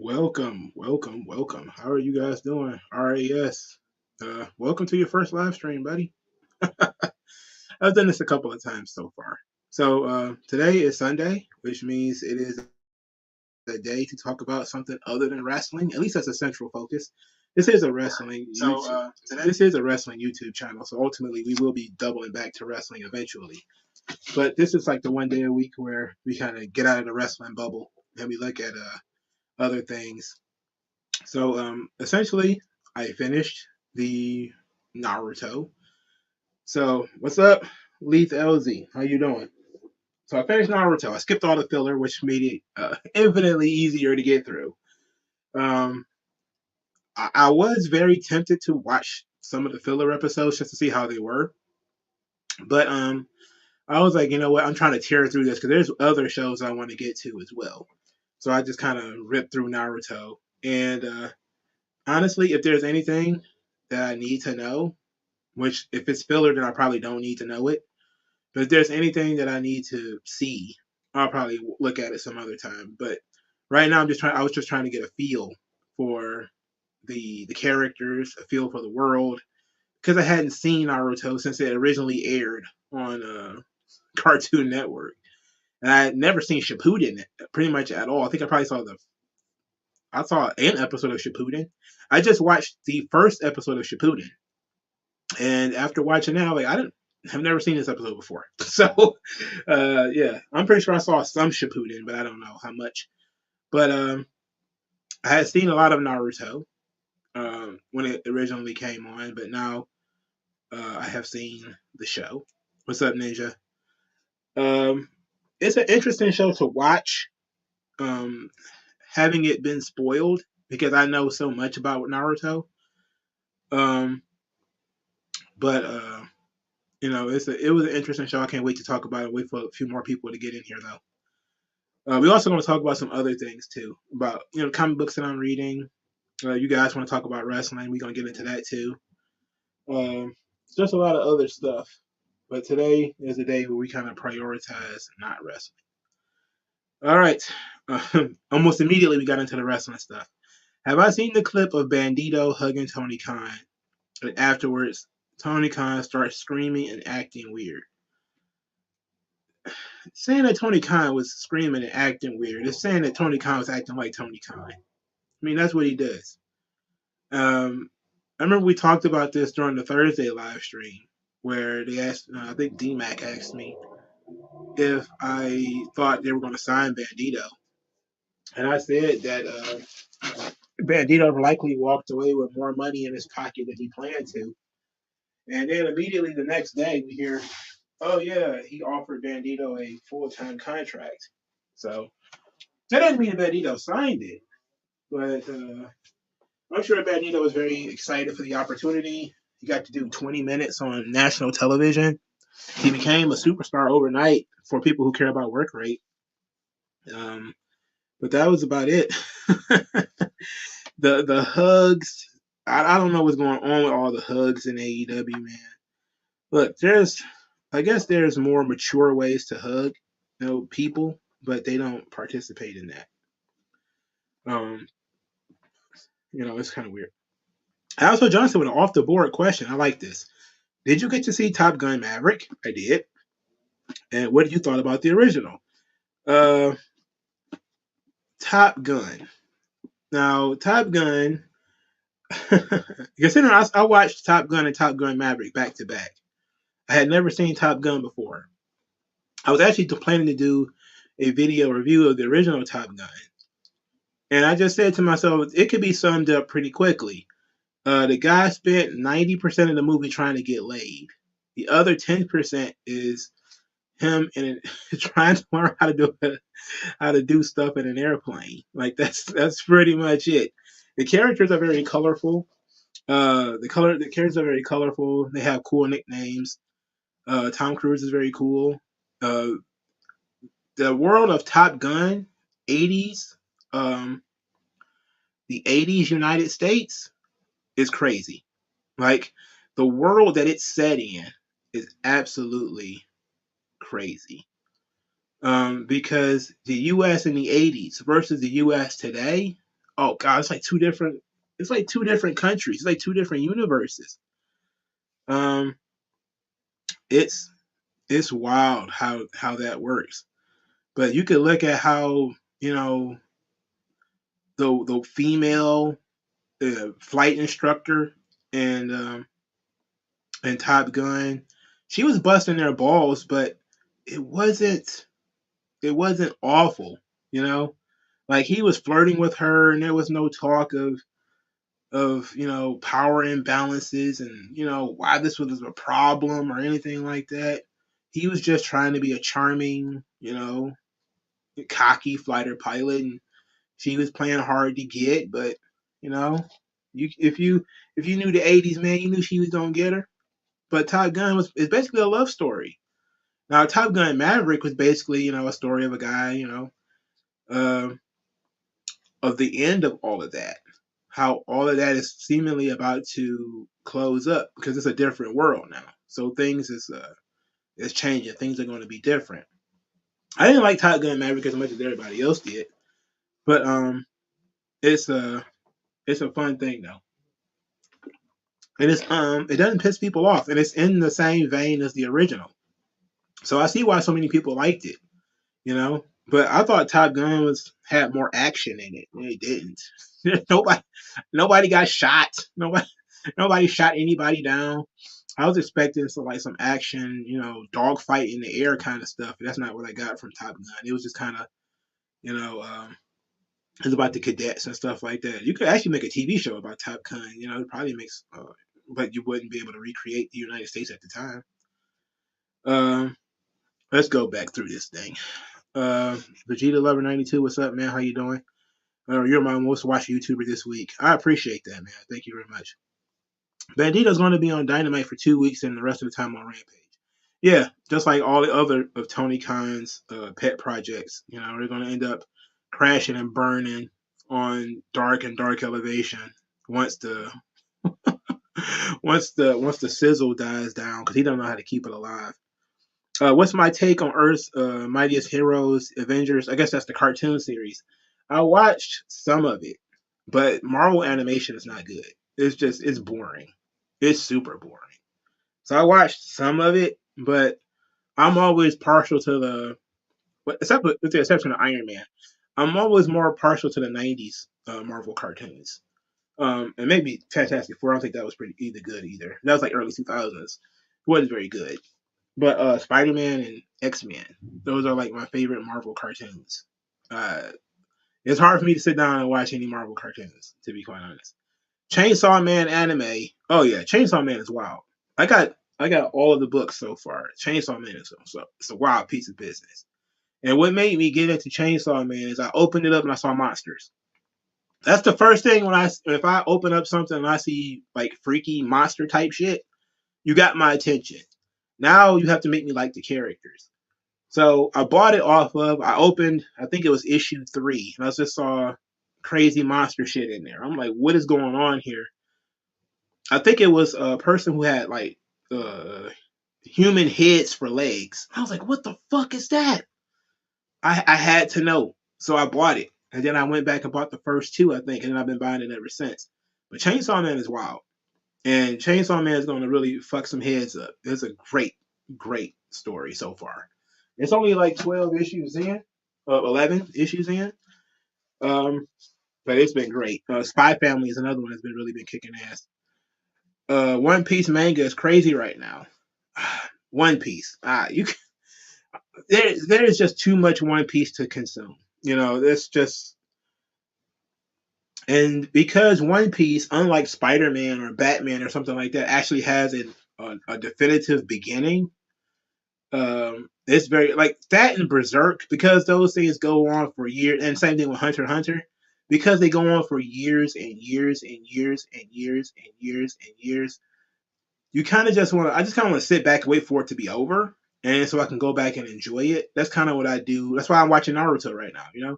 Welcome. How are you guys doing? RAS. Welcome to your first live stream, buddy. I've done this a couple of times so far. So today is Sunday, which means it is a day to talk about something other than wrestling. At least that's a central focus. This is a wrestling YouTube. This is a wrestling YouTube channel, so ultimately we will be doubling back to wrestling eventually. But this is like the one day a week where we kind of get out of the wrestling bubble and we look at other things. So essentially, I finished the Naruto. So what's up, Leith LZ? How you doing? So I finished Naruto. I skipped all the filler, which made it infinitely easier to get through. Um, I was very tempted to watch some of the filler episodes just to see how they were, but I was like, you know what? I'm trying to tear through this because there's other shows I want to get to as well. So I just kind of ripped through Naruto, and honestly, if there's anything that I need to know, which if it's filler, then I probably don't need to know it. But if there's anything that I need to see, I'll probably look at it some other time. But right now, I was just trying to get a feel for the characters, a feel for the world, because I hadn't seen Naruto since it originally aired on Cartoon Network, and I had never seen Shippuden pretty much at all. I think I saw an episode of Shippuden. I just watched the first episode of Shippuden, and after watching that, I'm like, have never seen this episode before. So, yeah, I'm pretty sure I saw some Shippuden, but I don't know how much. But I had seen a lot of Naruto when it originally came on, but now I have seen the show. What's up, Ninja? Um, it's an interesting show to watch. Um, Having it been spoiled because I know so much about Naruto. Um, but it was an interesting show. I can't wait to talk about it. Wait for a few more people to get in here though. We also going to talk about some other things too, about comic books that I'm reading. You guys want to talk about wrestling? We're gonna get into that too. Um, just a lot of other stuff. But today is a day where we kind of prioritize not wrestling. All right. Almost immediately we got into the wrestling stuff. Have I seen the clip of Bandito hugging Tony Khan, and afterwards Tony Khan starts screaming and acting weird? Saying that Tony Khan was screaming and acting weird is saying that Tony Khan was acting like Tony Khan. I mean, that's what he does. I remember we talked about this during the Thursday live stream where they asked, I think DMAC asked me if I thought they were going to sign Bandito. And I said that Bandito likely walked away with more money in his pocket than he planned to. And then immediately the next day we hear, oh yeah, he offered Bandito a full-time contract. So that doesn't mean that Bandito signed it, but I'm sure Bandito was very excited for the opportunity. He got to do 20 minutes on national television. He became a superstar overnight for people who care about work rate. Um, but that was about it. The hugs. I don't know what's going on with all the hugs in AEW, man. Look, I guess there's more mature ways to hug, people, but they don't participate in that. Um, it's kind of weird. Also, Johnson with an off the board question. I like this. Did you get to see Top Gun Maverick? I did. And what did you thought about the original? Uh, Top Gun. Now, Top Gun. Considering I watched Top Gun and Top Gun Maverick back to back. I had never seen Top Gun before. I was actually planning to do a video review of the original Top Gun. And I just said to myself, it could be summed up pretty quickly. The guy spent 90% of the movie trying to get laid. The other 10% is him and trying to learn how to do stuff in an airplane. Like that's pretty much it. The characters are very colorful. The characters are very colorful. They have cool nicknames. Tom Cruise is very cool. Uh, the world of Top Gun, 80s, the 80s United States is crazy. Like the world that it's set in is absolutely crazy. Because the U.S. in the 80s versus the U.S. today, oh god, it's like two different. It's like two different countries. It's like two different universes. Um, it's it's wild how that works. But you could look at how the female flight instructor and Top Gun, she was busting their balls, but it wasn't it wasn't awful, you know. Like he was flirting with her, and there was no talk of power imbalances and why this was a problem or anything like that. He was just trying to be a charming, cocky fighter pilot, and she was playing hard to get. But you know, you if you knew the '80s, man, you knew she was gonna get her. But Top Gun is basically a love story. Now, Top Gun Maverick was basically a story of a guy, uh, of the end of all of that. How all of that is seemingly about to close up because it's a different world now. So things is changing. Things are going to be different. I didn't like Top Gun Maverick as much as everybody else did, but it's a it's a fun thing though, and it doesn't piss people off, and it's in the same vein as the original. So I see why so many people liked it, you know. But I thought Top Gun had more action in it, and it didn't. Nobody got shot. Nobody shot anybody down. I was expecting some action, dogfight in the air kind of stuff. But that's not what I got from Top Gun. It was just kind of, you know, um, it was about the cadets and stuff like that. You could actually make a TV show about Top Gun. It probably makes, but you wouldn't be able to recreate the United States at the time. Um, let's go back through this thing. Vegeta Lover 92, what's up, man? How you doing? You're my most watched YouTuber this week. I appreciate that, man. Thank you very much. Bandito's going to be on Dynamite for 2 weeks and the rest of the time on Rampage. Yeah, just like all the other of Tony Khan's pet projects. They're going to end up crashing and burning on Dark and Dark Elevation once the once the sizzle dies down because he don't know how to keep it alive. What's my take on Earth's Mightiest Heroes Avengers? I guess that's the cartoon series. I watched some of it, but Marvel animation is not good. It's boring. It's super boring. So I watched some of it, but I'm always partial to except with the exception of Iron Man. I'm always more partial to the '90s Marvel cartoons. And maybe Fantastic Four. I don't think that was pretty either good either. That was like early 2000s. It wasn't very good. But Spider Man and X Men, those are like my favorite Marvel cartoons. Uh, it's hard for me to sit down and watch any Marvel cartoons, to be quite honest. Chainsaw Man anime. Oh yeah, Chainsaw Man is wild. I got all of the books so far. Chainsaw Man is so it's a wild piece of business. And what made me get into Chainsaw Man is I opened it up and I saw monsters. That's the first thing if I open up something and I see like freaky monster type shit, you got my attention. Now you have to make me like the characters. So I bought it I opened, I think it was issue 3, and I just saw crazy monster shit in there. I'm like, what is going on here? I think it was a person who had like human heads for legs. I was like, what the fuck is that? I had to know. So I bought it. And then I went back and bought the first 2, I think, and then I've been buying it ever since. But Chainsaw Man is wild. And Chainsaw Man is going to really fuck some heads up. It's a great, great story so far. It's only like 12 issues in, 11 issues in. Um, but it's been great. Spy Family is another one that's really been kicking ass. One Piece manga is crazy right now. One Piece. There is just too much One Piece to consume. It's just, and because One Piece, unlike Spider-Man or Batman or something like that, actually has a definitive beginning. It's very like that in Berserk, because those things go on for years, and same thing with Hunter x Hunter, because they go on for years and years and years and years and years and years. You kind of just want to. I just kind of want to sit back and wait for it to be over, and so I can go back and enjoy it. That's kind of what I do. That's why I'm watching Naruto right now.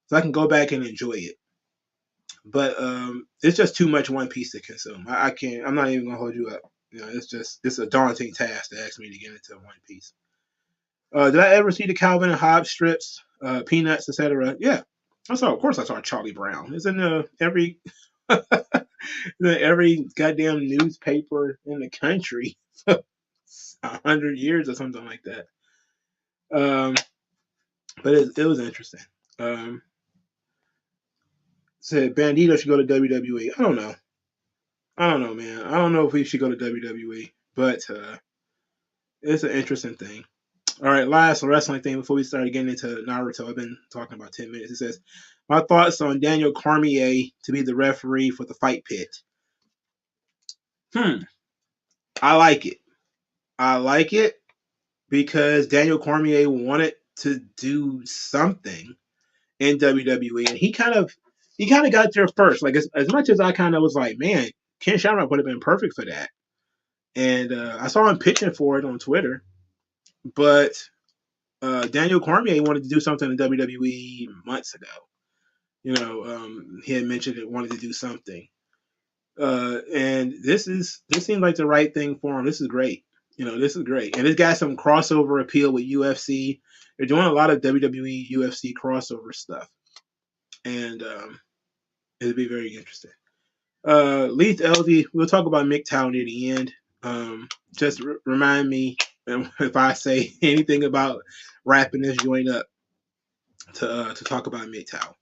So I can go back and enjoy it. But it's just too much One Piece to consume. I can't. I'm not even gonna hold you up. It's a daunting task to ask me to get into One Piece. Did I ever see the Calvin and Hobbes strips, Peanuts, etc.? Yeah, Of course, I saw Charlie Brown. It's in every every goddamn newspaper in the country for 100 years or something like that. Um, but it was interesting. Um, Said Bandito should go to WWE. I don't know. I don't know, man. I don't know if we should go to WWE, but it's an interesting thing. All right, last wrestling thing before we start getting into Naruto. I've been talking about 10 minutes. It says, my thoughts on Daniel Cormier to be the referee for the fight pit. I like it. I like it because Daniel Cormier wanted to do something in WWE, and he kind of got there first. Like as much as I kind of was like, man, Ken Shamrock would have been perfect for that, and I saw him pitching for it on Twitter, but Daniel Cormier wanted to do something in WWE months ago. He had mentioned it, wanted to do something, and this seems like the right thing for him. This is great. This is great, and it's got some crossover appeal with UFC. They're doing a lot of WWE UFC crossover stuff, and it'll be very interesting. Leith LD, we'll talk about MGTOW near the end. Just remind me if I say anything about wrapping this joint up to talk about MGTOW.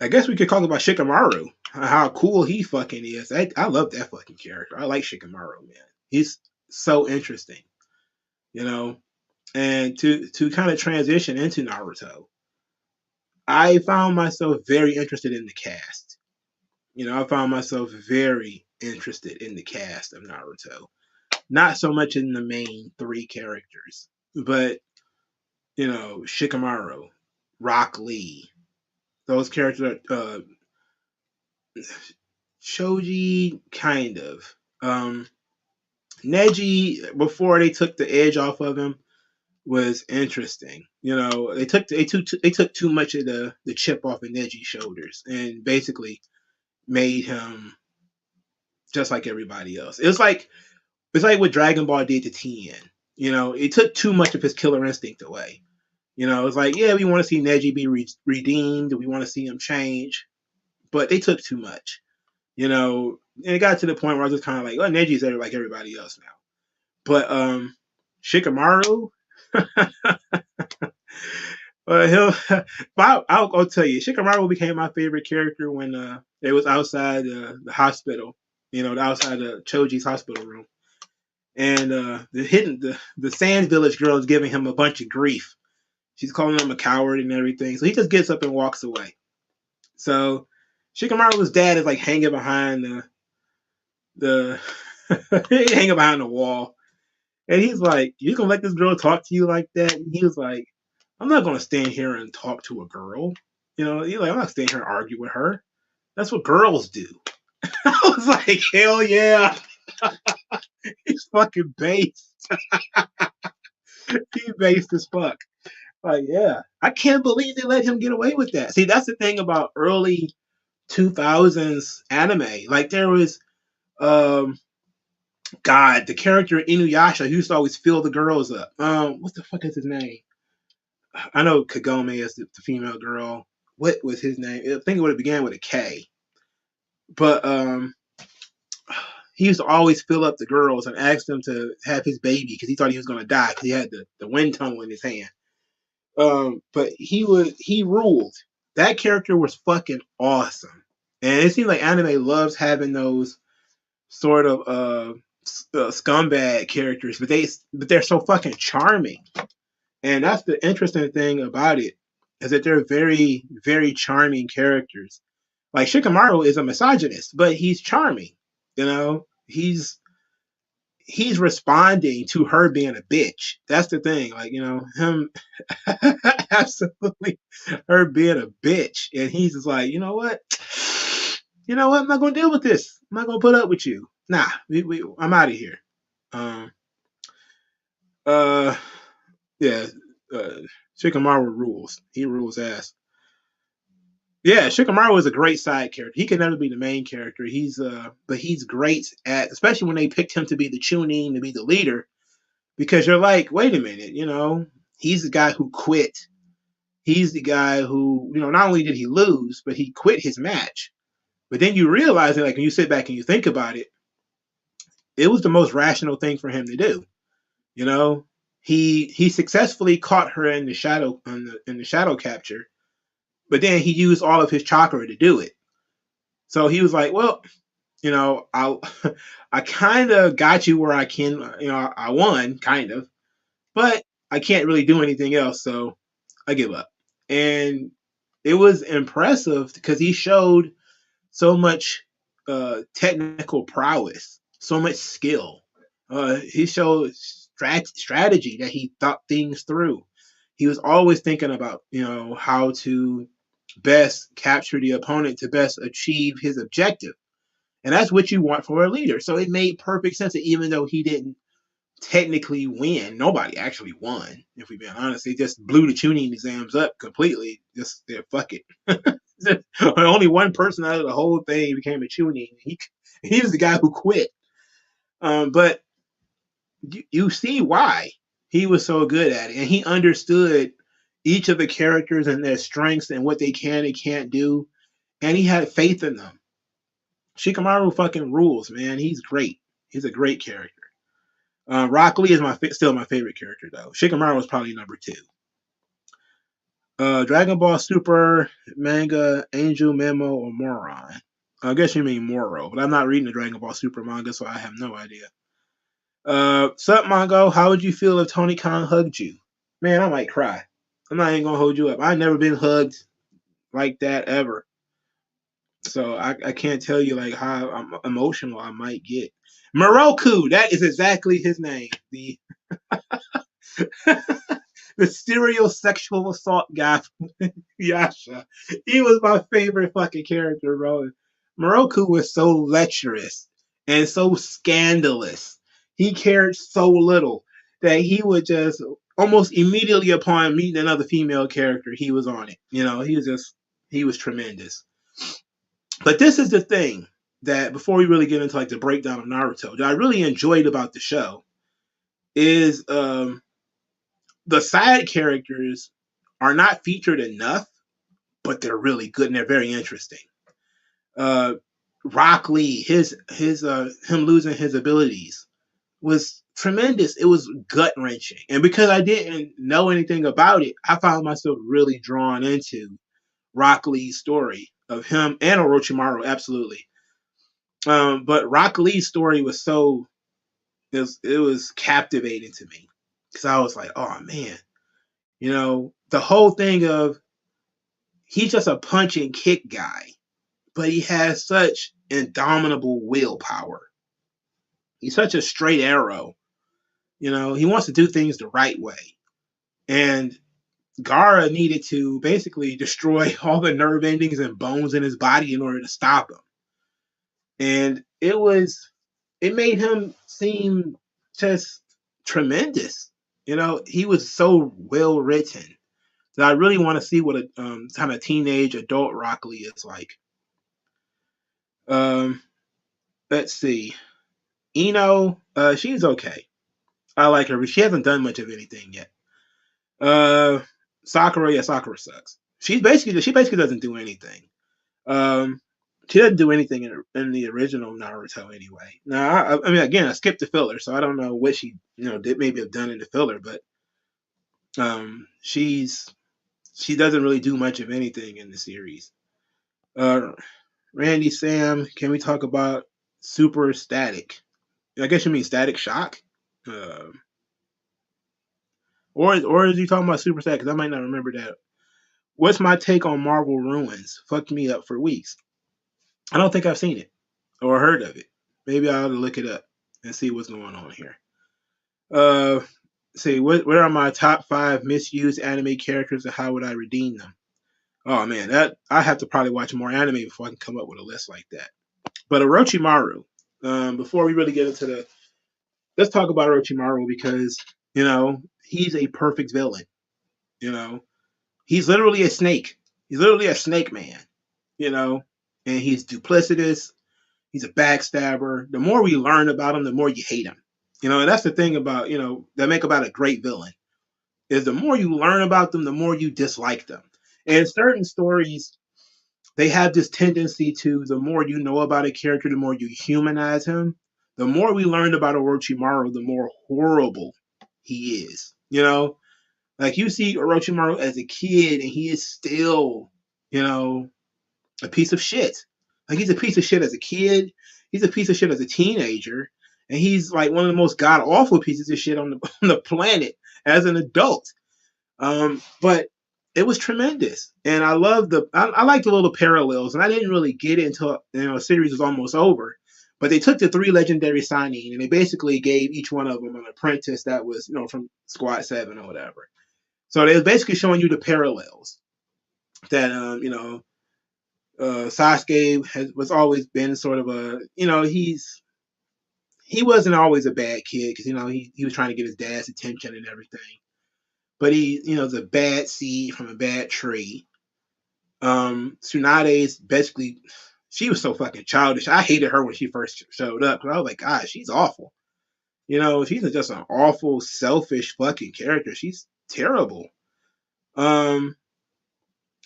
I guess we could talk about Shikamaru, how cool he fucking is. I love that fucking character. I like Shikamaru, man. He's so interesting, And to kind of transition into Naruto, I found myself very interested in the cast. I found myself very interested in the cast of Naruto. Not so much in the main three characters, but Shikamaru, Rock Lee, those characters are Shoji, kind of. Neji, before they took the edge off of him, was interesting. They took too much of the chip off of Neji's shoulders and basically made him just like everybody else. It's like what Dragon Ball did to Tien. It took too much of his killer instinct away. It's like, yeah, we want to see Neji be redeemed. We want to see him change, but they took too much. And it got to the point where I was just kind of like, well, Neji's like everybody else now. But Shikamaru, I'll tell you, Shikamaru became my favorite character when it was outside the hospital, outside the Choji's hospital room. And the Sand Village girl is giving him a bunch of grief. She's calling him a coward and everything. So he just gets up and walks away. So Shikamaru's dad is like hanging behind the hanging behind the wall. And he's like, you gonna let this girl talk to you like that? And he was like, I'm not gonna stand here and talk to a girl. He's like, I'm not standing here and argue with her. That's what girls do. I was like, hell yeah. He's fucking based. He's based as fuck. Like, yeah. I can't believe they let him get away with that. See, that's the thing about early 2000s anime. Like, there was the character Inuyasha who used to always fill the girls up. What the fuck is his name? I know Kagome is the female girl. What was his name? I think it would have began with a K. But he used to always fill up the girls and ask them to have his baby because he thought he was going to die because he had the wind tunnel in his hand. But he ruled. That character was fucking awesome. And it seems like anime loves having those sort of scumbag characters, but they're so fucking charming. And that's the interesting thing about it, is that they're very, very charming characters. Like Shikamaru is a misogynist, but he's charming. He's responding to her being a bitch. That's the thing. Like, him absolutely her being a bitch. And he's just like, you know what? I'm not gonna deal with this. I'm not gonna put up with you. Nah, I'm out of here. Yeah. Shikamaru rules. He rules ass. Yeah, Shikamaru is a great side character. He could never be the main character. But he's great at, especially when they picked him to be the Chunin, to be the leader, because you're like, wait a minute, he's the guy who quit. he's the guy who, not only did he lose, but he quit his match. But then you realize that, like, when you sit back and you think about it, it was the most rational thing for him to do. You know, he successfully caught her in the shadow capture, but then he used all of his chakra to do it. So he was like, well, I I kind of got you where I can, I won kind of, but I can't really do anything else, so I give up. And it was impressive because he showed so much technical prowess, so much skill. He showed strategy that he thought things through. He was always thinking about, how to best capture the opponent to best achieve his objective. And that's what you want for a leader. So it made perfect sense that even though he didn't technically win, nobody actually won, if we're being honest. They just blew the tuning exams up completely. Just, fuck it. Only one person out of the whole thing became a tuning. He was the guy who quit. But you see why he was so good at it. And he understood each of the characters and their strengths and what they can and can't do. And he had faith in them. Shikamaru fucking rules, man. He's great. He's a great character. Rock Lee is still my favorite character, though. Shikamaru was probably number 2. Dragon Ball Super, manga, Angel, Memo, or Moron? I guess you mean Moro, but I'm not reading the Dragon Ball Super manga, so I have no idea. Sup, Mongo, how would you feel if Tony Khan hugged you? Man, I might cry. I'm not even going to hold you up. I've never been hugged like that ever. So I can't tell you like how emotional I might get. Moroku, that is exactly his name. The the serial sexual assault guy from Inuyasha. He was my favorite fucking character, bro. Moroku was so lecherous and so scandalous. He cared so little that he would just almost immediately upon meeting another female character, he was on it. He was tremendous. But this is the thing that before we really get into like the breakdown of Naruto, that I really enjoyed about the show is the side characters are not featured enough, but they're really good and they're very interesting. Rock Lee, him losing his abilities was tremendous. It was gut wrenching, and because I didn't know anything about it, I found myself really drawn into Rock Lee's story of him and Orochimaru, absolutely. But Rock Lee's story was it was captivating to me because I was like, oh man, the whole thing of he's just a punch and kick guy, but he has such indomitable willpower. He's such a straight arrow. He wants to do things the right way. And Gaara needed to basically destroy all the nerve endings and bones in his body in order to stop him. And it made him seem just tremendous. He was so well written that I really want to see what a kind of teenage adult Rock Lee is like. Let's see. Ino, she's okay. I like her, but she hasn't done much of anything yet. Sakura sucks. She basically doesn't do anything. She doesn't do anything in the original Naruto anyway. Now, I mean, again, I skipped the filler, so I don't know what she, did maybe have done in the filler, but she doesn't really do much of anything in the series. Randy Sam, can we talk about Super Static? I guess you mean Static Shock, or is you talking about Super Static? Because I might not remember that. What's my take on Marvel Ruins? Fucked me up for weeks. I don't think I've seen it or heard of it. Maybe I ought to look it up and see what's going on here. See, what are my top 5 misused anime characters and how would I redeem them? Oh man, that I have to probably watch more anime before I can come up with a list like that. But Orochimaru, before we really get into let's talk about Orochimaru because, he's a perfect villain. He's literally a snake. He's literally a snake man, and he's duplicitous. He's a backstabber. The more we learn about him, the more you hate him. And that's the thing about, that make about a great villain. is the more you learn about them, the more you dislike them. And certain stories, they have this tendency to, the more you know about a character, the more you humanize him. The more we learned about Orochimaru, the more horrible he is. You know, like you see Orochimaru as a kid, and he is still, you know, a piece of shit. Like he's a piece of shit as a kid. He's a piece of shit as a teenager, and he's like one of the most god awful pieces of shit on the on the planet as an adult. But it was tremendous, and I love I like the little parallels, and I didn't really get it until the series was almost over. But they took the three legendary signing, and they basically gave each one of them an apprentice that was from Squad 7 or whatever. So they was basically showing you the parallels that Sasuke was always been sort of a he wasn't always a bad kid because he was trying to get his dad's attention and everything, but he is a bad seed from a bad tree. Tsunade's basically, she was so fucking childish. I hated her when she first showed up because I was like, God, she's awful. She's just an awful, selfish fucking character. She's terrible. Um,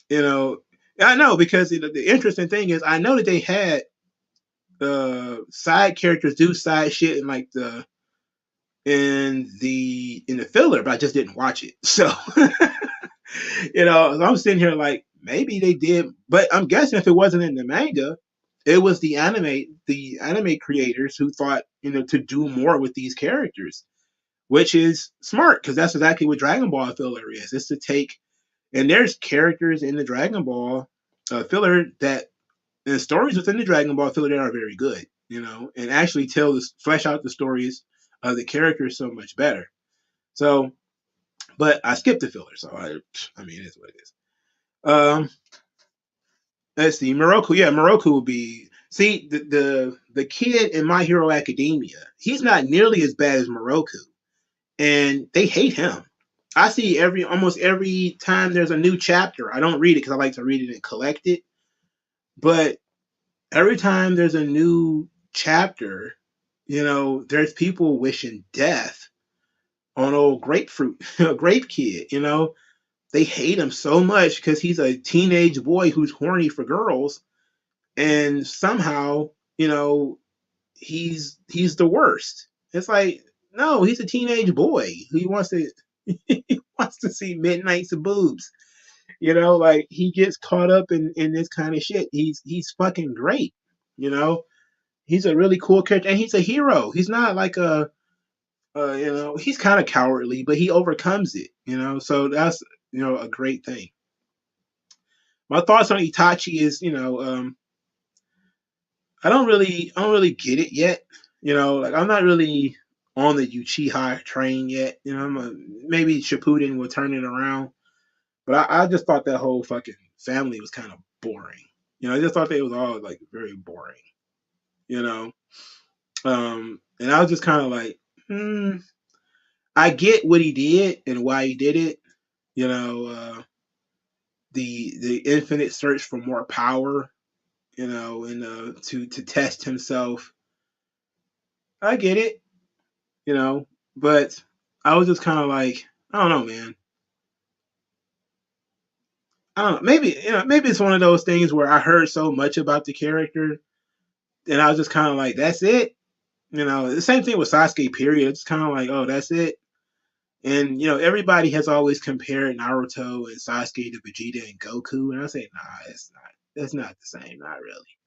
you know, I know because the interesting thing is I know that they had side characters do side shit in the filler, but I just didn't watch it. So I'm sitting here like maybe they did, but I'm guessing if it wasn't in the manga, it was the anime creators who thought to do more with these characters, which is smart because that's exactly what Dragon Ball filler is. It's to take and there's characters in the Dragon Ball filler that and stories within the Dragon Ball filler that are very good, and actually flesh out the stories of the characters so much better. So, but I skipped the filler, so I mean, it is what it is. Let's see, Moroku. Yeah, Moroku will be. See, the kid in My Hero Academia, he's not nearly as bad as Moroku, and they hate him. I see almost every time there's a new chapter. I don't read it because I like to read it and collect it, but every time there's a new chapter, there's people wishing death on old grapefruit, grape kid. They hate him so much because he's a teenage boy who's horny for girls, and somehow, he's the worst. It's like, no, he's a teenage boy who wants to he wants to see midnights of boobs. Like he gets caught up in this kind of shit. He's fucking great. You know, he's a really cool character, and he's a hero. He's not like he's kind of cowardly, but he overcomes it. So that's a great thing. My thoughts on Itachi is, I don't really get it yet. Like I'm not really on the Uchiha train yet. Maybe Shippuden will turn it around, but I just thought that whole fucking family was kind of boring. I just thought they was all like very boring. You know, and I was just kind of like, I get what he did and why he did it. You know, the infinite search for more power. And to test himself. I get it. But I was just kind of like, I don't know, man. I don't know. Maybe it's one of those things where I heard so much about the character, and I was just kind of like, that's it. The same thing with Sasuke. Period. It's kind of like, oh, that's it. And everybody has always compared Naruto and Sasuke to Vegeta and Goku, and I say, nah, it's not. That's not the same. Not really.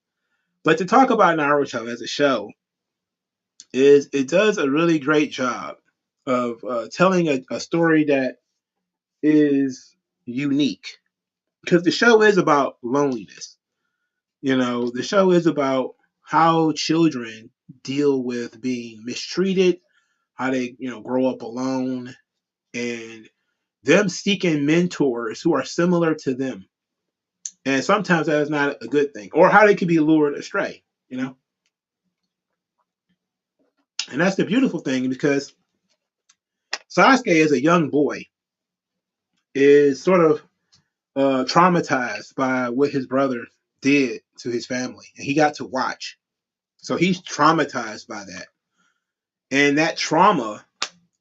But to talk about Naruto as a show is it does a really great job of telling a story that is unique because the show is about loneliness. The show is about how children deal with being mistreated, how they grow up alone, and them seeking mentors who are similar to them. And sometimes that is not a good thing, or how they can be lured astray. And that's the beautiful thing because Sasuke, as a young boy, is sort of traumatized by what his brother did to his family, and he got to watch. So he's traumatized by that, and that trauma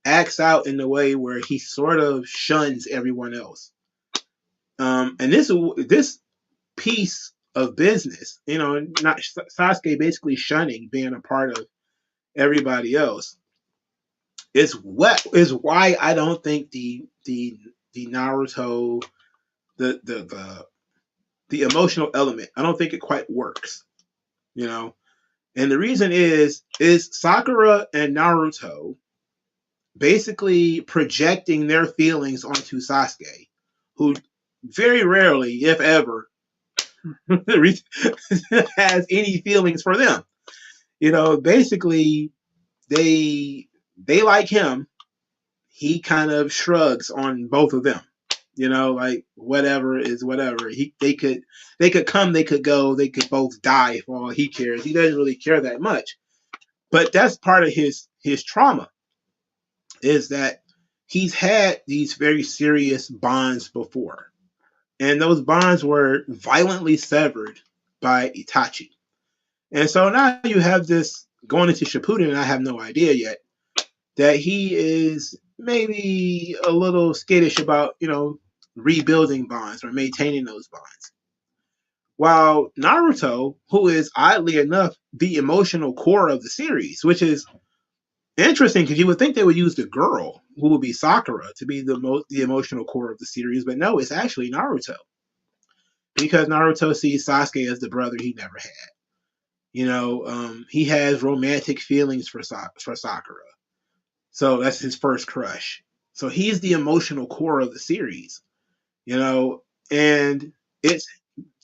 acts out in the way where he sort of shuns everyone else. And this piece of business, not Sasuke basically shunning being a part of everybody else, is why I don't think the Naruto the emotional element, I don't think it quite works. And the reason is Sakura and Naruto basically projecting their feelings onto Sasuke, who very rarely, if ever, has any feelings for them. Basically they like him. He kind of shrugs on both of them. Like whatever is whatever. They could come, they could go, they could both die for all he cares. He doesn't really care that much. But that's part of his trauma, is that he's had these very serious bonds before. And those bonds were violently severed by Itachi. And so now you have this going into Shippuden, and I have no idea yet, that he is maybe a little skittish about, rebuilding bonds or maintaining those bonds. While Naruto, who is oddly enough the emotional core of the series, which is interesting because you would think they would use the girl, who would be Sakura, to be the emotional core of the series, but no, it's actually Naruto. Because Naruto sees Sasuke as the brother he never had. He has romantic feelings for Sakura. So that's his first crush. So he's the emotional core of the series. And it's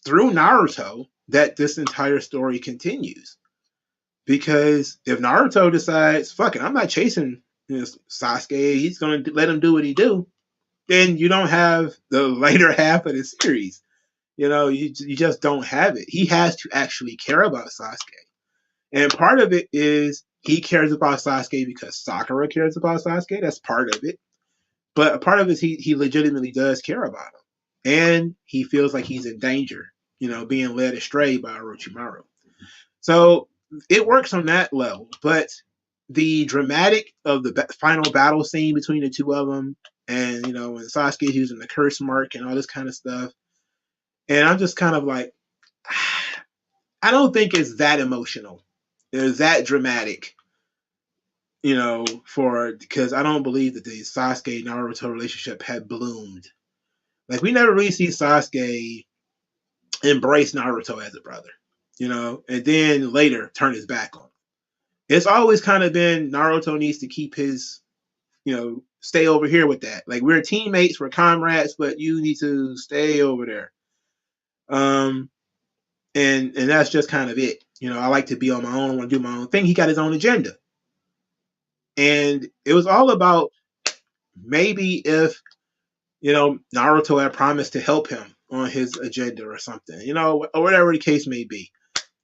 through Naruto that this entire story continues. Because if Naruto decides, fuck it, I'm not chasing Sasuke, he's going to let him do what he do, then you don't have the later half of the series. You just don't have it. He has to actually care about Sasuke. And part of it is he cares about Sasuke because Sakura cares about Sasuke. That's part of it. But a part of it is he legitimately does care about him. And he feels like he's in danger, being led astray by Orochimaru. So it works on that level. But the dramatic of the final battle scene between the two of them, and, when Sasuke's using the curse mark and all this kind of stuff, and I'm just kind of like, I don't think it's that emotional. It's that dramatic, because I don't believe that the Sasuke Naruto relationship had bloomed. Like, we never really see Sasuke embrace Naruto as a brother, and then later turn his back on him. It's always kind of been Naruto needs to keep his, stay over here with that. Like, we're teammates, we're comrades, but you need to stay over there. And that's just kind of it. I like to be on my own, I want to do my own thing. He got his own agenda. And it was all about maybe if, Naruto had promised to help him on his agenda or something, or whatever the case may be.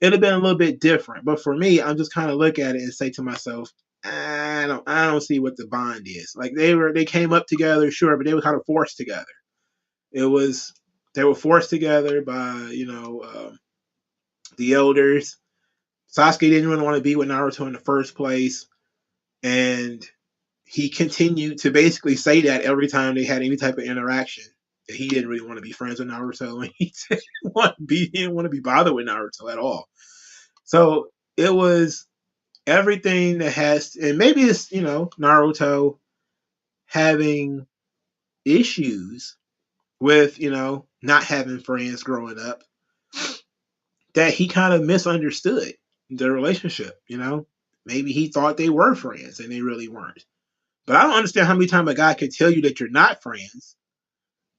It'd have been a little bit different. But for me, I'm just kind of look at it and say to myself, I don't see what the bond is. Like, they came up together, sure, but they were kind of forced together. They were forced together by, the elders. Sasuke didn't really want to be with Naruto in the first place. And he continued to basically say that every time they had any type of interaction, that he didn't really want to be friends with Naruto, and he didn't want to be bothered with Naruto at all. So it was everything that has, and maybe it's, Naruto having issues with, not having friends growing up, that he kind of misunderstood the relationship, Maybe he thought they were friends and they really weren't. But I don't understand how many times a guy can tell you that you're not friends,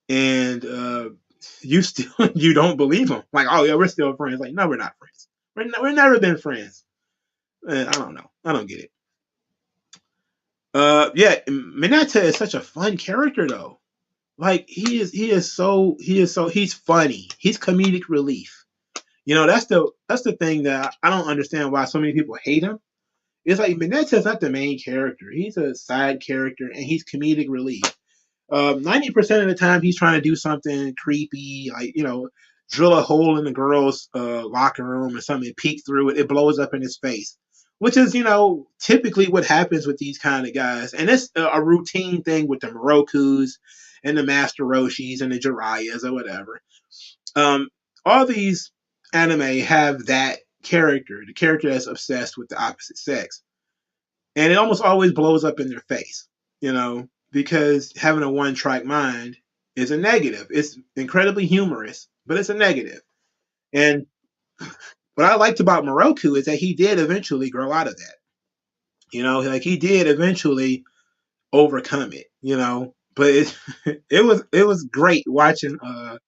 and you don't believe him. Like, oh yeah, we're still friends. Like, no, we're not friends. We've never been friends. I don't know. I don't get it. Yeah, Mineta is such a fun character though. Like, he's funny. He's comedic relief. That's the thing that I don't understand why so many people hate him. It's like Mineta's not the main character. He's a side character, and he's comedic relief. 90% of the time, he's trying to do something creepy, like, drill a hole in the girls' locker room or something, peek through it, it blows up in his face. which is, typically what happens with these kind of guys. And it's a routine thing with the Morokus and the Master Roshis and the Jiraiya's or whatever. Um, all these anime have that character, the character that's obsessed with the opposite sex. And it almost always blows up in their face, because having a one track mind is a negative. It's incredibly humorous, but it's a negative. And what I liked about Moroku is that he did eventually grow out of that. Like he did eventually overcome it, But it was great watching uh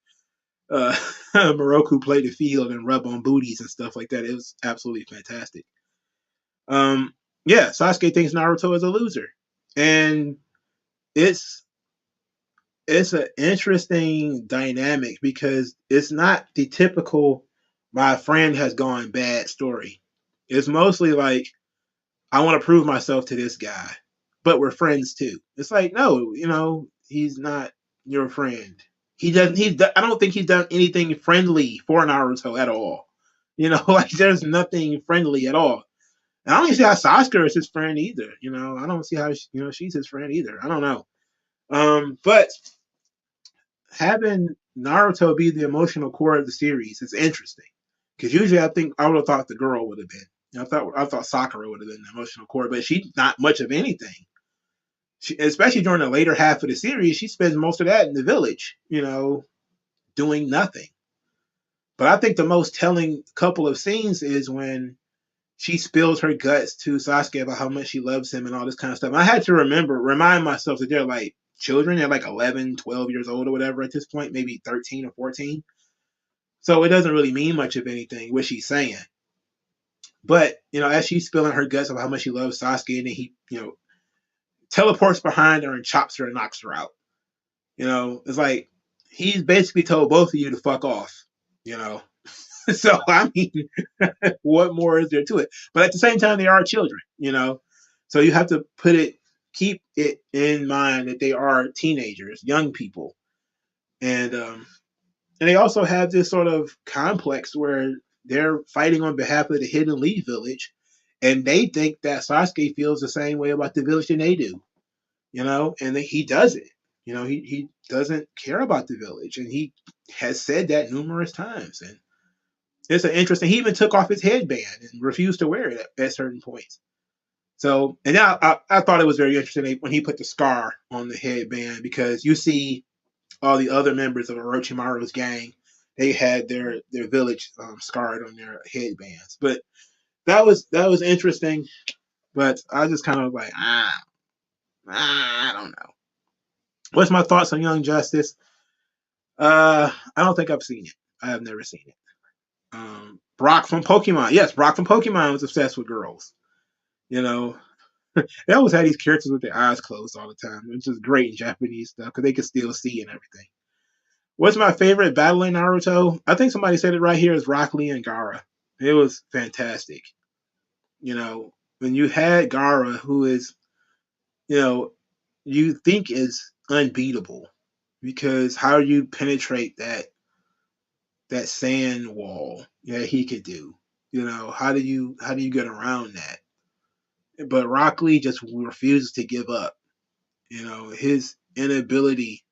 Moroku play the field and rub on booties and stuff like that. It was absolutely fantastic. Um yeah, Sasuke thinks Naruto is a loser. And it's it's an interesting dynamic because it's not the typical my friend has gone bad story. It's mostly like I want to prove myself to this guy, but we're friends too. It's like, no, he's not your friend. He doesn't. I don't think he's done anything friendly for Naruto at all. Like there's nothing friendly at all. And I don't see how Sasuke is his friend either. I don't see how she's his friend either. I don't know. But having Naruto be the emotional core of the series is interesting because usually I think I would have thought the girl would have been. I thought Sakura would have been the emotional core, but she's not much of anything. Especially during the later half of the series, she spends most of that in the village, doing nothing. But I think the most telling couple of scenes is when she spills her guts to Sasuke about how much she loves him and all this kind of stuff. And I had to remind myself that they're like children. They're like 11, 12 years old or whatever at this point, maybe 13 or 14. So it doesn't really mean much of anything what she's saying. But, as she's spilling her guts about how much she loves Sasuke, and then he, teleports behind her and chops her and knocks her out. It's like he's basically told both of you to fuck off, you know. So I mean, what more is there to it? But at the same time, they are children, So you have to keep it in mind that they are teenagers, young people, and they also have this sort of complex where they're fighting on behalf of the Hidden Leaf Village, and they think that Sasuke feels the same way about the village than they do, and he doesn't. He doesn't care about the village, and he has said that numerous times. And it's an interesting. He even took off his headband and refused to wear it at certain points. So, and now I thought it was very interesting when he put the scar on the headband because you see all the other members of Orochimaru's gang, they had their village scarred on their headbands. But that was interesting. But I just kind of like I don't know. What's my thoughts on Young Justice? I don't think I've seen it. I have never seen it. Brock from Pokemon. Yes, Brock from Pokemon was obsessed with girls. They always had these characters with their eyes closed all the time, which is great in Japanese stuff because they could still see and everything. What's my favorite battle in Naruto? I think somebody said it right here is Rock Lee and Gaara. It was fantastic. When you had Gaara, who is, you think is unbeatable, because how do you penetrate that sand wall that he could do? How do you get around that? But Rock Lee just refuses to give up. His inability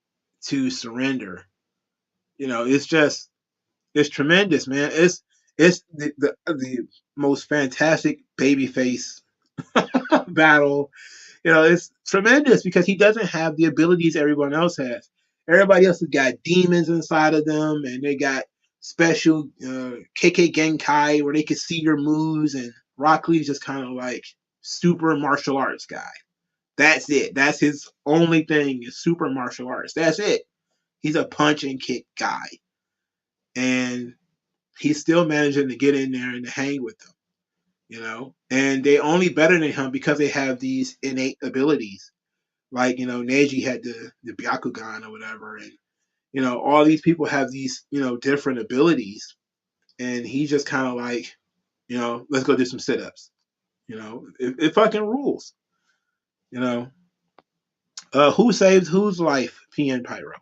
to surrender. It's tremendous, man. It's the most fantastic babyface battle. It's tremendous because he doesn't have the abilities everyone else has. Everybody else has got demons inside of them, and they got special KK Genkai where they can see your moves, and Rock Lee's just kind of like super martial arts guy. That's it. That's his only thing is super martial arts. That's it. He's a punch and kick guy. And he's still managing to get in there and to hang with them, And they only better than him because they have these innate abilities. Like, Neji had the Byakugan or whatever. And, all these people have these, different abilities. And he's just kind of like, let's go do some sit-ups. It fucking rules. Who saved whose life? PN Pyro.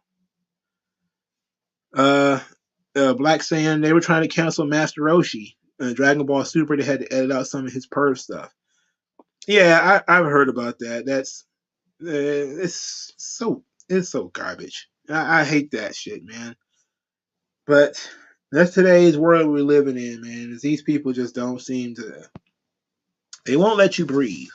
Black saying they were trying to cancel Master Roshi. Dragon Ball Super, they had to edit out some of his perv stuff. Yeah, I've heard about that. That's it's so garbage. I hate that shit, man. But that's today's world we're living in, man. Is these people just don't seem to. They won't let you breathe,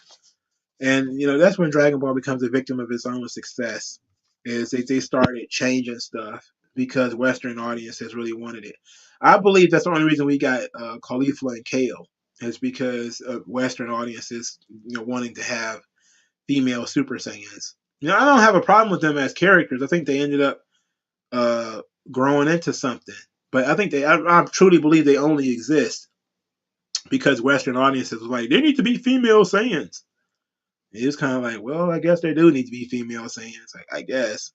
and that's when Dragon Ball becomes a victim of its own success. Is they started changing stuff because Western audiences really wanted it. I believe that's the only reason we got Caulifla and Kale is because of Western audiences, wanting to have female Super Saiyans. I don't have a problem with them as characters. I think they ended up uh, growing into something. But I think I truly believe they only exist because Western audiences was like, they need to be female Saiyans. It was kind of like, well, I guess they do need to be female Saiyans. Like, I guess.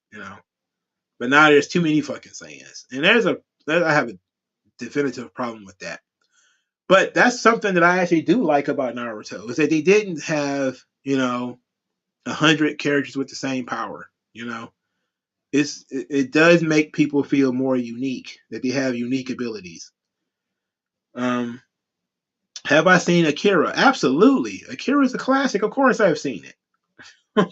But now there's too many fucking Saiyans. And I have a definitive problem with that. But that's something that I actually do like about Naruto is that they didn't have, 100 characters with the same power. It does make people feel more unique that they have unique abilities. Um, have I seen Akira? Absolutely. Akira is a classic. Of course, I've seen it.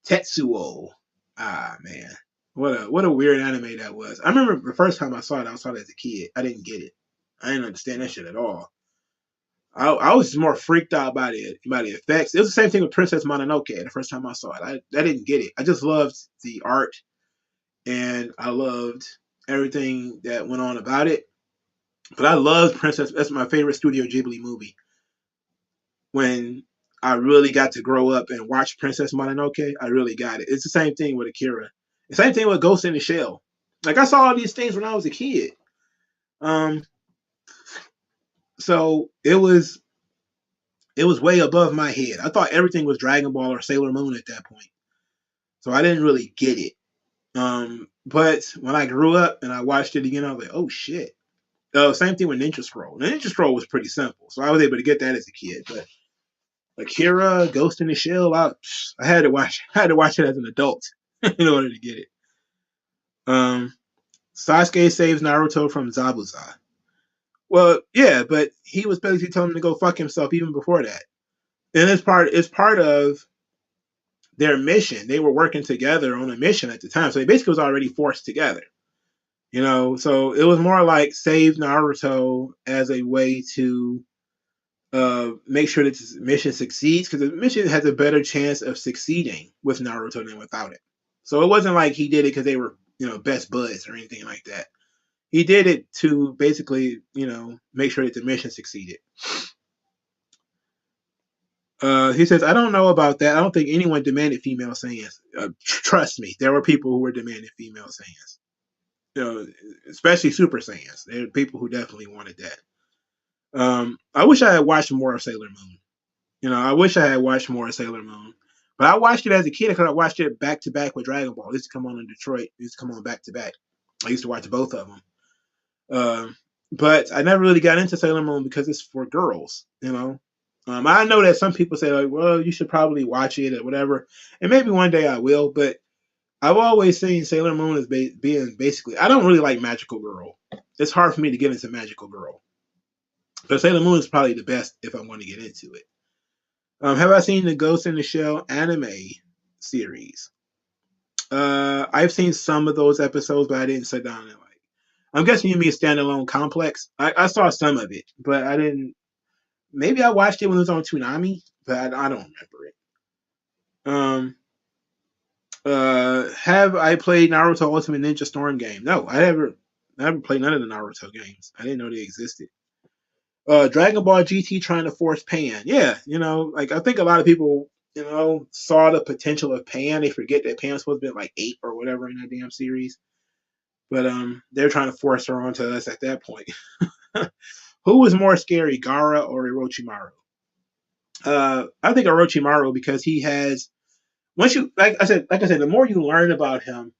Tetsuo. Ah man, what a weird anime that was. I remember the first time I saw it as a kid. I didn't get it. I didn't understand that shit at all. I was just more freaked out by the effects. It was the same thing with Princess Mononoke. The first time I saw it, I didn't get it. I just loved the art, and I loved everything that went on about it. But I loved Princess. That's my favorite Studio Ghibli movie. When I really got to grow up and watch Princess Mononoke, I really got it. It's the same thing with Akira. The same thing with Ghost in the Shell. Like I saw all these things when I was a kid. Um, so it was way above my head. I thought everything was Dragon Ball or Sailor Moon at that point. So I didn't really get it. But when I grew up and I watched it again, I was like, oh shit. Same thing with Ninja Scroll. Ninja Scroll was pretty simple, so I was able to get that as a kid. But Akira, Ghost in the Shell, I had to watch it as an adult in order to get it. Sasuke saves Naruto from Zabuza. Well, yeah, but he was basically telling him to go fuck himself even before that. And it's part of their mission. They were working together on a mission at the time, so they basically was already forced together. So it was more like save Naruto as a way to make sure that this mission succeeds, because the mission has a better chance of succeeding with Naruto than without it. So it wasn't like he did it because they were, best buds or anything like that. He did it to basically, make sure that the mission succeeded. He says, I don't know about that. I don't think anyone demanded female Saiyans. Trust me, there were people who were demanding female Saiyans. Especially Super Saiyans. There are people who definitely wanted that. I wish I had watched more of Sailor Moon. I wish I had watched more of Sailor Moon. But I watched it as a kid because I watched it back to back with Dragon Ball. It used to come on in Detroit. It used to come on back to back. I used to watch both of them. But I never really got into Sailor Moon because it's for girls, I know that some people say, like, well, you should probably watch it or whatever. And maybe one day I will. But I've always seen Sailor Moon as being basically, I don't really like Magical Girl. It's hard for me to get into Magical Girl. But Sailor Moon is probably the best if I want to get into it. Have I seen the Ghost in the Shell anime series? I've seen some of those episodes, but I didn't sit down and like. I'm guessing you mean Standalone Complex. I saw some of it, but I didn't. Maybe I watched it when it was on Toonami, but I don't remember it. Have I played Naruto Ultimate Ninja Storm game? No, I haven't played none of the Naruto games. I didn't know they existed. Dragon Ball GT trying to force Pan. Yeah, like I think a lot of people, saw the potential of Pan. They forget that Pan was supposed to be like 8 or whatever in that damn series. But they're trying to force her onto us at that point. Who was more scary, Gaara or Orochimaru? I think Orochimaru, because he has, once you like I said, the more you learn about him,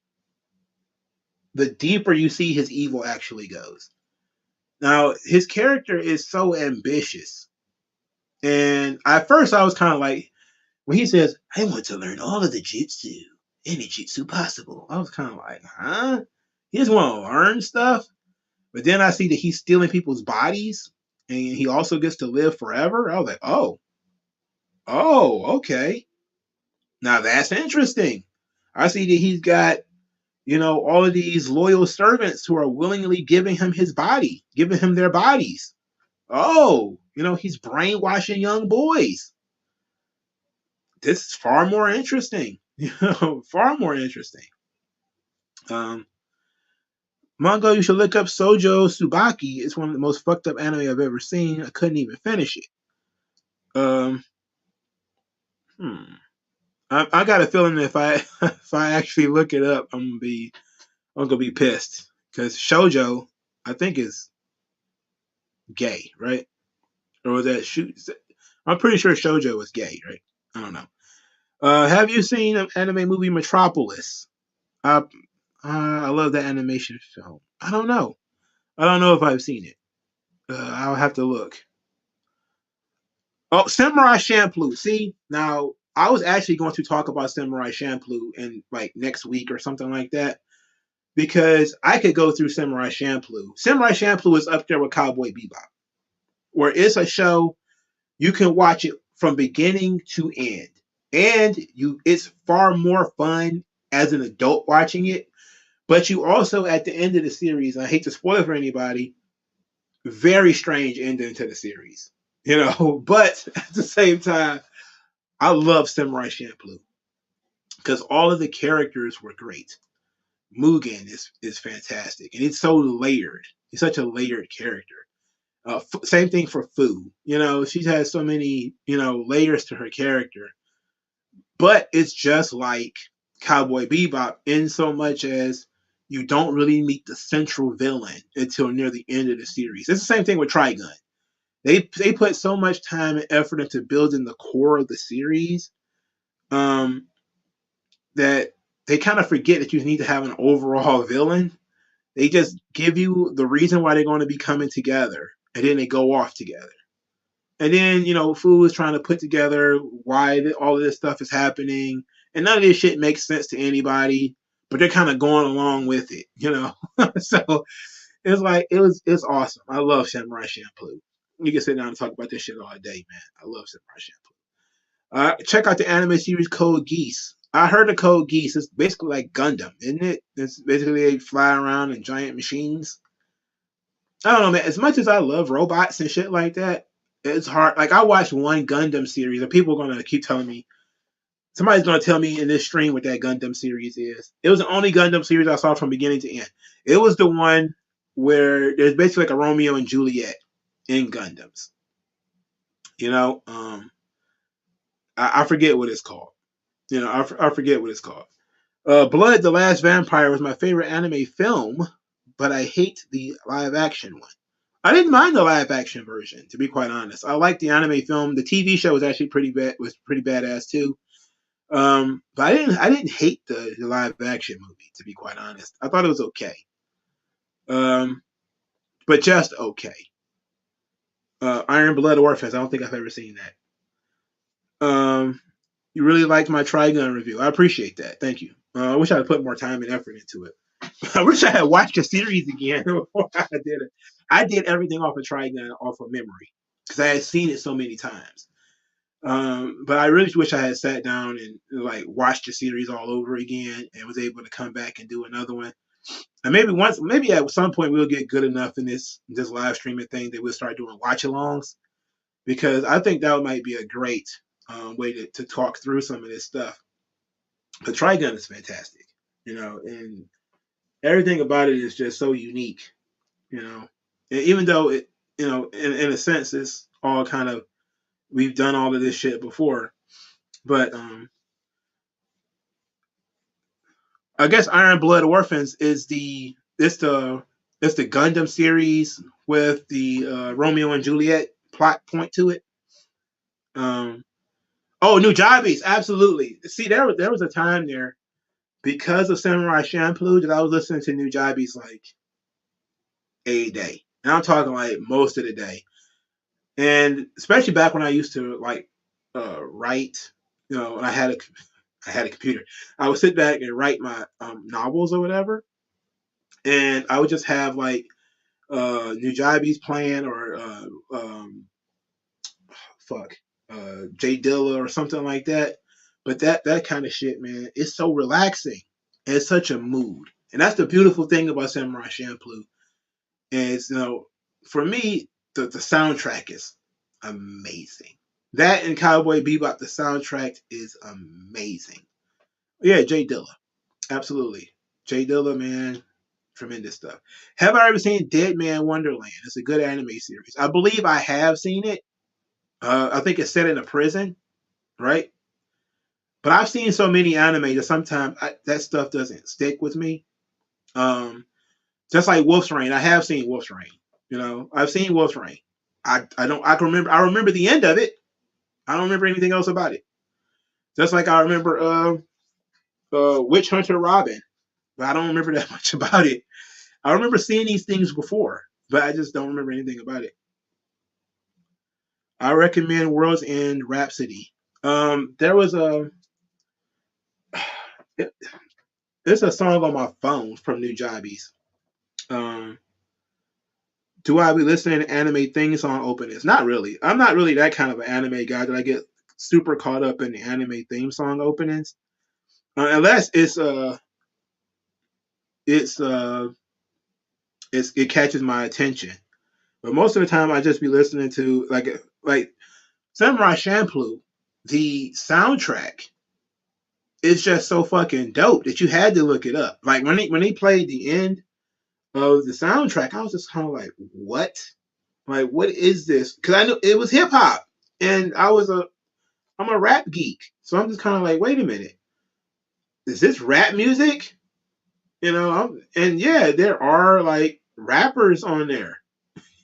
the deeper you see his evil actually goes. Now, his character is so ambitious. And at first I was kind of like, when he says, I want to learn all of the jutsu, any jutsu possible. I was kind of like, huh? He just want to learn stuff? But then I see that he's stealing people's bodies and he also gets to live forever. I was like, oh, okay. Now that's interesting. I see that he's got, all of these loyal servants who are willingly giving him his body, giving him their bodies. Oh, he's brainwashing young boys. This is far more interesting. Far more interesting. Manga, you should look up Sojo Tsubaki. It's one of the most fucked up anime I've ever seen. I couldn't even finish it. Um, I got a feeling that if I if I actually look it up, I'm gonna be pissed because shoujo, I think, is gay, right? Or was that shoot? I'm pretty sure shoujo is gay, right? I don't know. Have you seen an anime movie Metropolis? I love that animation film. I don't know. I don't know if I've seen it. I'll have to look. Oh, Samurai Champloo. See, now I was actually going to talk about Samurai Champloo in like next week or something like that because I could go through Samurai Champloo. Samurai Champloo is up there with Cowboy Bebop, where it's a show you can watch it from beginning to end, and it's far more fun as an adult watching it. But you also, at the end of the series, I hate to spoil it for anybody, very strange ending to the series. But at the same time, I love Samurai Champloo because all of the characters were great. Mugen is fantastic, and it's so layered. He's such a layered character. Same thing for Fu. She has so many layers to her character, but it's just like Cowboy Bebop in so much as you don't really meet the central villain until near the end of the series. It's the same thing with Trigun. They put so much time and effort into building the core of the series that they kind of forget that you need to have an overall villain. They just give you the reason why they're going to be coming together, and then they go off together. And then, Fu is trying to put together why all of this stuff is happening, and none of this shit makes sense to anybody, but they're kind of going along with it, So it's awesome. I love Samurai Champloo. You can sit down and talk about this shit all day, man. I love Samurai Champloo. Check out the anime series Code Geass. I heard of Code Geass. It's basically like Gundam, isn't it? It's basically they fly around in giant machines. I don't know, man. As much as I love robots and shit like that, it's hard. Like I watched one Gundam series, and people are gonna keep telling me. Somebody's gonna tell me in this stream what that Gundam series is. It was the only Gundam series I saw from beginning to end. It was the one where there's basically like a Romeo and Juliet in Gundams. I forget what it's called. I forget what it's called. Blood, the Last Vampire was my favorite anime film, but I hate the live action one. I didn't mind the live action version, to be quite honest. I liked the anime film. The TV show was actually pretty badass too. But I didn't hate the live action movie, to be quite honest. I thought it was okay. But just okay. Iron Blood Orphans. I don't think I've ever seen that. You really liked my Trigun review. I appreciate that. Thank you. I wish I had put more time and effort into it. I wish I had watched the series again before I did it. I did everything off of Trigun off of memory because I had seen it so many times. But I really wish I had sat down and like watched the series all over again and was able to come back and do another one. And maybe at some point we'll get good enough in this live streaming thing that we'll start doing watch alongs because I think that might be a great way to talk through some of this stuff. But Trigun is fantastic, and everything about it is just so unique, and even though it, in a sense, it's all kind of we've done all of this shit before, but I guess Iron Blood Orphans is the Gundam series with the Romeo and Juliet plot point to it. Oh, Nujabes, absolutely. See, there was a time there because of Samurai Champloo that I was listening to Nujabes like a day, and I'm talking like most of the day, and especially back when I used to like write, when I had a computer, I would sit back and write my novels or whatever, and I would just have like Nujabi's playing, or fuck, Jay Dilla or something like that. But that kind of shit, man, it's so relaxing. It's such a mood, and that's the beautiful thing about Samurai Champloo. Is, for me, the soundtrack is amazing. That and Cowboy Bebop, the soundtrack is amazing. Yeah, Jay Dilla, absolutely. Jay Dilla, man, tremendous stuff. Have I ever seen Dead Man Wonderland? It's a good anime series. I believe I have seen it. I think it's set in a prison, right? But I've seen so many anime that sometimes that stuff doesn't stick with me. Um, just like Wolf's Rain, I have seen Wolf's Rain. I've seen Wolf's Rain. I don't I can remember I remember the end of it. I don't remember anything else about it. Just like I remember Witch Hunter Robin, but I don't remember that much about it. I remember seeing these things before, but I just don't remember anything about it. I recommend World's End Rhapsody. There was it, there's a song on my phone from New Jobbies. Um, do I be listening to anime theme song openings? Not really. I'm not really that kind of an anime guy that I get super caught up in the anime theme song openings, unless it's it catches my attention. But most of the time, I just be listening to like Samurai Champloo. The soundtrack is just so fucking dope that you had to look it up. Like when he played the end of the soundtrack, I was just kind of like, what? Like, what is this? Because I knew it was hip hop, and I'm a rap geek, so I'm just kind of like, wait a minute, is this rap music? And yeah, there are like rappers on there,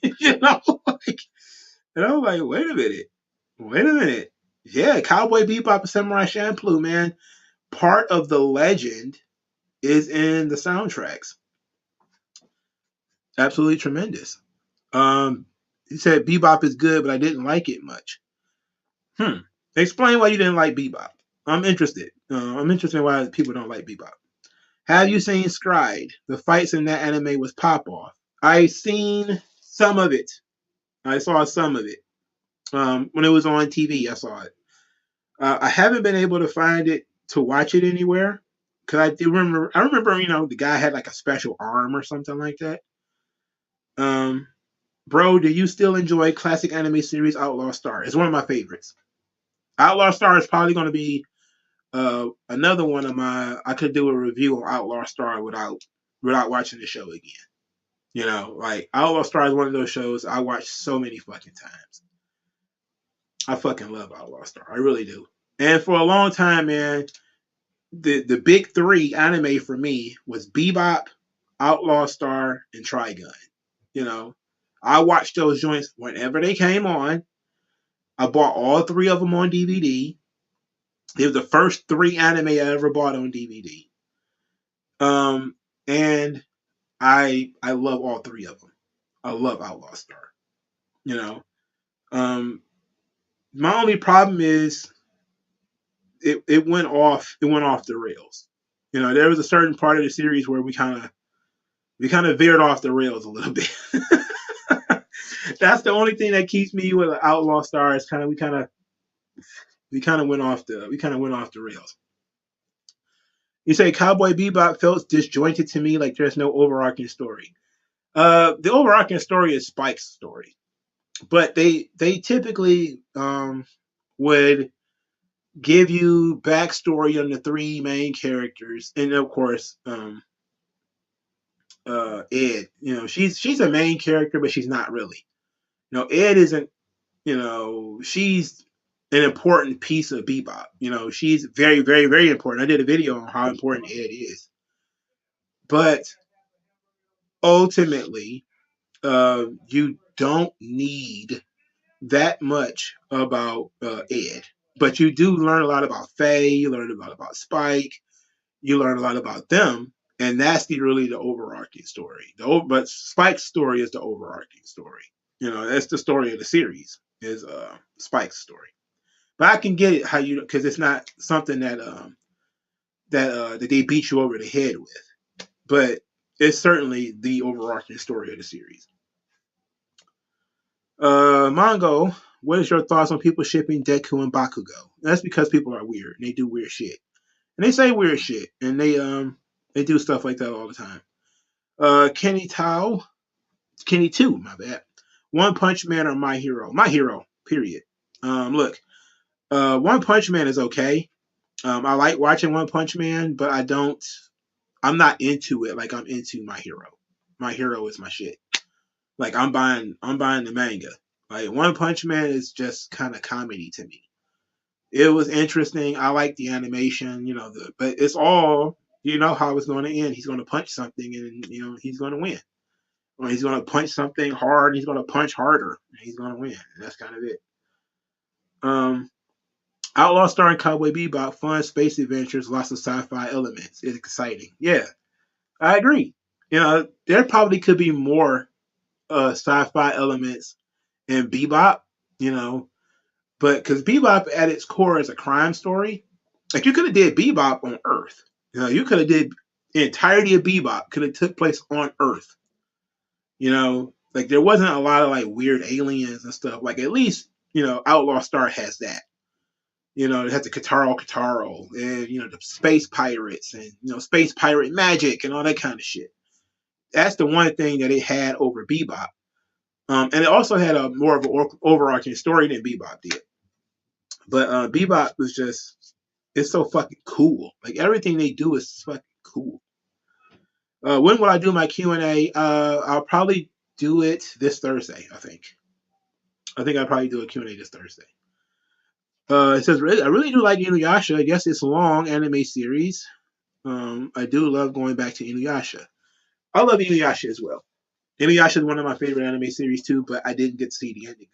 like, and I'm like, wait a minute, yeah, Cowboy Bebop and Samurai Champloo, man, part of the legend is in the soundtracks. Absolutely tremendous. Um, he said Bebop is good, but I didn't like it much. Hmm. Explain why you didn't like Bebop. I'm interested. I'm interested in why people don't like Bebop. Have you seen Scried? The fights in that anime was pop off. I seen some of it. I saw some of it. When it was on TV, I saw it. I haven't been able to find it to watch it anywhere because I do remember. I remember, the guy had like a special arm or something like that. Um, Bro, do you still enjoy classic anime series Outlaw Star? It's one of my favorites. Outlaw Star is probably going to be another one of my. I could do a review on Outlaw Star without watching the show again. Like Outlaw Star is one of those shows I watch so many fucking times. I fucking love Outlaw Star. I really do. And for a long time, man, the big three anime for me was Bebop, Outlaw Star, and Trigun. You know, I watched those joints whenever they came on. I bought all three of them on DVD. They were the first three anime I ever bought on DVD. And I love all three of them. I love Outlaw Star. You know, um, my only problem is it went off the rails. There was a certain part of the series where we kind of veered off the rails a little bit. That's the only thing that keeps me with Outlaw Star is we kind of went off the rails. You say Cowboy Bebop felt disjointed to me, like there's no overarching story. The overarching story is Spike's story, but they typically would give you backstory on the three main characters, and of course, Ed. She's a main character, but she's not really. Ed isn't. She's an important piece of Bebop. She's very, very, very important. I did a video on how important Ed is, but ultimately, you don't need that much about Ed, but you do learn a lot about Faye. You learn a lot about Spike. You learn a lot about them, and that's really the overarching story. But Spike's story is the overarching story. That's the story of the series is Spike's story. But I can get it how because it's not something that they beat you over the head with. But it's certainly the overarching story of the series. Mongo, what is your thoughts on people shipping Deku and Bakugo? That's because people are weird and they do weird shit. And they say weird shit. And they do stuff like that all the time. Kenny 2, my bad. One Punch Man or My Hero? My Hero, period. Look, One Punch Man is okay. I like watching One Punch Man, but I'm not into it like I'm into My Hero. My Hero is my shit. Like I'm buying the manga. Like One Punch Man is just kind of comedy to me. It was interesting. I like the animation, but it's all how it's going to end. He's going to punch something, and he's going to win. Or he's going to punch something hard. And he's going to punch harder, and he's going to win. And that's kind of it. Outlaw starring Cowboy Bebop, fun space adventures, lots of sci-fi elements. It's exciting. Yeah, I agree. There probably could be more sci-fi elements in Bebop, but because Bebop at its core is a crime story, like you could have did Bebop on Earth. You could have did the entirety of Bebop could have took place on Earth. Like there wasn't a lot of like weird aliens and stuff. Like at least Outlaw Star has that. It has the Kataro, and the space pirates and space pirate magic and all that kind of shit. That's the one thing that it had over Bebop. And it also had a more of an overarching story than Bebop did. But Bebop was it's so fucking cool. Like everything they do is fucking cool. When will I do my Q&A? I'll probably do it this Thursday, I think. I'll probably do a Q&A this Thursday. It says, I really do like Inuyasha. I guess it's a long anime series. I do love going back to Inuyasha. I love Inuyasha as well. Inuyasha is one of my favorite anime series too, but I didn't get to see the ending of it.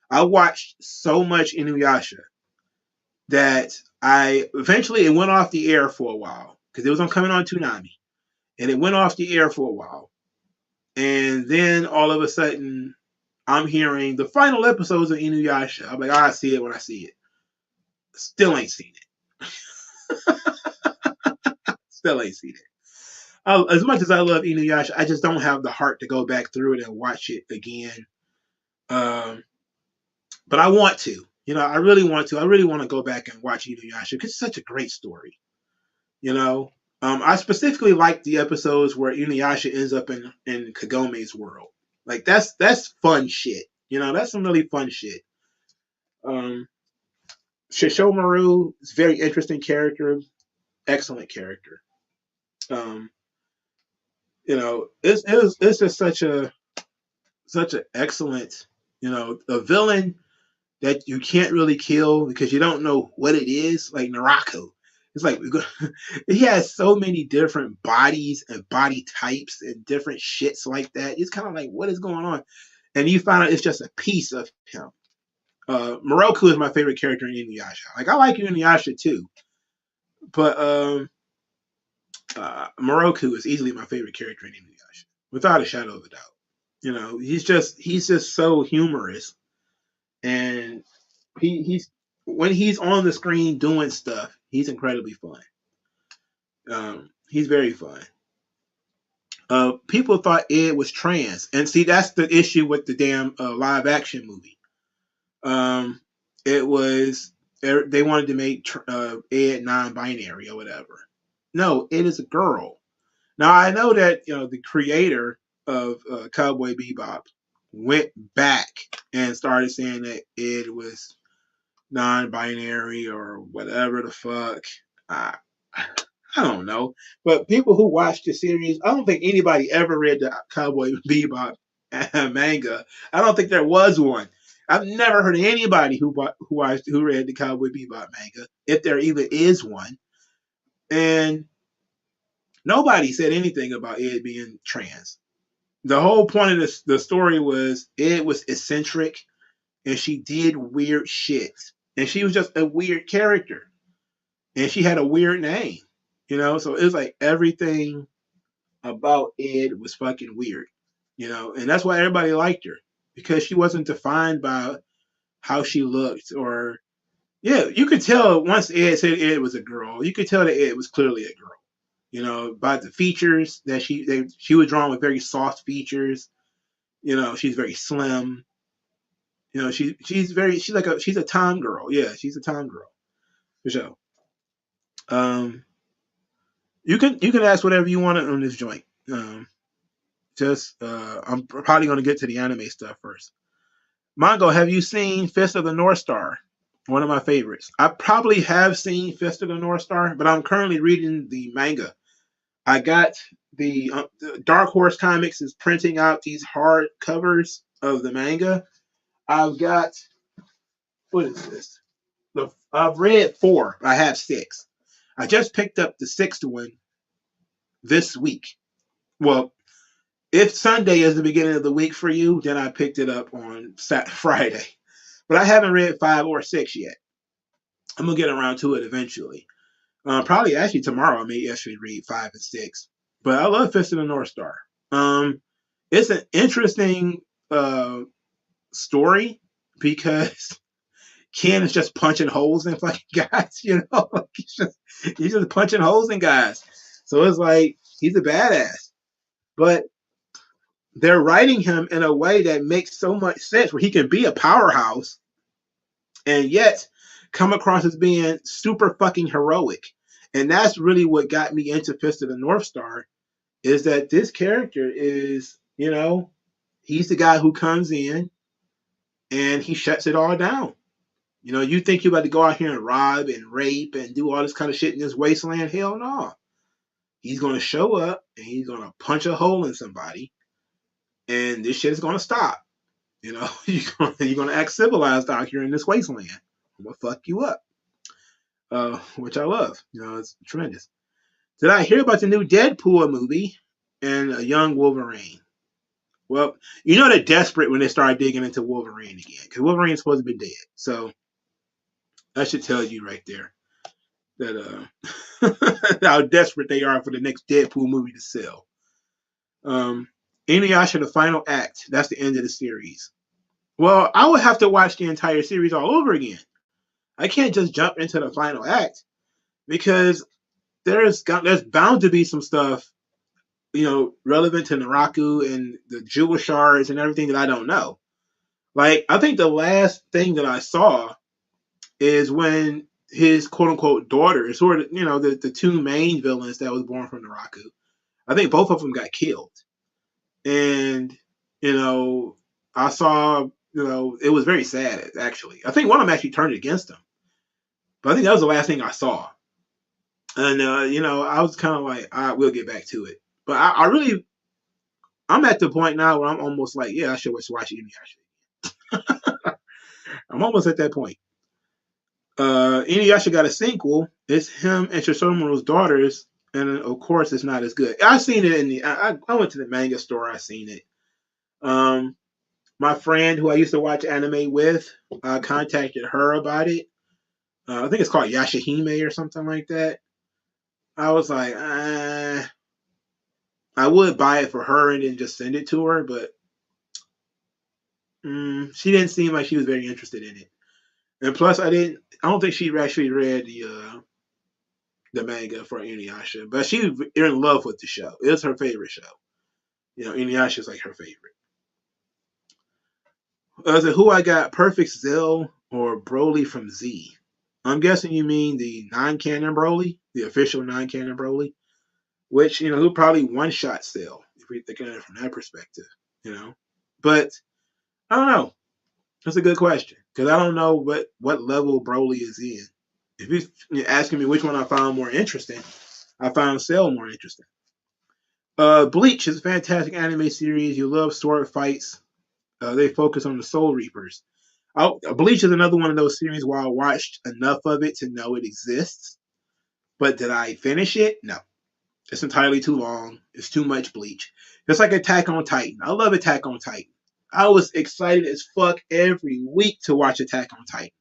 I watched so much Inuyasha that eventually it went off the air for a while because it was coming on Toonami, and it went off the air for a while, and then all of a sudden I'm hearing the final episodes of Inuyasha. I'm like, I'll see it when I see it. Still ain't seen it. Still ain't seen it. As much as I love Inuyasha, I just don't have the heart to go back through it and watch it again. But I want to. I really want to. I really want to go back and watch Inuyasha because it's such a great story. I specifically like the episodes where Inuyasha ends up in Kagome's world. Like that's fun shit. That's some really fun shit. Shishomaru is a very interesting character, excellent character. It's just such an excellent, a villain that you can't really kill because you don't know what it is, like Naruto. It's like he has so many different bodies and body types and different shits like that. It's kind of like, what is going on? And you find out it's just a piece of him. Moroku is my favorite character in Inuyasha. Like I like Inuyasha too, but Moroku is easily my favorite character in Inuyasha, without a shadow of a doubt. He's just so humorous, and he's when he's on the screen doing stuff, he's incredibly fun. He's very fun. People thought Ed was trans, and see that's the issue with the damn live action movie. It was they wanted to make Ed non-binary or whatever. No, Ed is a girl. Now I know that the creator of Cowboy Bebop went back and started saying that Ed was non-binary or whatever the fuck. I don't know. But people who watched the series, I don't think anybody ever read the Cowboy Bebop manga. I don't think there was one. I've never heard of anybody who read the Cowboy Bebop manga, if there even is one. And nobody said anything about Ed being trans. The whole point of the story was Ed was eccentric and she did weird shit. And she was just a weird character. And she had a weird name. So it was like everything about Ed was fucking weird. And that's why everybody liked her. Because she wasn't defined by how she looked or you could tell once Ed said Ed was a girl, you could tell that Ed was clearly a girl. You know, by the features that she was drawn with very soft features. You know, she's very slim. You know, she's a Tom girl. Yeah, she's a Tom girl for sure. Um, you can ask whatever you want on this joint. I'm probably gonna get to the anime stuff first. Mongo, have you seen Fist of the North Star? One of my favorites. I probably have seen Fist of the North Star, but I'm currently reading the manga. I got the Dark Horse Comics is printing out these hard covers of the manga. I've got what is this? I've read four. I have six. I just picked up the sixth one this week. Well, if Sunday is the beginning of the week for you, then I picked it up on Friday. But I haven't read five or six yet. I'm gonna get around to it eventually. Probably actually tomorrow I may actually read five and six. But I love Fist of the North Star. Um, it's an interesting uh, story because Ken is just punching holes in fucking guys, you know? Like he's just punching holes in guys. So it's like he's a badass. But they're writing him in a way that makes so much sense where he can be a powerhouse and yet come across as being super fucking heroic. And that's really what got me into Fist of the North Star is that this character is, you know, he's the guy who comes in and he shuts it all down. You know, you think you're about to go out here and rob and rape and do all this kind of shit in this wasteland? Hell no. He's going to show up and he's going to punch a hole in somebody and this shit is going to stop. You know, you're going to act civilized out here in this wasteland. I'm going to fuck you up, which I love. You know, it's tremendous. Did I hear about the new Deadpool movie and a young Wolverine? Well, you know they're desperate when they start digging into Wolverine again because Wolverine's supposed to be dead. So that should tell you right there that how desperate they are for the next Deadpool movie to sell. Inuyasha the Final Act. That's the end of the series. Well, I would have to watch the entire series all over again. I can't just jump into the final act because there's bound to be some stuff, you know, relevant to Naraku and the jewel shards and everything that I don't know. Like, I think the last thing that I saw is when his quote unquote daughter, sort of, you know, the two main villains that was born from Naraku, I think both of them got killed. And, you know, I saw, you know, it was very sad, actually. I think one of them actually turned against him. But I think that was the last thing I saw. And, you know, I was kind of like, all right, we'll get back to it. But I'm at the point now where I'm almost like, yeah, I should watch Inuyasha. I'm almost at that point. Inuyasha got a sequel. It's him and Shishomaru's daughters. And of course, it's not as good. I seen it in I went to the manga store. I seen it. My friend who I used to watch anime with, I contacted her about it. I think it's called Yashahime or something like that. I was like, I would buy it for her and then just send it to her, but she didn't seem like she was very interested in it. And plus, I don't think she actually read the manga for Inuyasha, but she's in love with the show. It's her favorite show. You know, Inuyasha is like her favorite. So who I got? Perfect Zell or Broly from Z? I'm guessing you mean the non-canon Broly, the official non-canon Broly, which, you know, he'll probably one-shot Cell if we think of it from that perspective, you know. But I don't know. That's a good question because I don't know what level Broly is in. If you're asking me which one I found more interesting, I found Cell more interesting. Bleach is a fantastic anime series. You love sword fights. They focus on the Soul Reapers. Bleach is another one of those series where I watched enough of it to know it exists. But did I finish it? No. It's entirely too long. It's too much Bleach. It's like Attack on Titan. I love Attack on Titan. I was excited as fuck every week to watch Attack on Titan.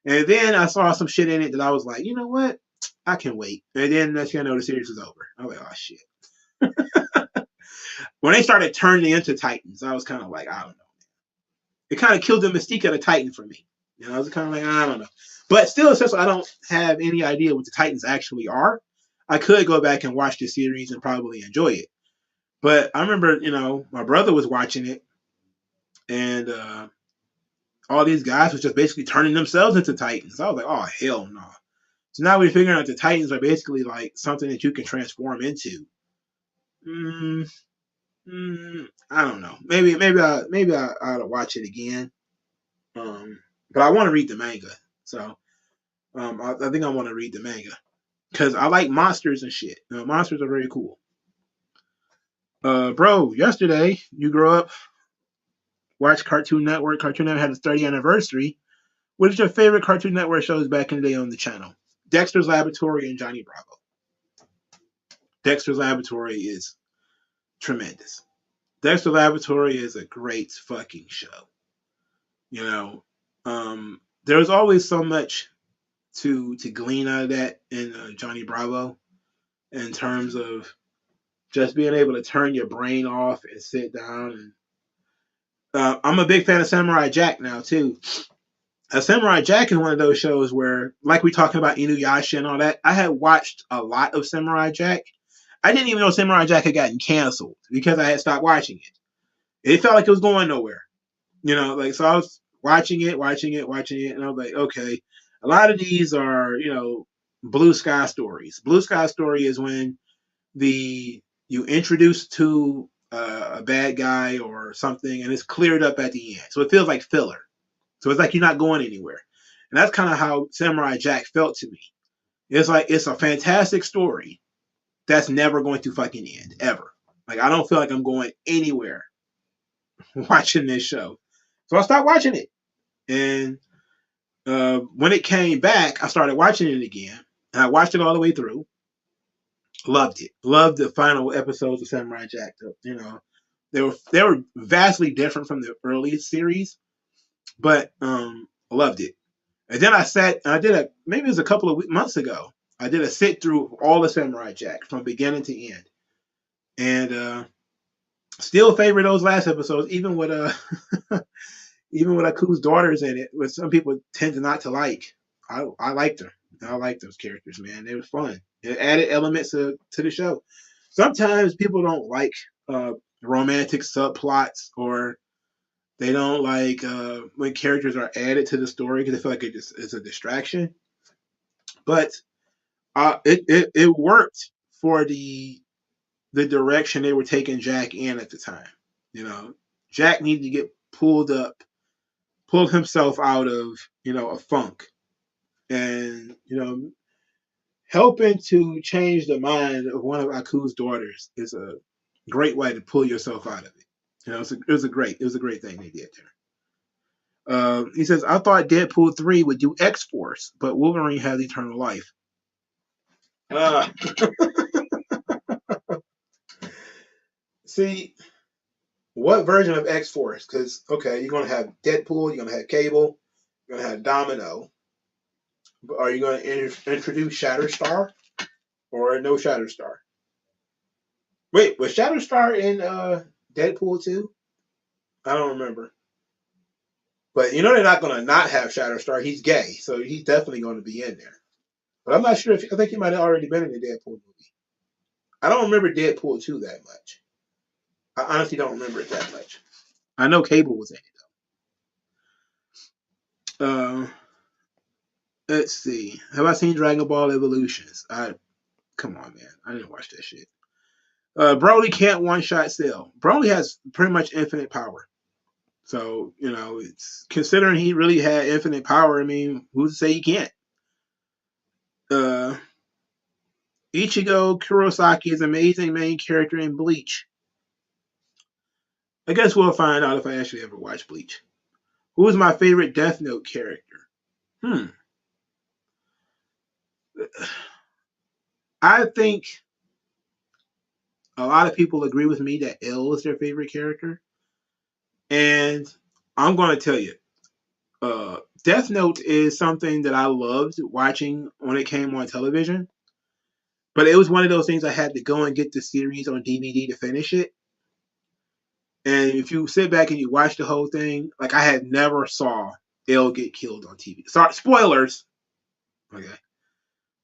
And then I saw some shit in it that I was like, you know what? I can wait. And then next thing I know, the series was over. I was like, oh shit. When they started turning into Titans, I was kind of like, I don't know. It kind of killed the mystique of the Titan for me. You know, I was kind of like, I don't know. But still, since I don't have any idea what the Titans actually are, I could go back and watch the series and probably enjoy it. But I remember, my brother was watching it, and all these guys was just basically turning themselves into Titans. I was like, oh hell no. So now we're figuring out the Titans are basically like something that you can transform into. Mm, I don't know. Maybe I ought to watch it again. But I want to read the manga. So I think I want to read the manga because I like monsters and shit. Monsters are very cool. Bro, yesterday you grew up, watched Cartoon Network. Cartoon Network had its 30th anniversary. What is your favorite Cartoon Network shows back in the day on the channel? Dexter's Laboratory and Johnny Bravo. Dexter's Laboratory is tremendous. Dexter's Laboratory is a great fucking show. You know, there's always so much to glean out of that in Johnny Bravo in terms of just being able to turn your brain off and sit down. And I'm a big fan of Samurai Jack now too. Samurai Jack is one of those shows where, like we talking about Inuyasha and all that, I had watched a lot of Samurai Jack. I didn't even know Samurai Jack had gotten canceled because I had stopped watching it. It felt like it was going nowhere. So I was watching it, and I was like, okay, a lot of these are, blue sky stories. Blue sky story is when you introduce to a bad guy or something, and it's cleared up at the end. So it feels like filler. So it's like you're not going anywhere. And that's kind of how Samurai Jack felt to me. It's like it's a fantastic story that's never going to fucking end, ever. Like I don't feel like I'm going anywhere watching this show. So I stopped watching it. And when it came back, I started watching it again. And I watched it all the way through. Loved it. Loved the final episodes of Samurai Jack. They were vastly different from the early series, but loved it. And then I did maybe it was a couple of months ago, I did a sit through all the Samurai Jack from beginning to end. And still favor those last episodes, even with even with Aku's daughters in it, which some people tend to not to like. I liked her. I liked those characters, man. They were fun. It added elements to the show. Sometimes people don't like romantic subplots, or they don't like when characters are added to the story because they feel like it's a distraction. But it worked for the direction they were taking Jack in at the time. Jack needed to get pulled himself out of a funk, and helping to change the mind of one of Aku's daughters is a great way to pull yourself out of it. It was a great thing they did there. He says, I thought Deadpool 3 would do X-Force, but Wolverine has eternal life. See, what version of X-Force? Because, okay, you're going to have Deadpool, you're going to have Cable, you're going to have Domino. Are you going to introduce Shatterstar or no Shatterstar? Wait, was Shatterstar in Deadpool 2? I don't remember. But they're not going to not have Shatterstar. He's gay, so he's definitely going to be in there. But I'm not sure I think he might have already been in the Deadpool movie. I don't remember Deadpool 2 that much. I honestly don't remember it that much. I know Cable was in it, though. Let's see. Have I seen Dragon Ball Evolutions? Come on, man. I didn't watch that shit. Broly can't one-shot Cell. Broly has pretty much infinite power. So, it's considering he really had infinite power, I mean, who's to say he can't? Ichigo Kurosaki is an amazing main character in Bleach. I guess we'll find out if I actually ever watch Bleach. Who is my favorite Death Note character? I think a lot of people agree with me that L is their favorite character. And I'm going to tell you, Death Note is something that I loved watching when it came on television. But it was one of those things I had to go and get the series on DVD to finish it. And if you sit back and you watch the whole thing, like I had never saw L get killed on TV. Sorry, spoilers. Okay.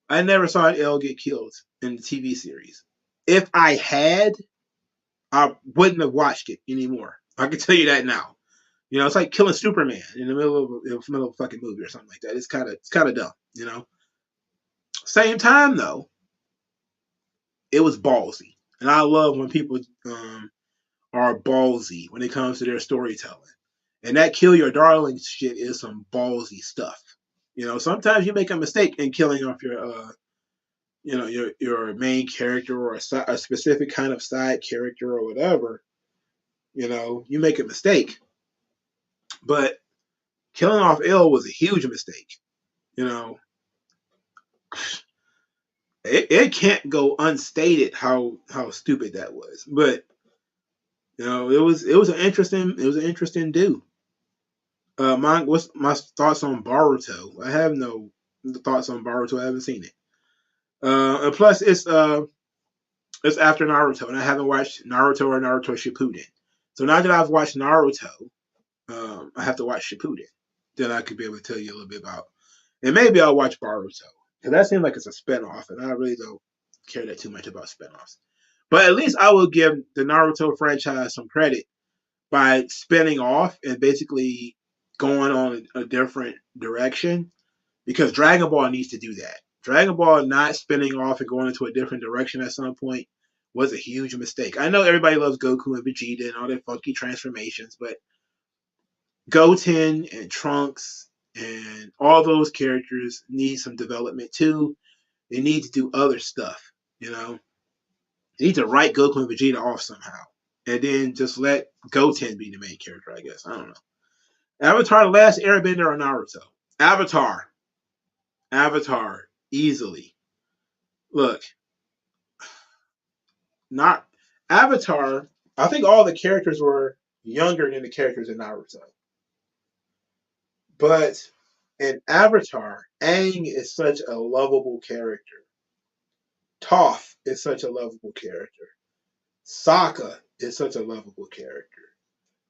I never saw an L get killed in the TV series. If I had, I wouldn't have watched it anymore. I can tell you that now. You know, it's like killing Superman in the middle of a fucking movie or something like that. It's kind of dumb. You know. Same time though, it was ballsy, and I love when people are ballsy when it comes to their storytelling. And that kill your darling shit is some ballsy stuff. You know, sometimes you make a mistake in killing off your main character or a specific kind of side character or whatever. You know, you make a mistake, but killing off L was a huge mistake. You know, it can't go unstated how stupid that was. But you know, it was an interesting do. What's my thoughts on Boruto? I have no thoughts on Boruto. I haven't seen it. And plus, it's after Naruto, and I haven't watched Naruto or Naruto Shippuden. So now that I've watched Naruto, I have to watch Shippuden. Then I could be able to tell you a little bit about. And maybe I'll watch Boruto because that seems like it's a spinoff, and I really don't care that too much about spinoffs. But at least I will give the Naruto franchise some credit by spinning off and basically going on a different direction because Dragon Ball needs to do that. Dragon Ball not spinning off and going into a different direction at some point was a huge mistake. I know everybody loves Goku and Vegeta and all their funky transformations, but Goten and Trunks and all those characters need some development too. They need to do other stuff, you know. They need to write Goku and Vegeta off somehow. And then just let Goten be the main character, I guess. I don't know. Avatar, The Last Airbender, or Naruto? Avatar. Avatar. Easily. Look, not Avatar. I think all the characters were younger than the characters in Naruto. But in Avatar, Aang is such a lovable character. Toph is such a lovable character. Sokka is such a lovable character.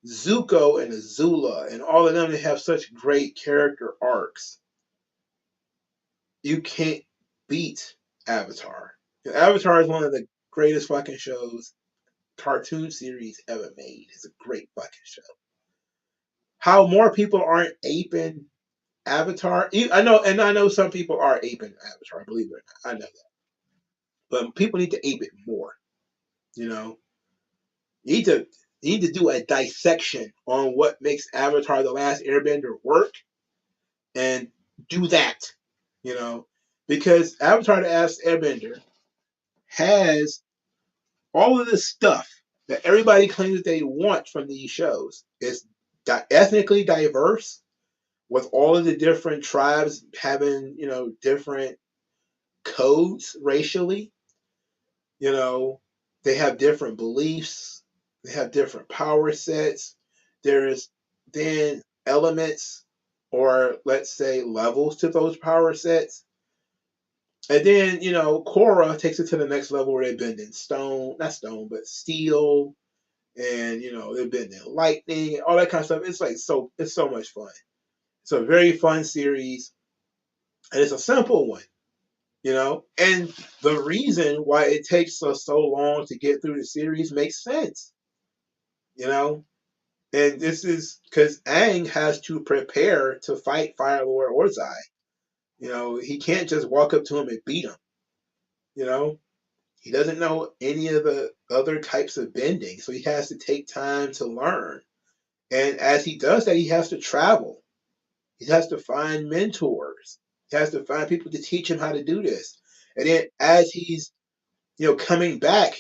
Zuko and Azula and all of them, they have such great character arcs. You can't beat Avatar. Avatar is one of the greatest fucking shows, cartoon series ever made. It's a great fucking show. How more people aren't aping Avatar. I know some people are aping Avatar, believe it or not. I know that. But people need to ape it more. You know? You need to do a dissection on what makes Avatar The Last Airbender work and do that. You know? Because Avatar The Last Airbender has all of this stuff that everybody claims that they want from these shows. It's ethnically diverse with all of the different tribes having, different codes racially. You know, they have different beliefs, they have different power sets. There's then elements or let's say levels to those power sets. And then, Korra takes it to the next level where they bend in stone, not stone, but steel, and they've been in lightning, all that kind of stuff. It's so much fun. It's a very fun series, and it's a simple one, And the reason why it takes us so long to get through the series makes sense, you know. And this is because Aang has to prepare to fight Fire Lord Ozai. He can't just walk up to him and beat him. You know, he doesn't know any of the other types of bending, so he has to take time to learn. And as he does that, he has to travel. He has to find mentors. He has to find people to teach him how to do this. And then as he's, coming back,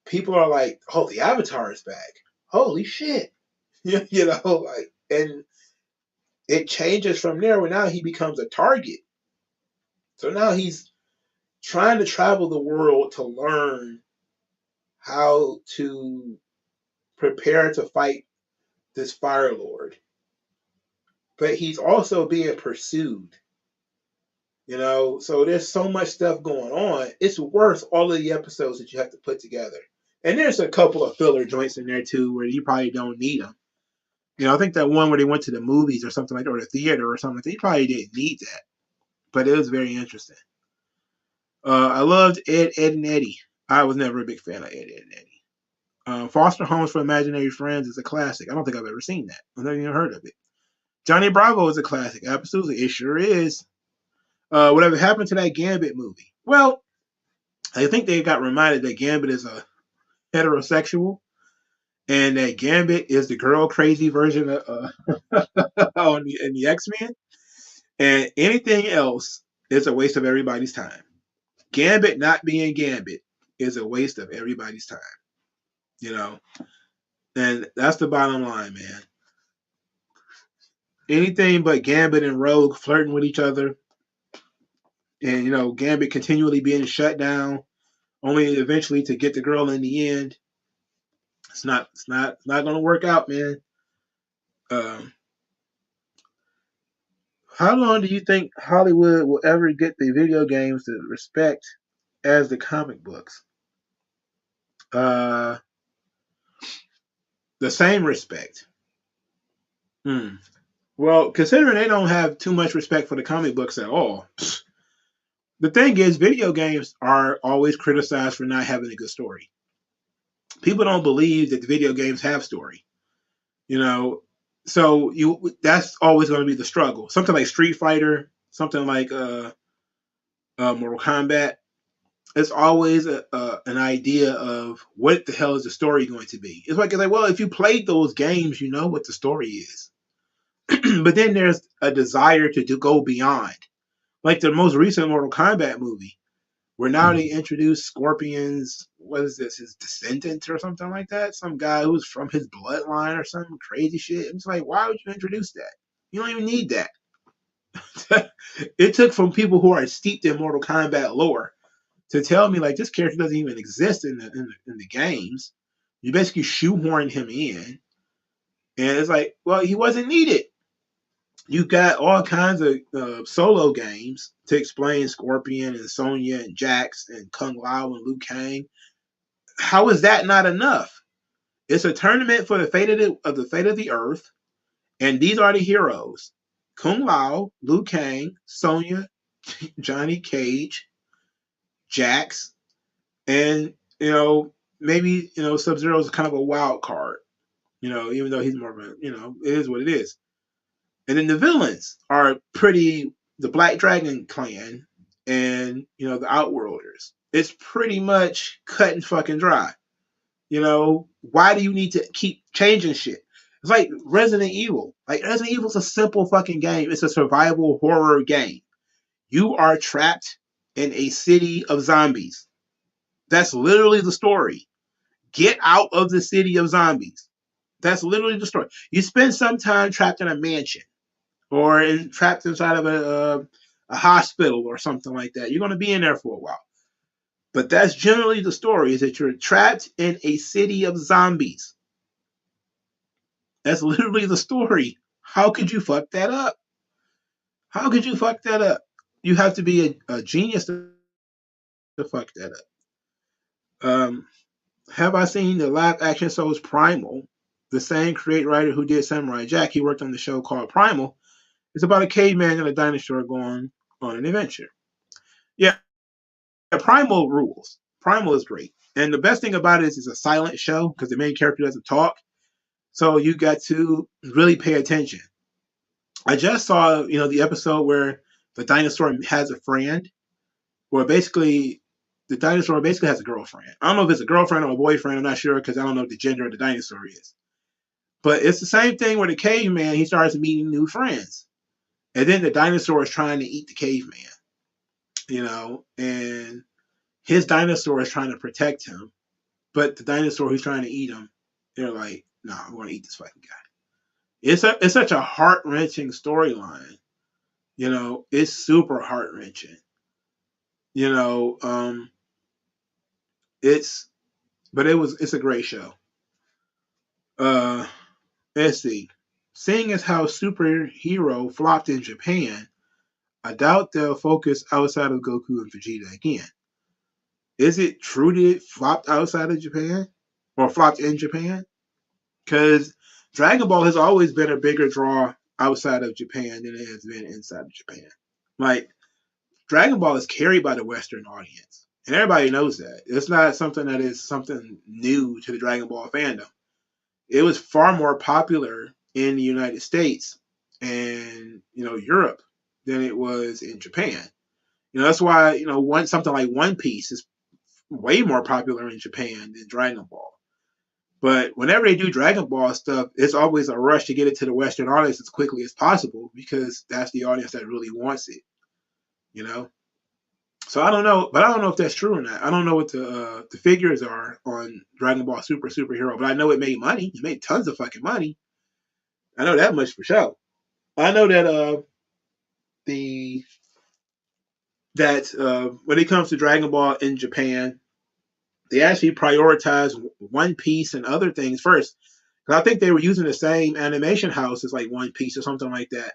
people are like, "Oh, the Avatar is back! Holy shit!" And it changes from there where now he becomes a target. So now he's trying to travel the world to learn how to prepare to fight this Fire Lord. But he's also being pursued. So there's so much stuff going on. It's worth all of the episodes that you have to put together. And there's a couple of filler joints in there too where you probably don't need them. I think that one where they went to the movies or something like that, or the theater or something like that, you probably didn't need that. but it was very interesting. I loved Ed, and Eddie. I was never a big fan of Ed, and Eddie. Foster Homes for Imaginary Friends is a classic. I don't think I've ever seen that. I've never even heard of it. Johnny Bravo is a classic. Absolutely, it sure is. Whatever happened to that Gambit movie? Well, I think they got reminded that Gambit is a heterosexual, and that Gambit is the girl crazy version of in the X-Men, and anything else is a waste of everybody's time. Gambit not being Gambit is a waste of everybody's time. You know, and that's the bottom line, man. Anything but Gambit and Rogue flirting with each other, and Gambit continually being shut down, only eventually to get the girl in the end. It's not going to work out, man. Um, how long do you think Hollywood will ever get the video games to respect as the comic books? The same respect. Well, considering they don't have too much respect for the comic books at all, the thing is, video games are always criticized for not having a good story. People don't believe that the video games have story. So that's always going to be the struggle. Something like Street Fighter, something like Mortal Kombat. It's always an idea of what the hell is the story going to be. It's like, well, if you played those games, you know what the story is. But then there's a desire to go beyond. Like the most recent Mortal Kombat movie, where now they introduce Scorpion's, what is this, his descendant or something like that? Some guy who's from his bloodline or some crazy shit. It's like, why would you introduce that? You don't even need that. It took from people who are steeped in Mortal Kombat lore to tell me, like, this character doesn't even exist in the games. You basically shoehorn him in. And it's like, well, he wasn't needed. You got all kinds of solo games to explain Scorpion and Sonya and Jax and Kung Lao and Liu Kang. How is that not enough? It's a tournament for the fate of the Earth, and these are the heroes: Kung Lao, Liu Kang, Sonya, Johnny Cage, Jax, and maybe Sub-Zero is kind of a wild card. Even though he's more of a it is what it is. And then the villains are the Black Dragon Clan and, the Outworlders. It's pretty much cut and fucking dry. Why do you need to keep changing shit? It's like Resident Evil. Like, Resident Evil's a simple fucking game. It's a survival horror game. You are trapped in a city of zombies. That's literally the story. Get out of the city of zombies. That's literally the story. You spend some time trapped in a mansion, or trapped inside of a hospital or something like that. You're going to be in there for a while. But that's generally the story, is that you're trapped in a city of zombies. That's literally the story. How could you fuck that up? How could you fuck that up? You have to be a genius to fuck that up. Have I seen the live action shows Primal? The same creator writer who did Samurai Jack, he worked on the show called Primal. It's about a caveman and a dinosaur going on an adventure. Yeah, Primal rules. Primal is great. And the best thing about it is it's a silent show because the main character doesn't talk. So you got to really pay attention. I just saw, the episode where the dinosaur has a friend, where basically the dinosaur basically has a girlfriend. I don't know if it's a girlfriend or a boyfriend. I'm not sure because I don't know what the gender of the dinosaur is. But it's the same thing where the caveman, he starts meeting new friends. And then the dinosaur is trying to eat the caveman, and his dinosaur is trying to protect him. But the dinosaur who's trying to eat him, they're like, no, I'm going to eat this fucking guy. It's such a heart-wrenching storyline. It's super heart-wrenching. It's a great show. Let's see. Seeing as how Superhero flopped in Japan, I doubt they'll focus outside of Goku and Vegeta again. Is it true that it flopped outside of Japan? Or flopped in Japan? Because Dragon Ball has always been a bigger draw outside of Japan than it has been inside of Japan. Like, Dragon Ball is carried by the Western audience, and everybody knows that. It's not something that is something new to the Dragon Ball fandom. It was far more popular in the United States and Europe than it was in Japan. That's why something like One Piece is way more popular in Japan than Dragon Ball. But whenever they do Dragon Ball stuff, it's always a rush to get it to the Western audience as quickly as possible because that's the audience that really wants it. You know. So I don't know, but I don't know if that's true or not. I don't know what the figures are on Dragon Ball Superhero, but I know it made money. It made tons of fucking money. I know that much for sure. I know that the that when it comes to Dragon Ball in Japan, they actually prioritize One Piece and other things first. Because I think they were using the same animation house as like One Piece or something like that,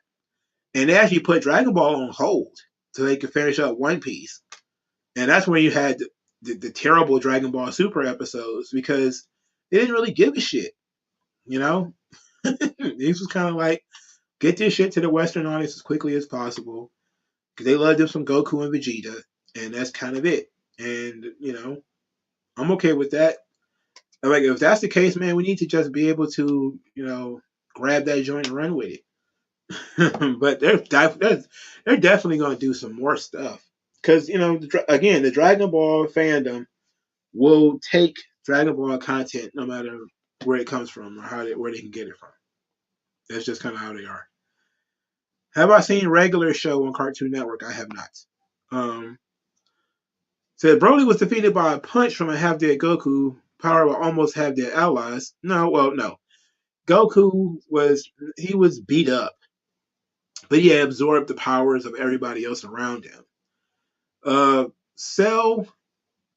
and they actually put Dragon Ball on hold so they could finish up One Piece. And that's where you had the terrible Dragon Ball Super episodes because they didn't really give a shit. This was kind of like, get this shit to the Western audience as quickly as possible because they loved them some Goku and Vegeta, and that's kind of it. And I'm okay with that. Like, if that's the case, man, we need to just be able to grab that joint and run with it. But they're definitely going to do some more stuff because again, the Dragon Ball fandom will take Dragon Ball content no matter where it comes from or where they can get it from. That's just kind of how they are. Have I seen regular show on Cartoon Network? I have not. Said Broly was defeated by a punch from a half-dead Goku, powered by almost half-dead allies. No. Goku was beat up, but he had absorbed the powers of everybody else around him.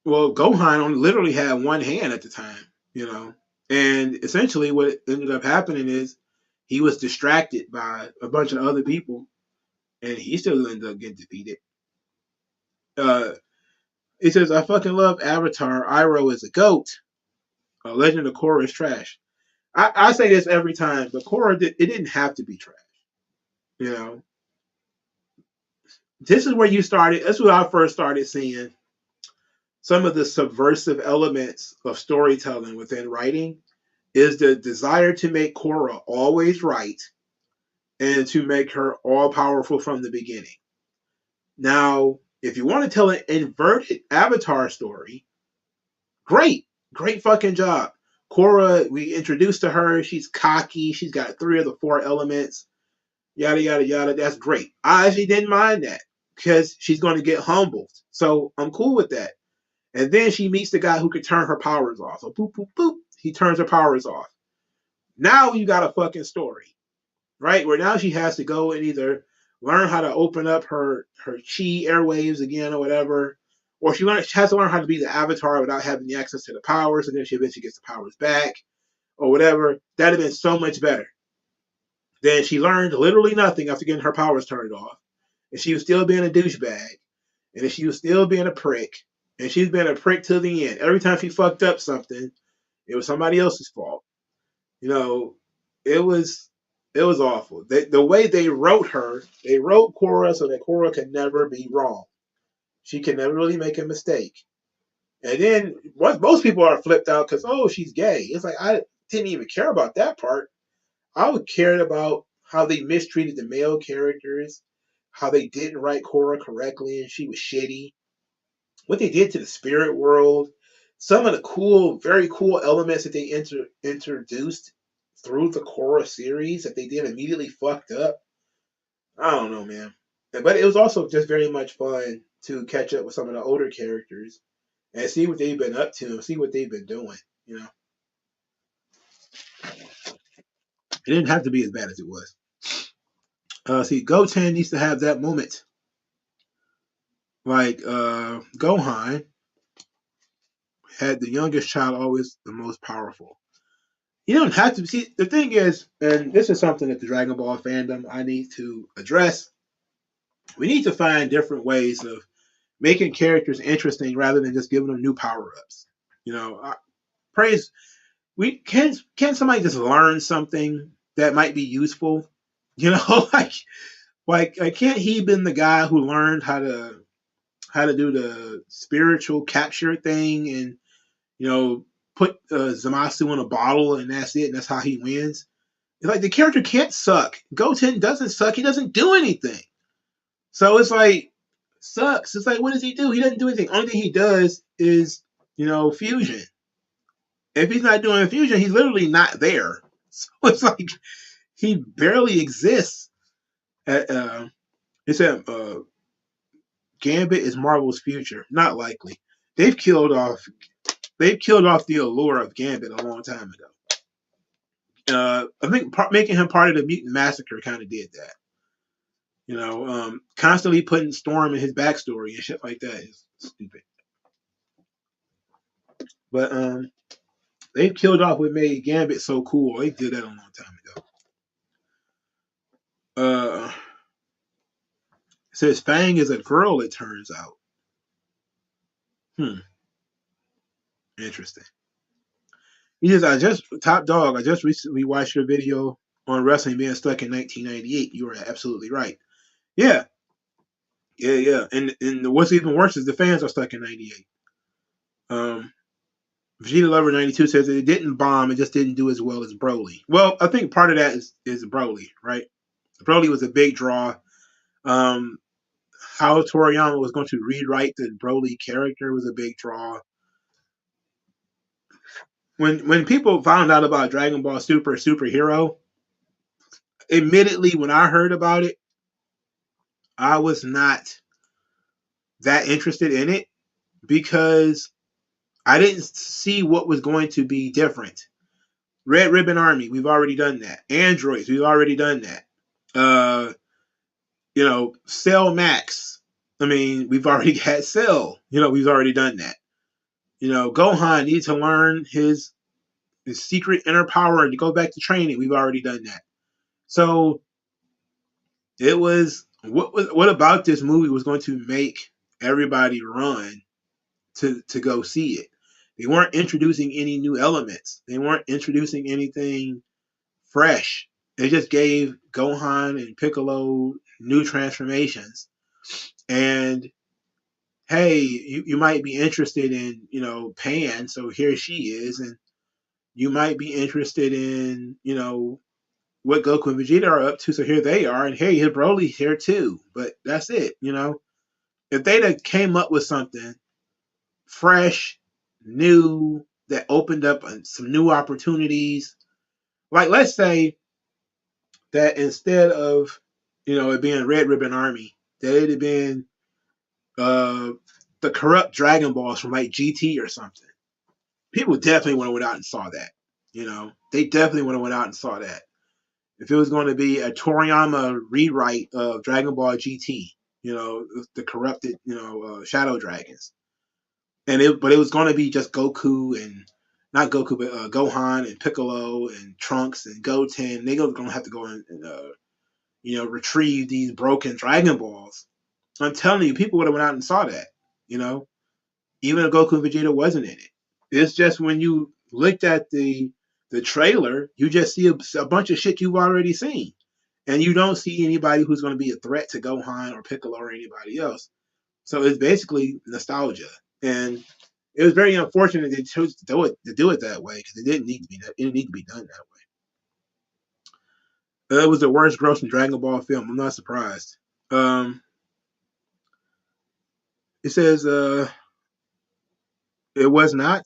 Gohan literally had one hand at the time, and essentially what ended up happening is he was distracted by a bunch of other people, and he still ended up getting defeated. He says, I fucking love Avatar. Iroh is a goat. Legend of Korra is trash. I say this every time, but Korra, it didn't have to be trash. This is where you started. That's where I first started seeing some of the subversive elements of storytelling within writing is the desire to make Korra always right and to make her all powerful from the beginning. Now, if you want to tell an inverted Avatar story, great fucking job. Korra, we introduced to her. She's cocky. She's got 3 of the 4 elements. Yada, yada, yada. That's great. I actually didn't mind that because she's going to get humbled. So I'm cool with that. And then she meets the guy who could turn her powers off. So boop, boop, boop. He turns her powers off. Now you got a fucking story, right? Where now she has to go and either learn how to open up her chi airwaves again or whatever, or she has to learn how to be the Avatar without having the access to the powers, and then she eventually gets the powers back or whatever. That'd have been so much better. Then she learned literally nothing after getting her powers turned off, and she was still being a douchebag, and then she was still being a prick, and she's been a prick till the end. Every time she fucked up something, it was somebody else's fault. It was awful. The way they wrote her, they wrote Korra so that Korra could never be wrong. She can never really make a mistake. And then most people are flipped out because, she's gay. It's like, I didn't even care about that part. I would care about how they mistreated the male characters, how they didn't write Korra correctly and she was shitty, what they did to the spirit world, some of the very cool elements that they introduced through the Korra series that they did immediately fucked up. I don't know, man. But it was also just very much fun to catch up with some of the older characters and see what they've been up to and see what they've been doing. It didn't have to be as bad as it was. Goten needs to have that moment. Like Gohan had the youngest child always the most powerful. You don't have to see. The thing is, and this is something that the Dragon Ball fandom I need to address. We need to find different ways of making characters interesting rather than just giving them new power ups. Praise. We can somebody just learn something that might be useful? Like can't he been the guy who learned how to how to do the spiritual capture thing, and put Zamasu in a bottle, and that's it. And that's how he wins. It's like the character can't suck. Goten doesn't suck. He doesn't do anything. So it's like sucks. It's like, what does he do? He doesn't do anything. Only thing he does is fusion. If he's not doing fusion, he's literally not there. So it's like he barely exists. It said Gambit is Marvel's future. Not likely. They've killed off the allure of Gambit a long time ago. I think making him part of the Mutant Massacre kind of did that. Constantly putting Storm in his backstory and shit like that is stupid. But they've killed off what made Gambit so cool. They did that a long time ago. It says Fang is a girl, it turns out. Interesting. He says, Top Dog, I just recently watched your video on wrestling being stuck in 1998. You were absolutely right. Yeah. And what's even worse is the fans are stuck in 98. Vegeta Lover 92 says that it didn't bomb, it just didn't do as well as Broly. Well, I think part of that is Broly, right? Broly was a big draw. How Toriyama was going to rewrite the Broly character was a big draw. When people found out about Dragon Ball Superhero, admittedly, when I heard about it, I was not that interested in it because I didn't see what was going to be different. Red Ribbon Army, we've already done that. Androids, we've already done that. Cell Max. I mean, we've already had Cell. We've already done that. Gohan needs to learn his secret inner power and to go back to training. We've already done that. So it was what about this movie was going to make everybody run to go see it? They weren't introducing any new elements. They weren't introducing anything fresh. They just gave Gohan and Piccolo new transformations. And hey, you might be interested in, Pan, so here she is, and you might be interested in, what Goku and Vegeta are up to, so here they are, and hey, Broly's here too. But that's it, If they'd have came up with something fresh, new, that opened up some new opportunities, like let's say that instead of, it being Red Ribbon Army, that it had been the corrupt Dragon Balls from like GT or something. People definitely would have went out and saw that. They definitely would have went out and saw that. If it was going to be a Toriyama rewrite of Dragon Ball GT, the corrupted, Shadow Dragons, but it was going to be just Goku and not Goku, but Gohan and Piccolo and Trunks and Goten. They're going to have to go and retrieve these broken Dragon Balls. I'm telling you, people would have went out and saw that. Even if Goku and Vegeta wasn't in it. It's just when you looked at the trailer, you just see a bunch of shit you've already seen. And you don't see anybody who's going to be a threat to Gohan or Piccolo or anybody else. So it's basically nostalgia. And it was very unfortunate they chose to do it that way because it didn't need to be that. It didn't need to be done that way. It was the worst grossing Dragon Ball film. I'm not surprised. It says it was not.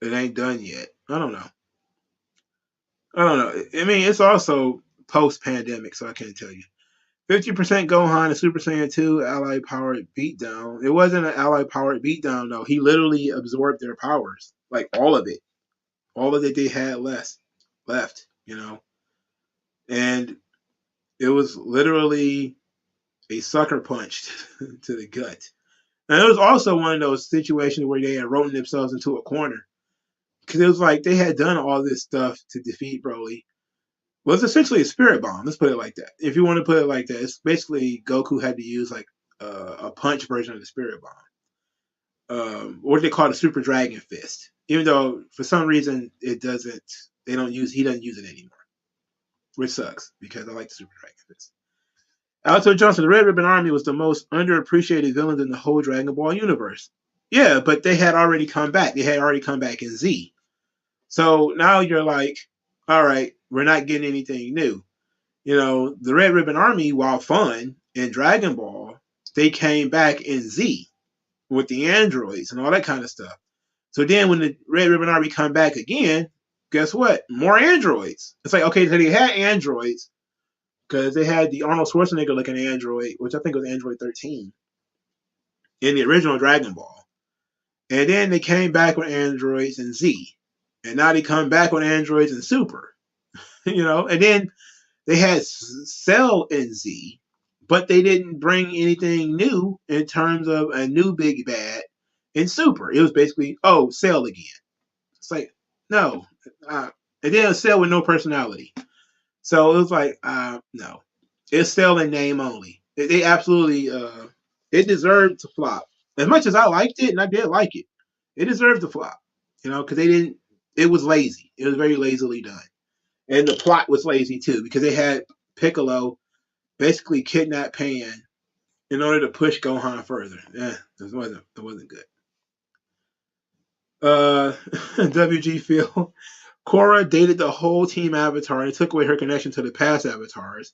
It ain't done yet. I don't know. I mean, it's also post-pandemic, so I can't tell you. 50% Gohan and Super Saiyan 2 ally powered beatdown. It wasn't an ally powered beatdown though. He literally absorbed their powers, like all of it they had left. And it was literally a sucker punch to the gut. And it was also one of those situations where they had written themselves into a corner because it was like they had done all this stuff to defeat Broly. Well, it's essentially a spirit bomb. Let's put it like that. If you want to put it like that, it's basically Goku had to use like a punch version of the spirit bomb, what they call the Super Dragon Fist. Even though for some reason it doesn't, he doesn't use it anymore, which sucks because I like the Super Dragon Fist. Alto Johnson, the Red Ribbon Army was the most underappreciated villains in the whole Dragon Ball universe. Yeah, but they had already come back. They had already come back in Z. So now you're like, all right, we're not getting anything new. You know, the Red Ribbon Army, while fun in Dragon Ball, they came back in Z with the androids and all that kind of stuff. So then when the Red Ribbon Army come back again, guess what? More androids. It's like, okay, so they had androids because they had the Arnold Schwarzenegger looking android, which I think was Android 13 in the original Dragon Ball. And then they came back with androids in Z. And now they come back with androids in Super. You know, and then they had Cell in Z, but they didn't bring anything new in terms of a new big bad in Super. It was basically, oh, Cell again. It's like, no. And then Cell with no personality. So it was like, no. It's Cell in name only. They absolutely, it deserved to flop. As much as I liked it, and I did like it, it deserved to flop. You know, because they didn't, it was lazy. It was very lazily done. And the plot was lazy too, because they had Piccolo basically kidnap Pan in order to push Gohan further. It wasn't good. WG Phil. Korra dated the whole team Avatar and it took away her connection to the past Avatars.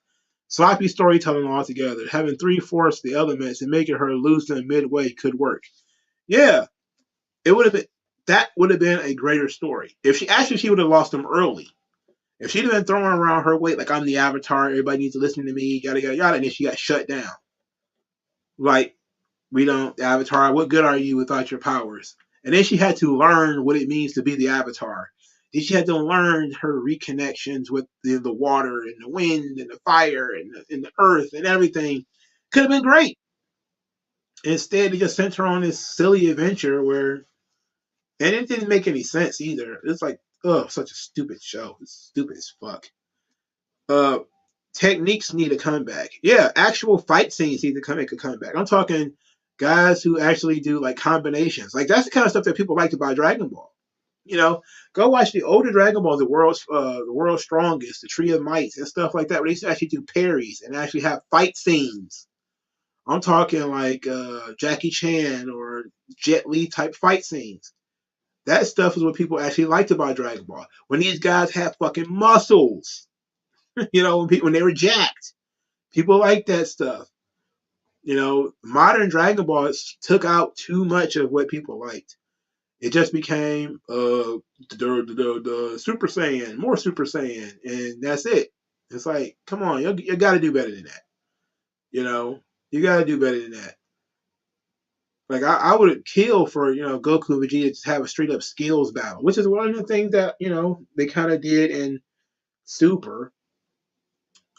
Sloppy storytelling altogether. Having 3/4 the elements and making her lose them midway could work. Yeah, it would have been. That would have been a greater story if she would have lost them early. If she'd have been throwing around her weight like I'm the Avatar, everybody needs to listen to me, yada yada yada, and then she got shut down. Like, we don't Avatar. What good are you without your powers? And then she had to learn what it means to be the Avatar. Then she had to learn her reconnections with the water and the wind and the fire and the earth and everything. Could have been great. Instead, they just sent her on this silly adventure where, and it didn't make any sense either. It's like, oh, such a stupid show. It's stupid as fuck. Techniques need a comeback. Yeah, actual fight scenes need to make a comeback. I'm talking guys who actually do like combinations. Like that's the kind of stuff that people liked about Dragon Ball. You know, go watch the older Dragon Ball, the world's strongest, the Tree of Might, and stuff like that. Where they used to actually do parries and actually have fight scenes. I'm talking like Jackie Chan or Jet Li type fight scenes. That stuff is what people actually liked about Dragon Ball. When these guys have fucking muscles, you know, when they were jacked, people like that stuff. You know, modern Dragon Ball took out too much of what people liked. It just became the Super Saiyan, more Super Saiyan, and that's it. It's like, come on, you got to do better than that. You know, you got to do better than that. Like I would kill for Goku and Vegeta to have a straight up skills battle, which is one of the things that they kind of did in Super,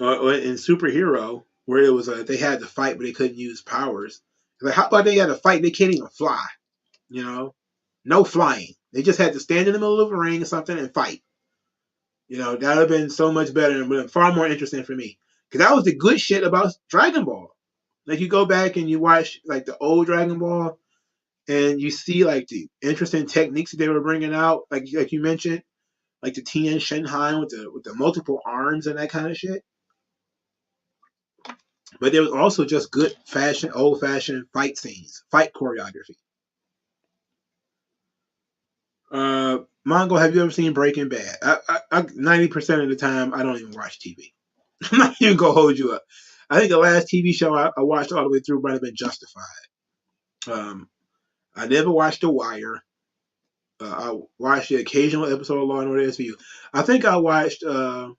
in Superhero, where it was they had to fight but they couldn't use powers. Like how about they had to fight? They can't even fly. You know, no flying. They just had to stand in the middle of a ring or something and fight. You know, that would have been so much better and been far more interesting for me. Because that was the good shit about Dragon Ball. Like you go back and you watch like the old Dragon Ball, and you see like the interesting techniques that they were bringing out, like you mentioned, like the Tien Shenhan with the multiple arms and that kind of shit. But there was also just good old fashioned fight scenes, fight choreography. Mongo, have you ever seen Breaking Bad? 90% of the time, I don't even watch TV. I'm not even gonna hold you up. I think the last TV show I watched all the way through might have been Justified. I never watched The Wire. I watched the occasional episode of Law and Order SVU. I think I watched. It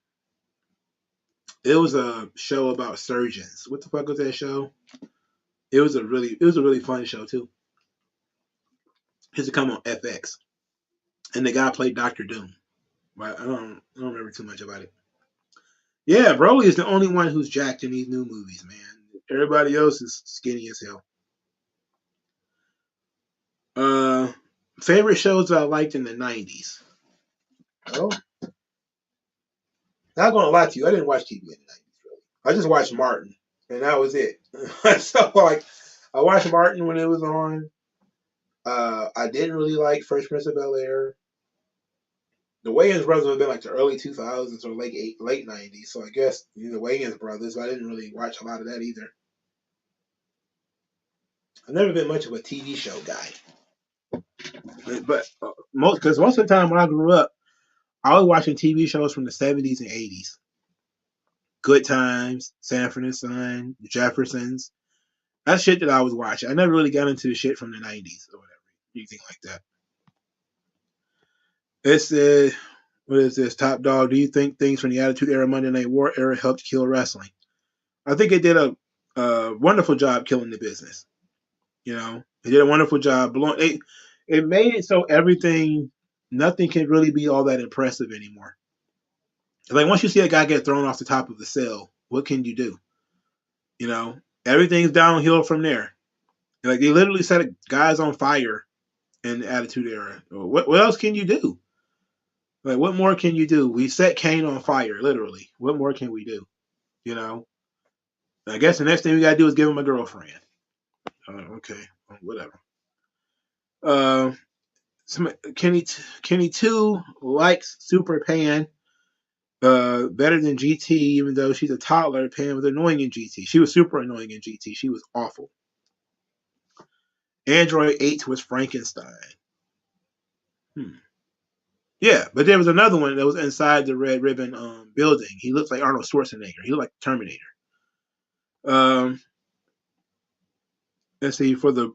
was a show about surgeons. What the fuck was that show? It was a really fun show too. It used to come on FX, and the guy played Doctor Doom. But I don't remember too much about it. Yeah, Broly is the only one who's jacked in these new movies, man. Everybody else is skinny as hell. Favorite shows that I liked in the 90s. Oh, not gonna lie to you, I didn't watch TV in the 90s really. I just watched Martin, and that was it. So like, I watched Martin when it was on. I didn't really like Fresh Prince of Bel Air. the Wayans brothers would have been like the early 2000s or late 90s. So I guess the Wayans brothers, but I didn't really watch a lot of that either. I've never been much of a TV show guy. But most of the time when I grew up, I was watching TV shows from the 70s and 80s. Good Times, Sanford and Son, The Jeffersons. That's shit that I was watching. I never really got into the shit from the 90s or whatever. Anything like that. It said, what is this? Top Dog, do you think things from the Attitude Era, Monday Night War era helped kill wrestling? I think it did a wonderful job killing the business. It did a wonderful job. It made it so nothing can really be all that impressive anymore. Like once you see a guy get thrown off the top of the cell, what can you do? Everything's downhill from there. Like they literally set guys on fire in the Attitude Era. What else can you do? Like what more can you do? We set Kane on fire, literally. What more can we do? I guess the next thing we gotta do is give him a girlfriend. Okay, whatever. Kenny 2 likes Super Pan better than GT, even though she's a toddler. Pan was annoying in GT. She was super annoying in GT. She was awful. Android 8 was Frankenstein. Yeah, but there was another one that was inside the Red Ribbon building. He looks like Arnold Schwarzenegger. He looked like Terminator. Let's see, for the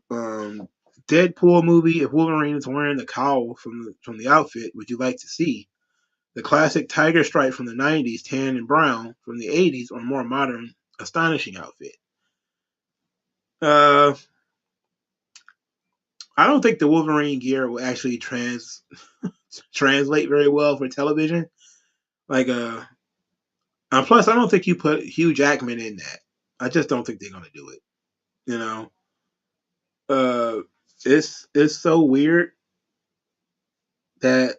Deadpool movie, if Wolverine is wearing the cowl from the outfit, would you like to see the classic tiger stripe from the 90s, tan and brown from the 80s, or more modern, astonishing outfit? I don't think the Wolverine gear will actually translate very well for television. Like, and plus, I don't think you put Hugh Jackman in that. I just don't think they're gonna do it. It's so weird that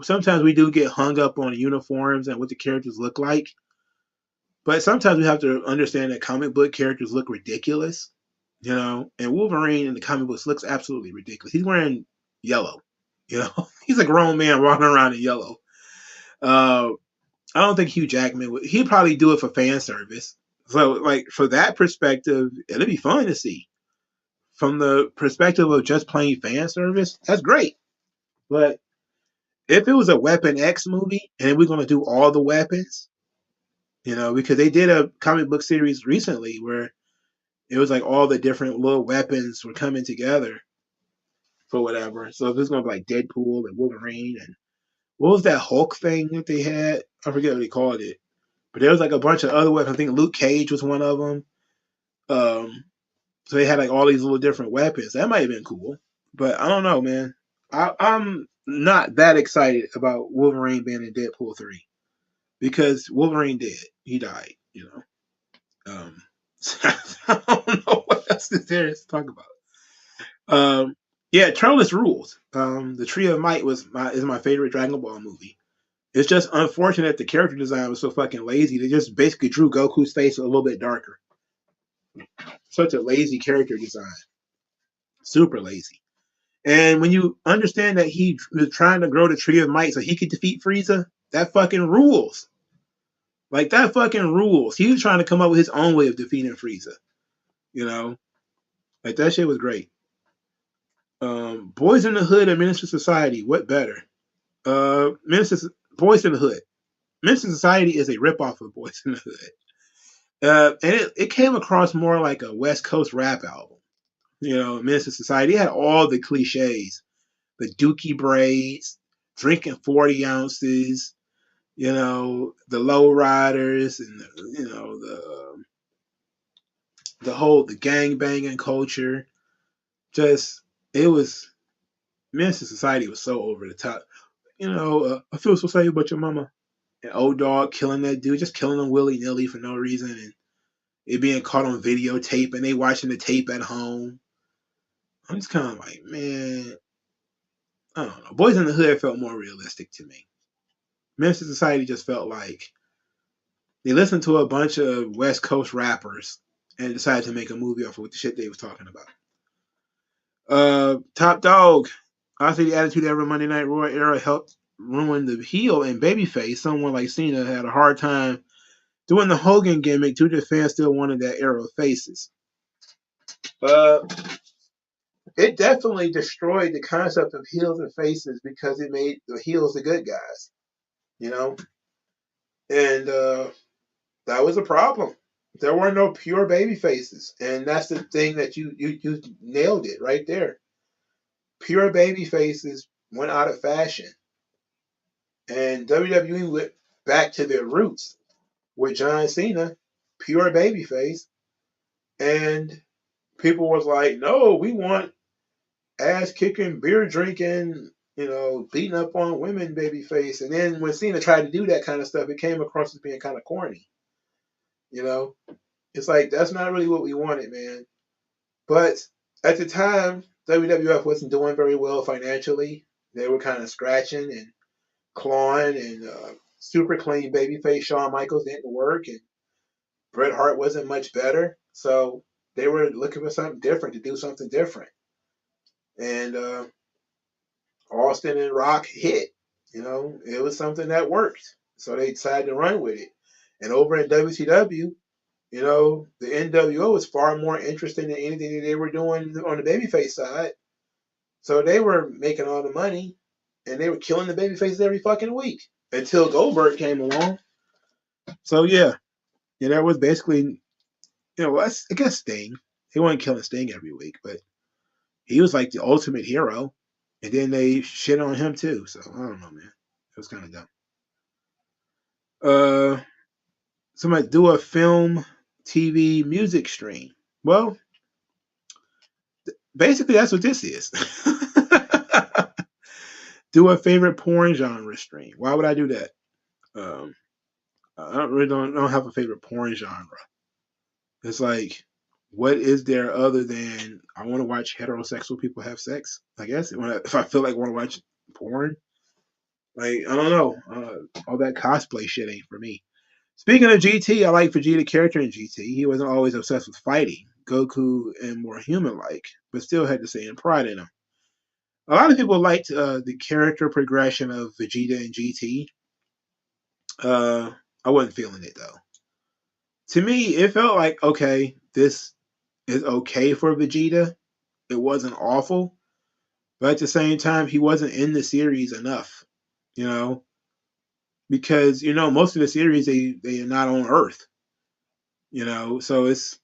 sometimes we do get hung up on uniforms and what the characters look like, but sometimes we have to understand that comic book characters look ridiculous. And Wolverine in the comic books looks absolutely ridiculous. He's wearing yellow. He's a grown man walking around in yellow. I don't think Hugh Jackman would. He'd probably do it for fan service. So, like for that perspective, it'd be fun to see. From the perspective of just playing fan service, that's great. But if it was a Weapon X movie and we're gonna do all the weapons, because they did a comic book series recently where it was like all the different little weapons were coming together for whatever. So if it's gonna be like Deadpool and Wolverine and what was that Hulk thing that they had? I forget what they called it. But there was like a bunch of other weapons. I think Luke Cage was one of them. So they had like all these little different weapons. That might have been cool. But I don't know, man. I'm not that excited about Wolverine being in Deadpool 3. Because Wolverine did. He died, I don't know what else there is to talk about. Yeah, Trollless rules. The Tree of Might is my favorite Dragon Ball movie. It's just unfortunate the character design was so fucking lazy. They just basically drew Goku's face a little bit darker. Such a lazy character design. Super lazy. And when you understand that he was trying to grow the Tree of Might so he could defeat Frieza, that fucking rules. Like, that fucking rules. He was trying to come up with his own way of defeating Frieza. Like, that shit was great. Boys in the Hood and Minister Society, what better? Boys in the Hood. Minister Society is a ripoff of Boys in the Hood. And it came across more like a West Coast rap album. Minister Society had all the cliches. The dookie braids, drinking 40 ounces, the low riders, and the gang banging culture. Minister Society was so over the top. I feel so sorry about your mama. And old dog killing that dude, just killing him willy nilly for no reason, and it being caught on videotape, and they watching the tape at home. I'm just kind of like, man, I don't know. Boys in the Hood felt more realistic to me. Minister Society just felt like they listened to a bunch of West Coast rappers and decided to make a movie off of what the shit they was talking about. Top Dog. I say the Attitude Era Monday Night Raw era helped ruined the heel and babyface. Someone like Cena had a hard time doing the Hogan gimmick. Due to the fans still wanted that era of faces. Uh, it definitely destroyed the concept of heels and faces because it made the heels the good guys, you know, and that was a problem. There were no pure baby faces, and that's the thing that you nailed it right there. Pure baby faces went out of fashion, and WWE went back to their roots with John Cena, pure baby face, and people was like, no, we want ass kicking, beer drinking, beating up on women babyface. And then when Cena tried to do that kind of stuff, it came across as being kind of corny. You know, it's like that's not really what we wanted, man. But at the time, WWF wasn't doing very well financially. They were kind of scratching and clawing, and super clean babyface Shawn Michaels didn't work, and Bret Hart wasn't much better. So they were looking for something different, to do something different. And Austin and Rock hit. It was something that worked. So they decided to run with it. And over in WCW, the NWO was far more interesting than anything that they were doing on the babyface side. So they were making all the money, and they were killing the babyfaces every fucking week until Goldberg came along. So yeah, that was basically, I guess Sting. He wasn't killing Sting every week, but he was like the ultimate hero. And then they shit on him too. So I don't know, man. It was kind of dumb. Somebody do a film, TV, music stream. Well, basically that's what this is. Do a favorite porn genre stream. Why would I do that? Um, I don't have a favorite porn genre. It's like, what is there other than I want to watch heterosexual people have sex? I guess if I feel like I want to watch porn, like I don't know, all that cosplay shit ain't for me. Speaking of GT, I like Vegeta character in GT. He wasn't always obsessed with fighting. Goku and more human-like, but still had the same pride in him. A lot of people liked the character progression of Vegeta in GT. I wasn't feeling it though. To me, it felt like, okay, this is okay for Vegeta. It wasn't awful, but at the same time, he wasn't in the series enough. You know, because most of the series they are not on Earth. So it's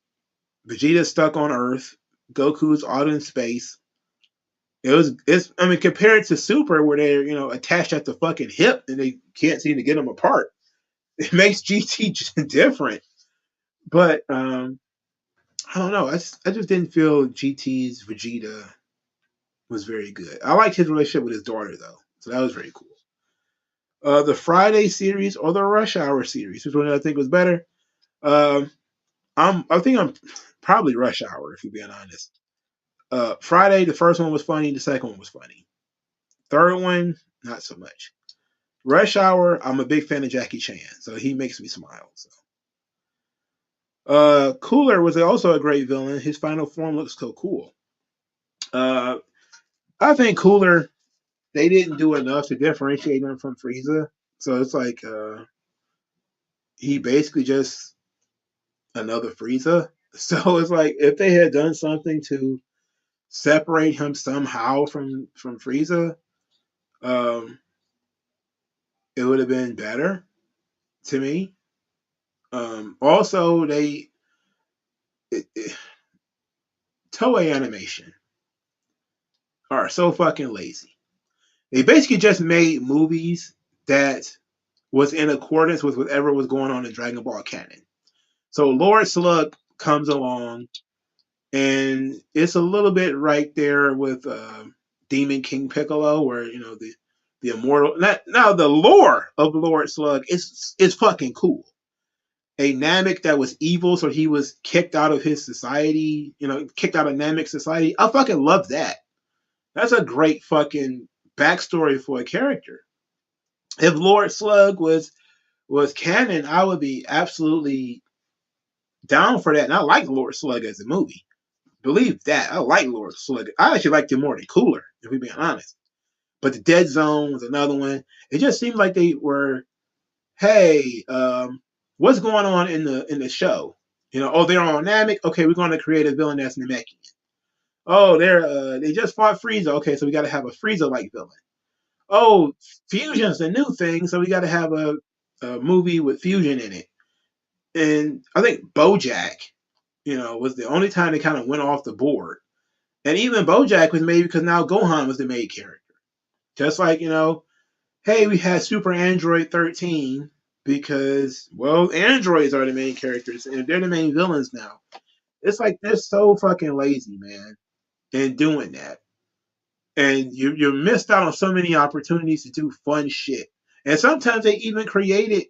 Vegeta's stuck on Earth. Goku's out in space. Compared to Super where they're, attached at the fucking hip and they can't seem to get them apart. It makes GT different. But I don't know. I just didn't feel GT's Vegeta was very good. I liked his relationship with his daughter though. So that was very cool. The Friday series or the Rush Hour series, which one I think was better? Um, I think I'm probably Rush Hour, if you're being honest. Friday, the first one was funny. The second one was funny. Third one, not so much. Rush Hour, I'm a big fan of Jackie Chan, so he makes me smile. So. Cooler was also a great villain. His final form looks so cool. I think Cooler, they didn't do enough to differentiate him from Frieza. So it's like he basically just another Frieza. So it's like if they had done something to separate him somehow from Frieza, um, it would have been better to me. Also, Toei Animation are so fucking lazy. They basically just made movies that was in accordance with whatever was going on in Dragon Ball canon. So Lord Slug comes along, and it's a little bit right there with Demon King Piccolo, where the immortal. Now the lore of Lord Slug is fucking cool. A Namek that was evil, so he was kicked out of his society. Kicked out of Namek society. I fucking love that. That's a great fucking backstory for a character. If Lord Slug was canon, I would be absolutely down for that. And I like Lord Slug as a movie. Believe that. I like Lord Slug. I actually liked him more than Cooler, if we're being honest. But the Dead Zone was another one. It just seemed like they were, hey, what's going on in the show? Oh, they're on Namek. Okay, we're going to create a villain that's Namekian. Oh, they just fought Frieza. Okay, so we got to have a Frieza like villain. Oh, fusion's the new thing, so we got to have a movie with fusion in it. And I think BoJack, was the only time they kind of went off the board. And even BoJack was made because now Gohan was the main character. Just like, hey, we had Super Android 13 because, well, androids are the main characters and they're the main villains now. It's like they're so fucking lazy, man, in doing that. And you missed out on so many opportunities to do fun shit. And sometimes they even created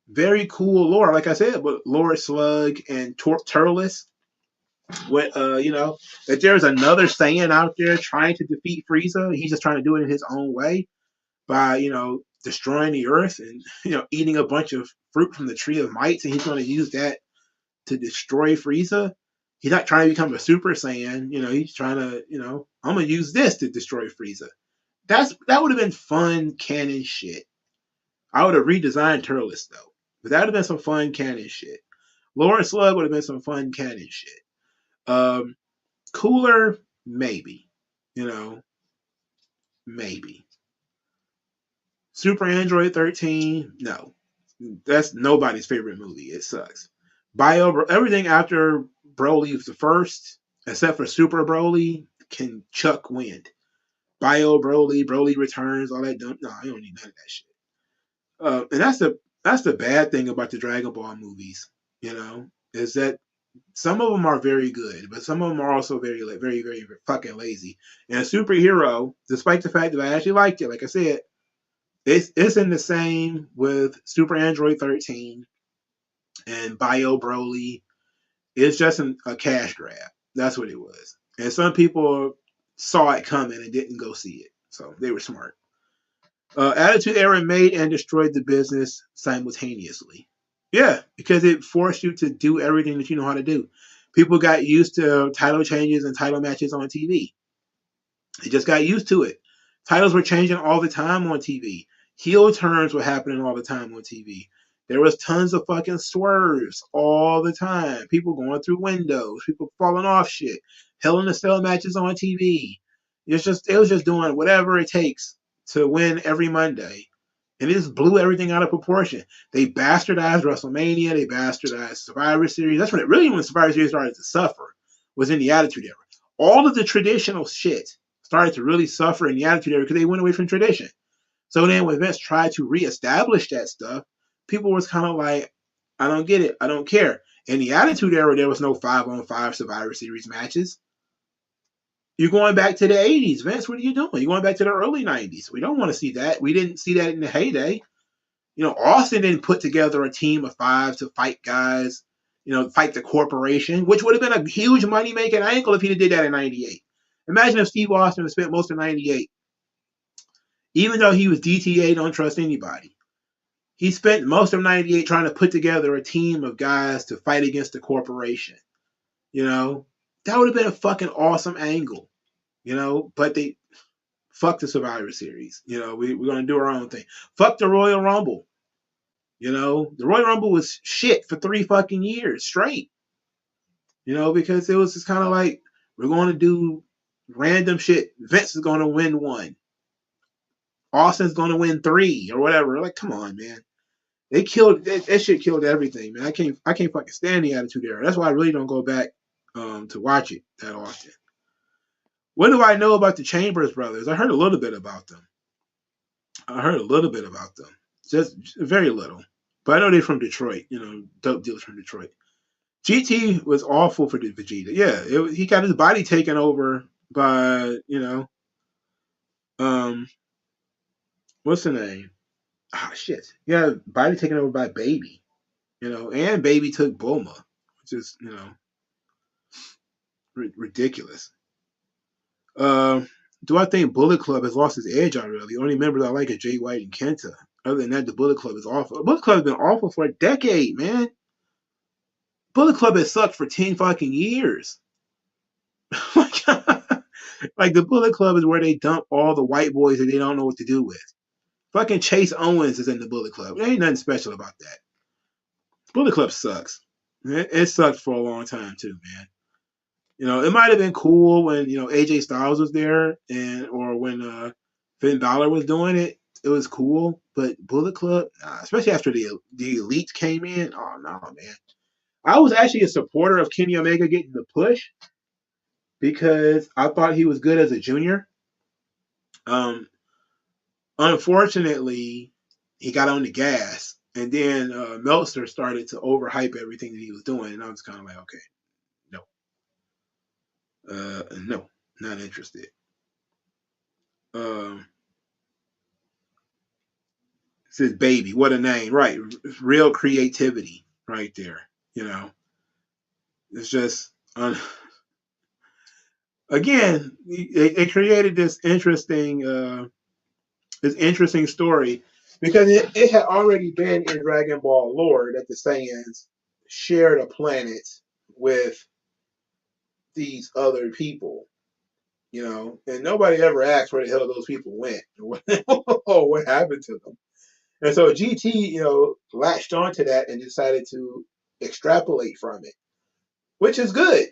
very cool lore, like I said, with Lord Slug and Turles. With that there's another Saiyan out there trying to defeat Frieza. He's just trying to do it in his own way by destroying the Earth and eating a bunch of fruit from the Tree of Might, and he's going to use that to destroy Frieza. He's not trying to become a Super Saiyan. He's trying to I'm going to use this to destroy Frieza. That would have been fun canon shit. I would have redesigned Turles though, but that would have been some fun canon shit. Lawrence Slug would have been some fun canon shit. Cooler, maybe. Maybe. Super Android 13, no. That's nobody's favorite movie. It sucks. Everything after Broly was the first, except for Super Broly, can chuck wind. Bio Broly, Broly Returns, all that dumb. No, I don't need none of that shit. And that's the bad thing about the Dragon Ball movies. Is that some of them are very good, but some of them are also very, very, very fucking lazy. And Superhero, despite the fact that I actually liked it, like I said, it's in the same with Super Android 13 and Bio Broly. It's just a cash grab. That's what it was. And some people saw it coming and didn't go see it. So they were smart. Attitude Era made and destroyed the business simultaneously. Yeah, because it forced you to do everything that you know how to do. People got used to title changes and title matches on TV. They just got used to it. Titles were changing all the time on TV. Heel turns were happening all the time on TV. There was tons of fucking swerves all the time. People going through windows, people falling off shit, Hell in a Cell matches on TV. It was just doing whatever it takes to win every Monday. And it just blew everything out of proportion. They bastardized WrestleMania. They bastardized Survivor Series. That's when Survivor Series started to suffer, was in the Attitude Era. All of the traditional shit started to really suffer in the Attitude Era because they went away from tradition. So then when Vince tried to reestablish that stuff, people was kind of like, I don't get it. I don't care. In the Attitude Era, there was no 5-on-5 Survivor Series matches. You're going back to the 80s. Vince, what are you doing? You're going back to the early 90s. We don't want to see that. We didn't see that in the heyday. Austin didn't put together a team of 5 to fight guys, fight the corporation, which would have been a huge money-making angle if he did that in 98. Imagine if Steve Austin had spent most of 98. Even though he was DTA, don't trust anybody. He spent most of 98 trying to put together a team of guys to fight against the corporation. That would have been a fucking awesome angle. But they fuck the Survivor Series. We're going to do our own thing. Fuck the Royal Rumble. The Royal Rumble was shit for 3 fucking years straight. Because it was just kind of like, we're going to do random shit. Vince is going to win 1. Austin's going to win 3 or whatever. Like, come on, man. They killed that shit. Killed everything, man. I can't fucking stand the Attitude Era. That's why I really don't go back to watch it that often. What do I know about the Chambers brothers? I heard a little bit about them. Just very little. But I know they're from Detroit. Dope dealers from Detroit. GT was awful for the Vegeta. Yeah, he got his body taken over by, what's the name? Shit. Yeah, body taken over by Baby. And Baby took Bulma, which is, ridiculous. Do I think Bullet Club has lost its edge already? The only members I like are Jay White and Kenta. Other than that, the Bullet Club is awful. Bullet Club has been awful for a decade, man. Bullet Club has sucked for 10 fucking years. Like the Bullet Club is where they dump all the white boys that they don't know what to do with. Fucking Chase Owens is in the Bullet Club. There ain't nothing special about that. Bullet Club sucks. It sucked for a long time too, man. It might have been cool when AJ Styles was there, and or when Finn Balor was doing it. It was cool, but Bullet Club, nah, especially after the Elite came in. Oh no, man. I was actually a supporter of Kenny Omega getting the push because I thought he was good as a junior. Um, Unfortunately, he got on the gas, and then Meltzer started to overhype everything that he was doing, and I was kind of like, okay, no, no, not interested. Um, Says baby, what a name, right? Real creativity, right there. It's just again, it created this interesting story because it had already been in Dragon Ball lore that the Saiyans shared a planet with these other people, and nobody ever asked where the hell those people went or what happened to them. And so GT, latched onto that and decided to extrapolate from it, which is good.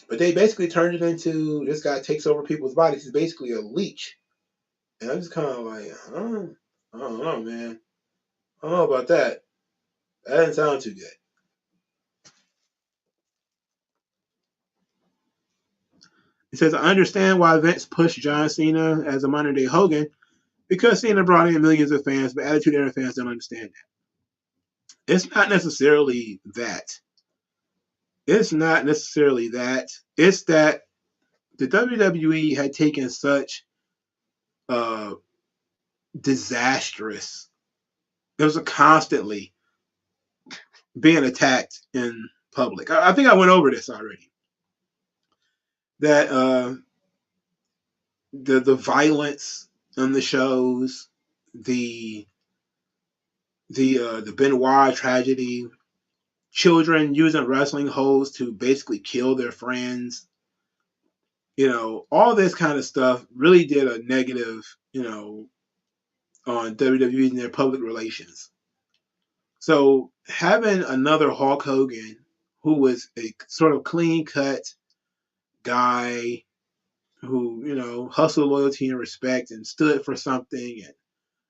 But they basically turned it into this guy takes over people's bodies. He's basically a leech. And I'm just kind of like, I don't know, man. I don't know about that. That didn't sound too good. He says, I understand why Vince pushed John Cena as a modern day Hogan because Cena brought in millions of fans, but Attitude Era fans don't understand that. It's not necessarily that. It's not necessarily that. It's that the WWE had taken such uh, disastrous. It was constantly being attacked in public. I think I went over this already. That the violence on the shows, the the Benoit tragedy, children using wrestling holds to basically kill their friends. All this kind of stuff really did a negative, on WWE and their public relations. So having another Hulk Hogan who was a sort of clean cut guy who, hustled loyalty and respect and stood for something and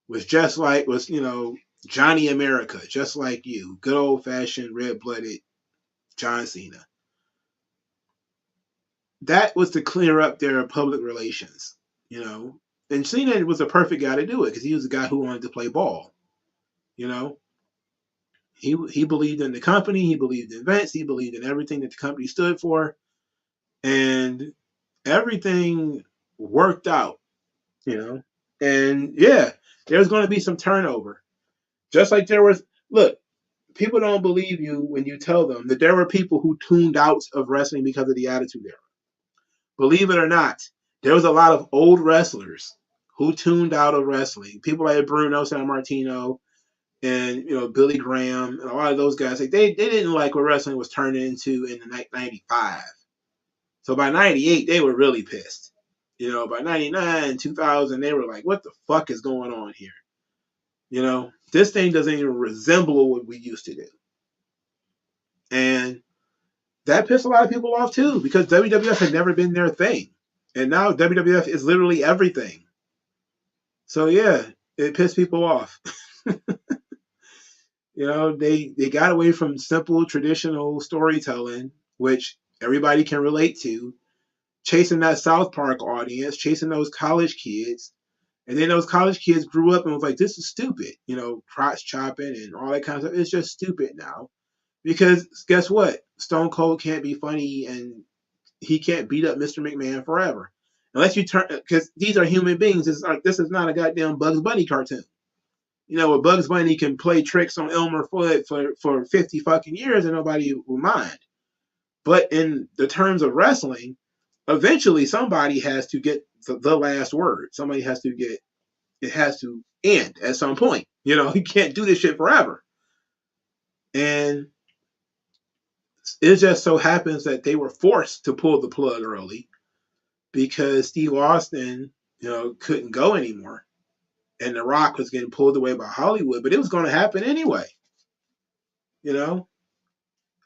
was Johnny America, just like you, good old fashioned red blooded John Cena. That was to clear up their public relations, you know. And Cena was a perfect guy to do it because he was a guy who wanted to play ball, you know. He believed in the company, he believed in Vince, he believed in everything that the company stood for, and everything worked out, you know. And yeah, there's going to be some turnover, just like there was. Look, people don't believe you when you tell them that there were people who tuned out of wrestling because of the Attitude Era. Believe it or not, there was a lot of old wrestlers who tuned out of wrestling. People like Bruno Sammartino and Billy Graham and a lot of those guys. Like they didn't like what wrestling was turning into in the '95. So by '98 they were really pissed. By '99, 2000, they were like, "What the fuck is going on here?" This thing doesn't even resemble what we used to do, and that pissed a lot of people off too because WWF had never been their thing, and now WWF is literally everything. So yeah, it pissed people off. They got away from simple traditional storytelling, which everybody can relate to, chasing that South Park audience, chasing those college kids. And then those college kids grew up and was like, this is stupid, crotch chopping and all that kind of stuff. It's just stupid now. Because guess what? Stone Cold can't be funny and he can't beat up Mr. McMahon forever. Unless you turn, because these are human beings. This is not a goddamn Bugs Bunny cartoon. Where Bugs Bunny can play tricks on Elmer Fudd for 50 fucking years and nobody will mind. But in the terms of wrestling, eventually somebody has to get the last word. Somebody has to get, it has to end at some point. You can't do this shit forever. And it just so happens that they were forced to pull the plug early because Steve Austin, couldn't go anymore, and The Rock was getting pulled away by Hollywood. But it was going to happen anyway. You know,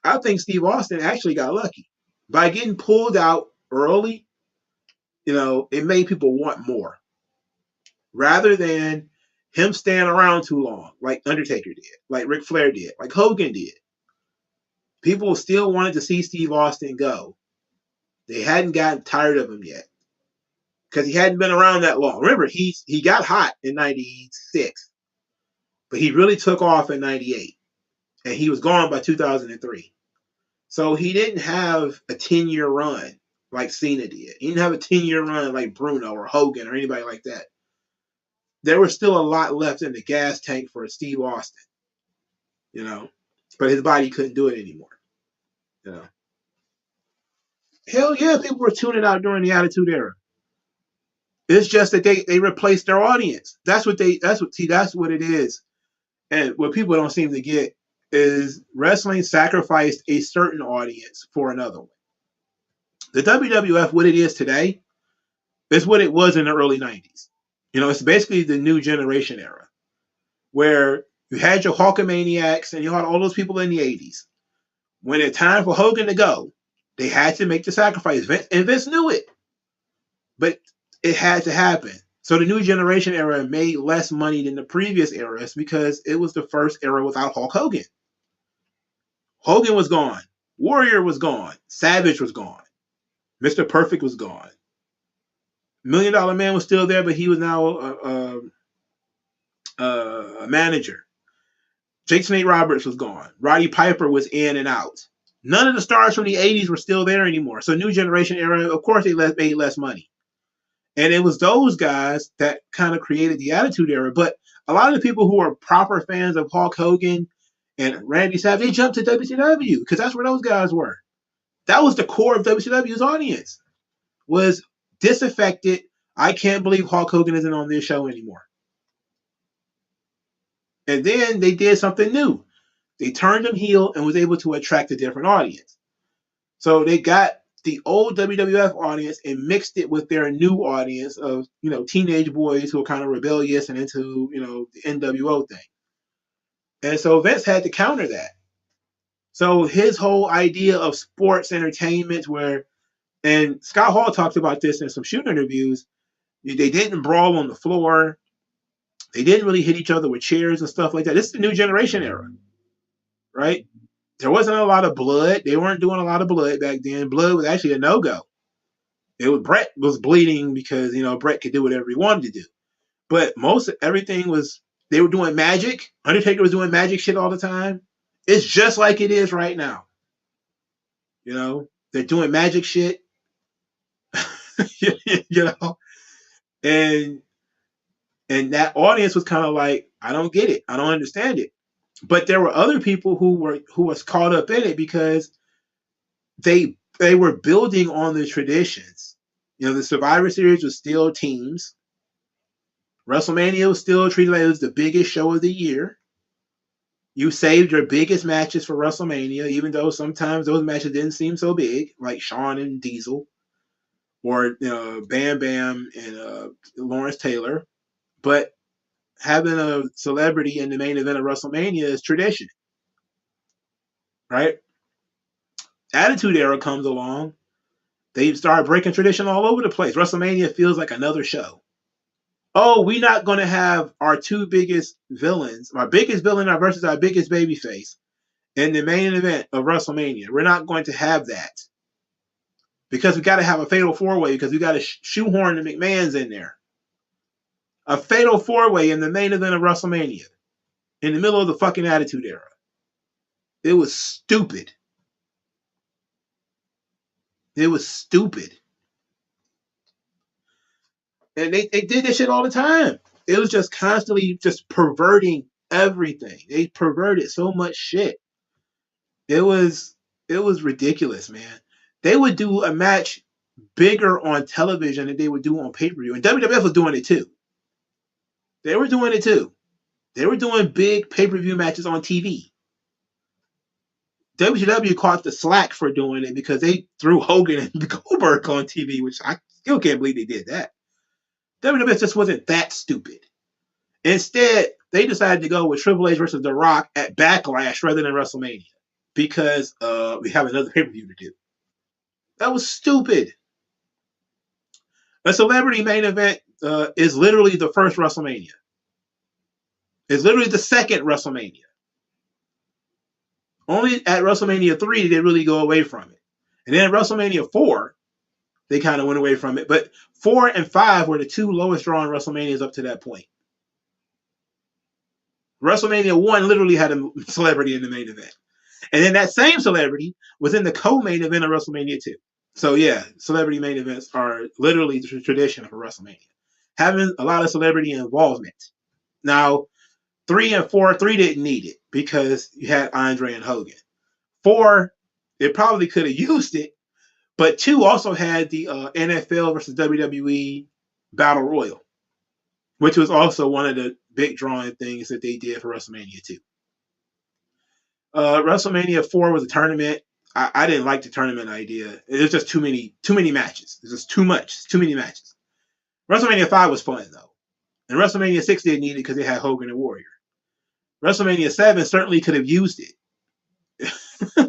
I think Steve Austin actually got lucky by getting pulled out early. It made people want more rather than him staying around too long, like Undertaker did, like Ric Flair did, like Hogan did. People still wanted to see Steve Austin go. They hadn't gotten tired of him yet because he hadn't been around that long. Remember, he got hot in '96, but he really took off in '98, and he was gone by 2003. So he didn't have a 10-year run like Cena did. He didn't have a 10-year run like Bruno or Hogan or anybody like that. There was still a lot left in the gas tank for Steve Austin, but his body couldn't do it anymore. Hell yeah, people were tuning out during the Attitude Era. It's just that they replaced their audience. That's what it is. And what people don't seem to get is wrestling sacrificed a certain audience for another one. The WWF, what it is today, is what it was in the early 90s. It's basically the new generation era where you had your Hulkamaniacs and you had all those people in the 80s. When it's time for Hogan to go, they had to make the sacrifice. And Vince knew it. But it had to happen. So the new generation era made less money than the previous eras because it was the first era without Hulk Hogan. Hogan was gone. Warrior was gone. Savage was gone. Mr. Perfect was gone. $1 Million Man was still there, but he was now a manager. Jake Snake Roberts was gone. Roddy Piper was in and out. None of the stars from the 80s were still there anymore. So new generation era, of course, they made less money. And it was those guys that kind of created the Attitude Era. But a lot of the people who are proper fans of Hulk Hogan and Randy Savage, they jumped to WCW because that's where those guys were. That was the core of WCW's audience, was disaffected. I can't believe Hulk Hogan isn't on this show anymore. And then they did something new. They turned him heel and was able to attract a different audience. So they got the old WWF audience and mixed it with their new audience of, teenage boys who are kind of rebellious and into, the NWO thing. And so Vince had to counter that. So his whole idea of sports entertainment and Scott Hall talked about this in some shooting interviews, they didn't brawl on the floor. They didn't really hit each other with chairs and stuff like that. This is the new generation era, right? There wasn't a lot of blood. They weren't doing a lot of blood back then. Blood was actually a no-go. Brett was bleeding because, Brett could do whatever he wanted to do. But everything was, they were doing magic. Undertaker was doing magic shit all the time. It's just like it is right now. They're doing magic shit. And that audience was kind of like, I don't get it. I don't understand it. But there were other people who was caught up in it because they were building on the traditions. The Survivor Series was still teams. WrestleMania was still treated like it was the biggest show of the year. You saved your biggest matches for WrestleMania, even though sometimes those matches didn't seem so big, like Shawn and Diesel, or Bam Bam and Lawrence Taylor. But having a celebrity in the main event of WrestleMania is tradition, right? Attitude Era comes along. They start breaking tradition all over the place. WrestleMania feels like another show. Oh, we're not going to have our two biggest villains, our biggest villain versus our biggest babyface in the main event of WrestleMania. We're not going to have that because we got to have a fatal four-way because we got to shoehorn the McMahons in there. A fatal four-way in the main event of WrestleMania in the middle of the fucking Attitude Era. It was stupid. It was stupid. And they did this shit all the time. It was just constantly just perverting everything. They perverted so much shit. It was ridiculous, man. They would do a match bigger on television than they would do on pay-per-view. And WWF was doing it too. They were doing it too. They were doing big pay-per-view matches on TV. WCW caught the slack for doing it because they threw Hogan and Goldberg on TV, which still can't believe they did that. WWE just wasn't that stupid. Instead, they decided to go with Triple H versus The Rock at Backlash rather than WrestleMania because we have another pay-per-view to do. That was stupid. A celebrity main event is literally the first WrestleMania. It's literally the second WrestleMania. Only at WrestleMania 3 did they really go away from it. And then at WrestleMania 4, they kind of went away from it. But 4 and 5 were the two lowest drawing WrestleManias up to that point. WrestleMania 1 literally had a celebrity in the main event. And then that same celebrity was in the co-main event of WrestleMania 2. So yeah, celebrity main events are literally the tradition for WrestleMania. Having a lot of celebrity involvement. Now, 3 and 4, 3 didn't need it because you had Andre and Hogan. 4, it probably could have used it, but 2 also had the NFL versus WWE Battle Royal, which was also one of the big drawing things that they did for WrestleMania 2. WrestleMania 4 was a tournament. I didn't like the tournament idea. It was just too many matches. It was just too much. Too many matches. WrestleMania 5 was fun, though. And WrestleMania 6 didn't need it because they had Hogan and Warrior. WrestleMania 7 certainly could have used it.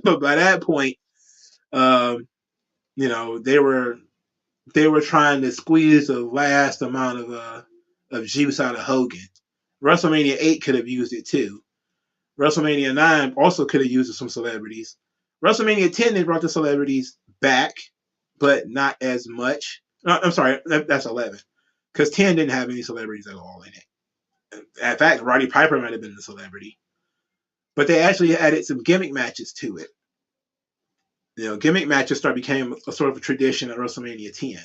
But by that point, you know, they were trying to squeeze the last amount of juice out of Hogan. WrestleMania 8 could have used it too. WrestleMania 9 also could have used some celebrities. WrestleMania 10, they brought the celebrities back, but not as much. I'm sorry, that's 11. Because 10 didn't have any celebrities at all in it. In fact, Roddy Piper might have been the celebrity. But they actually added some gimmick matches to it. You know, gimmick matches became a sort of a tradition at WrestleMania 10.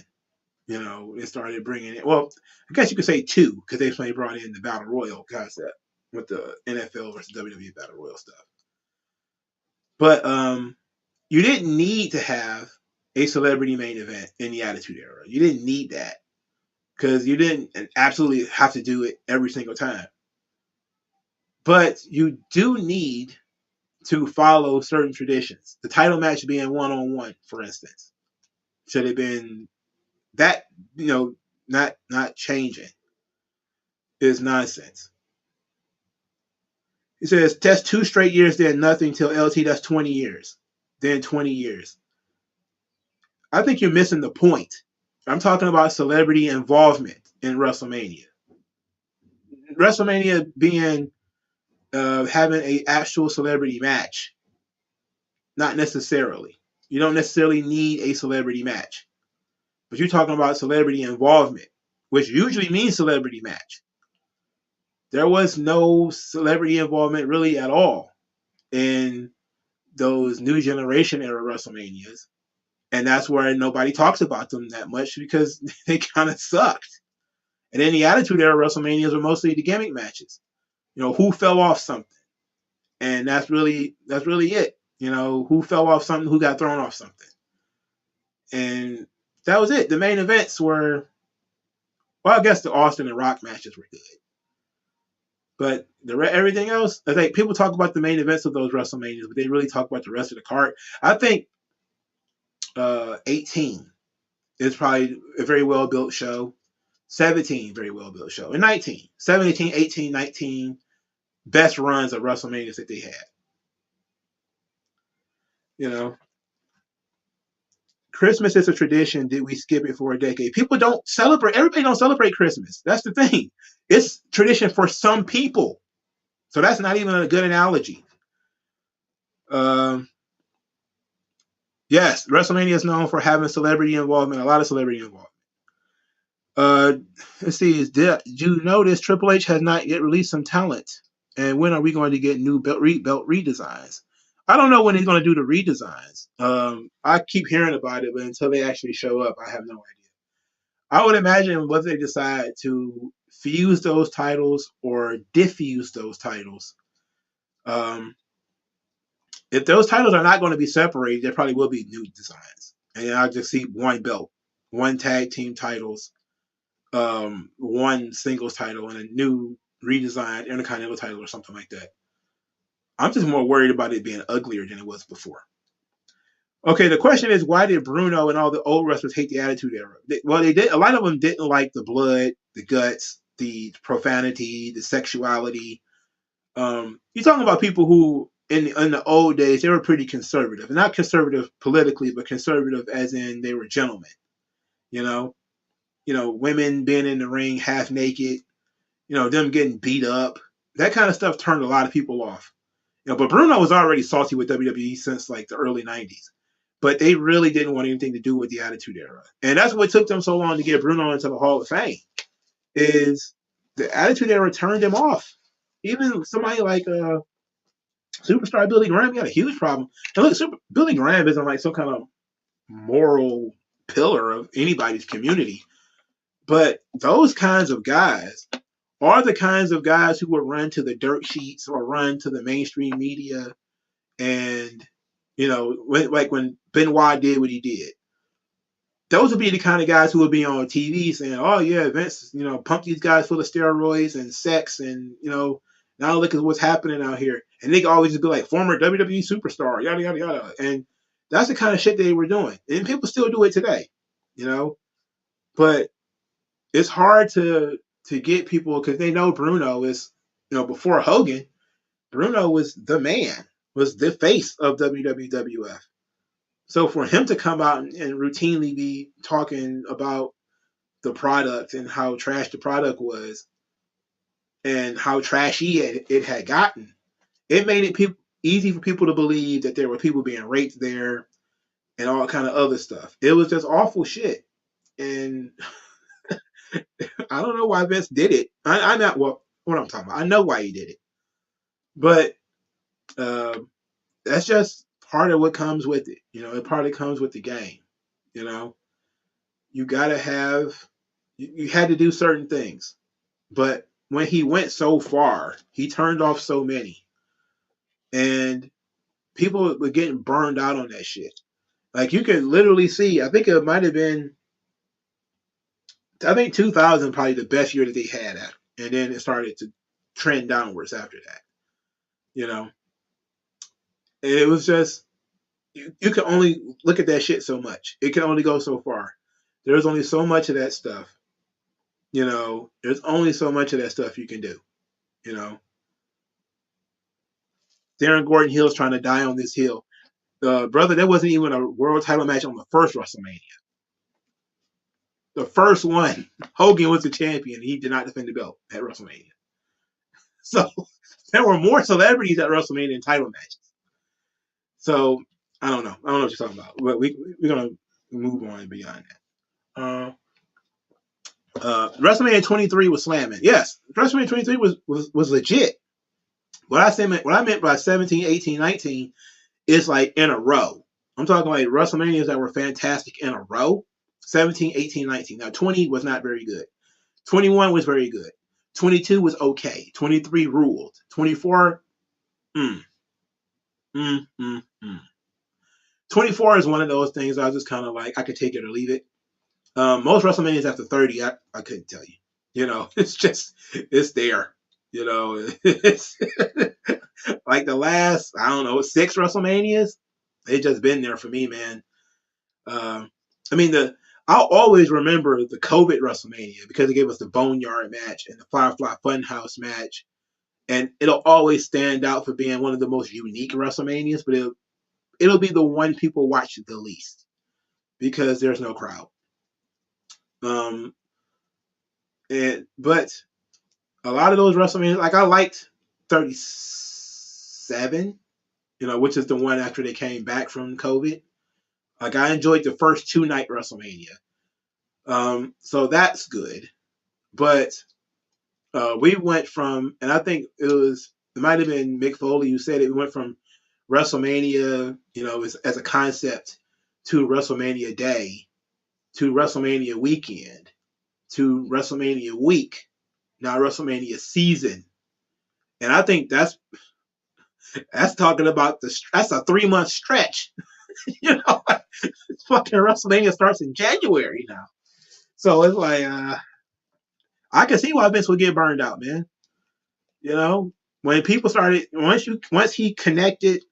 You know, they started bringing it. Well, I guess you could say 2 because they finally brought in the Battle Royal concept with the NFL versus WWE Battle Royal stuff. But you didn't need to have a celebrity main event in the Attitude Era. You didn't need that because you didn't absolutely have to do it every single time. But you do need to follow certain traditions. The title match being one-on-one, for instance, should have been that, you know, not changing is nonsense. He says, test 2 straight years, then nothing till LT, that's 20 years. Then 20 years. I think you're missing the point. I'm talking about celebrity involvement in WrestleMania. WrestleMania being having an actual celebrity match. Not necessarily. You don't necessarily need a celebrity match. But you're talking about celebrity involvement, which usually means celebrity match. There was no celebrity involvement really at all in those new generation era WrestleManias. And that's where nobody talks about them that much because they kind of sucked. And then the Attitude Era WrestleManias were mostly the gimmick matches. You know, who fell off something. And that's really it. You know, who fell off something, who got thrown off something. And that was it. The main events were, well, I guess the Austin and Rock matches were good. But everything else, I think people talk about the main events of those WrestleManias, but they really talk about the rest of the card. I think 18 is probably a very well-built show. 17, very well-built show. And 19. 17, 18, 19, best runs of WrestleManias that they had. You know, Christmas is a tradition. Did we skip it for a decade? People don't celebrate. Everybody don't celebrate Christmas. That's the thing. It's tradition for some people. So that's not even a good analogy. Yes, WrestleMania is known for having celebrity involvement, a lot of celebrity involvement. Let's see. Did you notice Triple H has not yet released some talent? And when are we going to get new belt redesigns? I don't know when he's going to do the redesigns. I keep hearing about it, but until they actually show up, I have no idea. I would imagine whether they decide to fuse those titles or diffuse those titles. If those titles are not going to be separated, there probably will be new designs. And I'll just see one belt, one tag team titles, one singles title, and a new redesigned Intercontinental title or something like that. I'm just more worried about it being uglier than it was before. Okay, the question is, why did Bruno and all the old wrestlers hate the Attitude Era? Well, they did. A lot of them didn't like the blood, the guts, the profanity, the sexuality. You're talking about people who, in the old days, they were pretty conservative, not conservative politically, but conservative as in they were gentlemen. You know, women being in the ring half naked. Them getting beat up. That kind of stuff turned a lot of people off. But Bruno was already salty with WWE since like the early '90s. But they really didn't want anything to do with the Attitude Era, and that's what took them so long to get Bruno into the Hall of Fame. Is the Attitude Era turned him off? Even somebody like Superstar Billy Graham had a huge problem. And look, Billy Graham isn't like some kind of moral pillar of anybody's community, but those kinds of guys are the kinds of guys who would run to the dirt sheets or run to the mainstream media, and when Benoit did what he did. Those would be the kind of guys who would be on TV saying, "Oh yeah, Vince, pump these guys full of steroids and sex, and now look at what's happening out here." And they could always just be like, "Former WWE superstar, yada yada yada," and that's the kind of shit they were doing, and people still do it today, But it's hard to get people because they know Bruno is, before Hogan, Bruno was the man, was the face of WWF. So for him to come out and routinely be talking about the product and how trash the product was and how trashy it had gotten, it made it easy for people to believe that there were people being raped there and all kind of other stuff. It was just awful shit. And I don't know why Vince did it. I'm not what I'm talking about. I know why he did it. But that's just part of what comes with it. It partly comes with the game. You gotta have, you had to do certain things. But when he went so far, he turned off so many. And people were getting burned out on that shit. Like you could literally see, I think it might have been, I think 2000 probably the best year that they had at. And then it started to trend downwards after that. It was just, you can only look at that shit so much. It can only go so far. There's only so much of that stuff. There's only so much of that stuff you can do. Darren Gordon Hill's trying to die on this hill. Brother, there wasn't even a world title match on the first WrestleMania. The first one, Hogan was the champion. He did not defend the belt at WrestleMania. So there were more celebrities at WrestleMania in title matches. So I don't know. I don't know what you're talking about. But we're gonna move on beyond that. WrestleMania 23 was slamming. Yes, WrestleMania 23 was legit. What I meant by 17, 18, 19 is like in a row. I'm talking like WrestleManias that were fantastic in a row. 17, 18, 19. Now 20 was not very good. 21 was very good. 22 was okay. 23 ruled. 24, 24 is one of those things I was just kind of like, I could take it or leave it. Most WrestleManias after 30, I couldn't tell you. It's just, it's there. It's like the last, I don't know, 6 WrestleManias, they've just been there for me, man. I'll always remember the COVID WrestleMania because it gave us the Boneyard match and the Firefly Funhouse match. And it'll always stand out for being one of the most unique WrestleManias, but it'll be the one people watch the least because there's no crowd. But a lot of those WrestleManias, like I liked 37, which is the one after they came back from COVID. Like I enjoyed the first 2-night WrestleMania. So that's good. But we went from, and I think it might have been Mick Foley who said it, we went from WrestleMania, as a concept to WrestleMania Day to WrestleMania weekend to WrestleMania week, now WrestleMania season. And I think that's talking about that's a 3-month stretch. Fucking WrestleMania starts in January now. So it's like, I can see why Vince would get burned out, man. When people started, once he connected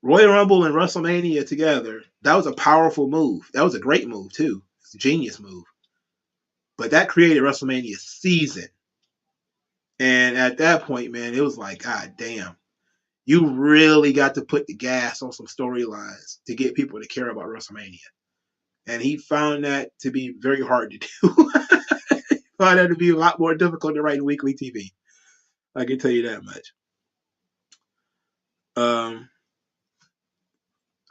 Royal Rumble and WrestleMania together, That was a powerful move. That was a great move too. It's a genius move. But that created WrestleMania season. And at that point, man, it was like, God damn. You really got to put the gas on some storylines to get people to care about WrestleMania. And he found that to be very hard to do. Found that to be a lot more difficult to write in weekly TV. I can tell you that much.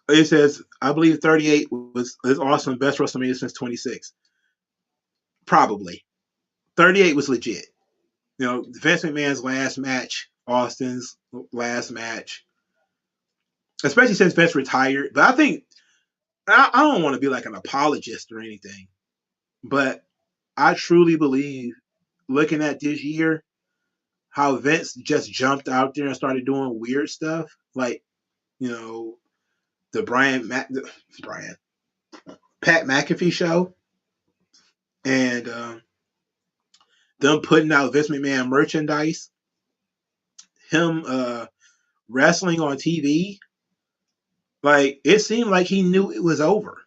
It says, I believe 38 is awesome, best WrestleMania since 26. Probably. 38 was legit. You know, Vince McMahon's last match, Austin's last match, especially since Vince retired. But I think, I don't want to be like an apologist or anything, but I truly believe, looking at this year, how Vince just jumped out there and started doing weird stuff. Like, you know, the Pat McAfee show, and them putting out Vince McMahon merchandise, him wrestling on TV. Like, it seemed like he knew it was over.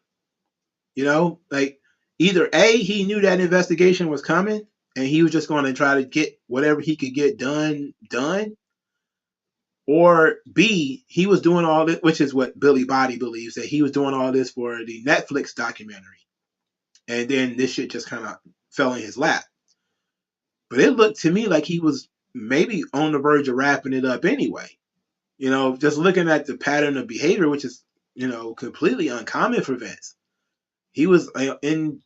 You know, like, either A, he knew that investigation was coming and he was just going to try to get whatever he could get done, or B, he was doing all this, which is what Billy Body believes, that he was doing all this for the Netflix documentary. And then this shit just kind of fell in his lap. But it looked to me like he was maybe on the verge of wrapping it up anyway. You know, just looking at the pattern of behavior, which is, you know, completely uncommon for Vince. He was in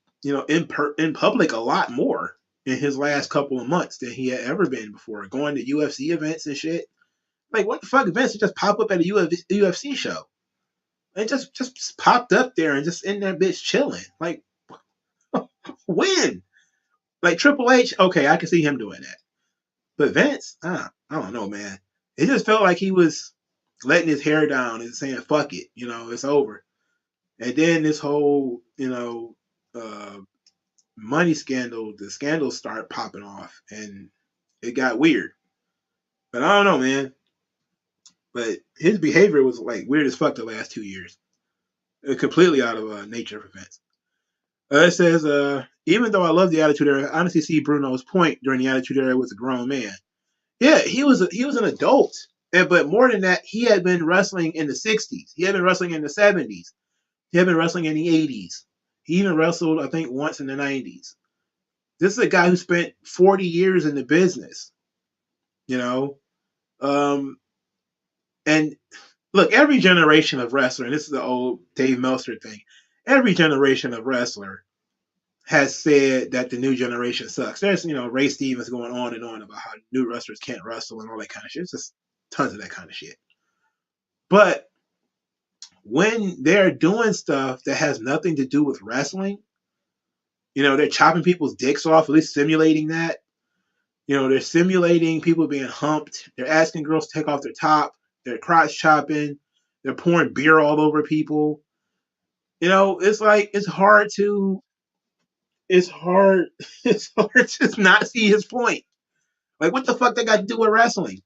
public a lot more in his last couple of months than he had ever been before, going to UFC events and shit. Like, what the fuck, Vince would just pop up at a UFC show and just popped up there and just in that bitch chilling. Like, when? Like, Triple H, okay, I can see him doing that. But Vince, I don't know, man. It just felt like he was letting his hair down and saying, fuck it, you know, it's over. And then this whole, you know, money scandal, the scandals start popping off and it got weird. But I don't know, man. But his behavior was like weird as fuck the last 2 years. Completely out of nature for Vince. It says, even though I love the Attitude Era, I honestly see Bruno's point during the Attitude Era was a grown man. Yeah, he was an adult. But more than that, he had been wrestling in the 60s. He had been wrestling in the 70s. He had been wrestling in the 80s. He even wrestled, I think, once in the 90s. This is a guy who spent 40 years in the business. You know? And look, every generation of wrestler, and this is the old Dave Meltzer thing, every generation of wrestler has said that the new generation sucks. There's, you know, Ray Stevens going on and on about how new wrestlers can't wrestle and all that kind of shit. It's just tons of that kind of shit. But when they're doing stuff that has nothing to do with wrestling, you know, they're chopping people's dicks off, at least simulating that. You know, they're simulating people being humped. They're asking girls to take off their top. They're crotch chopping. They're pouring beer all over people. You know, it's like, it's hard to not see his point. Like, what the fuck they got to do with wrestling?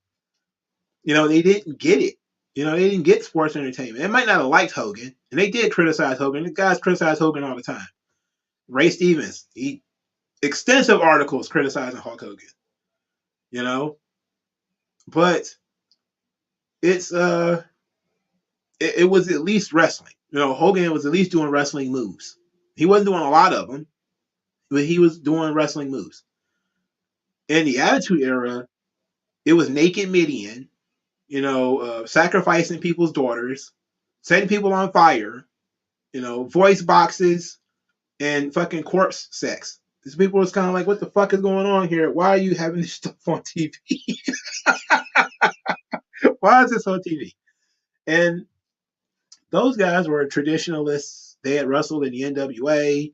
You know, they didn't get it. You know, they didn't get sports entertainment. They might not have liked Hogan, and they did criticize Hogan. The guys criticize Hogan all the time. Ray Stevens, extensive articles criticizing Hulk Hogan. You know, but it's it was at least wrestling. You know, Hogan was at least doing wrestling moves. He wasn't doing a lot of them, but he was doing wrestling moves. In the Attitude Era, it was naked Midian, you know, sacrificing people's daughters, setting people on fire, you know, voice boxes, and fucking corpse sex. These people was kind of like, what the fuck is going on here? Why are you having this stuff on TV? Why is this on TV? And those guys were traditionalists. They had wrestled in the NWA.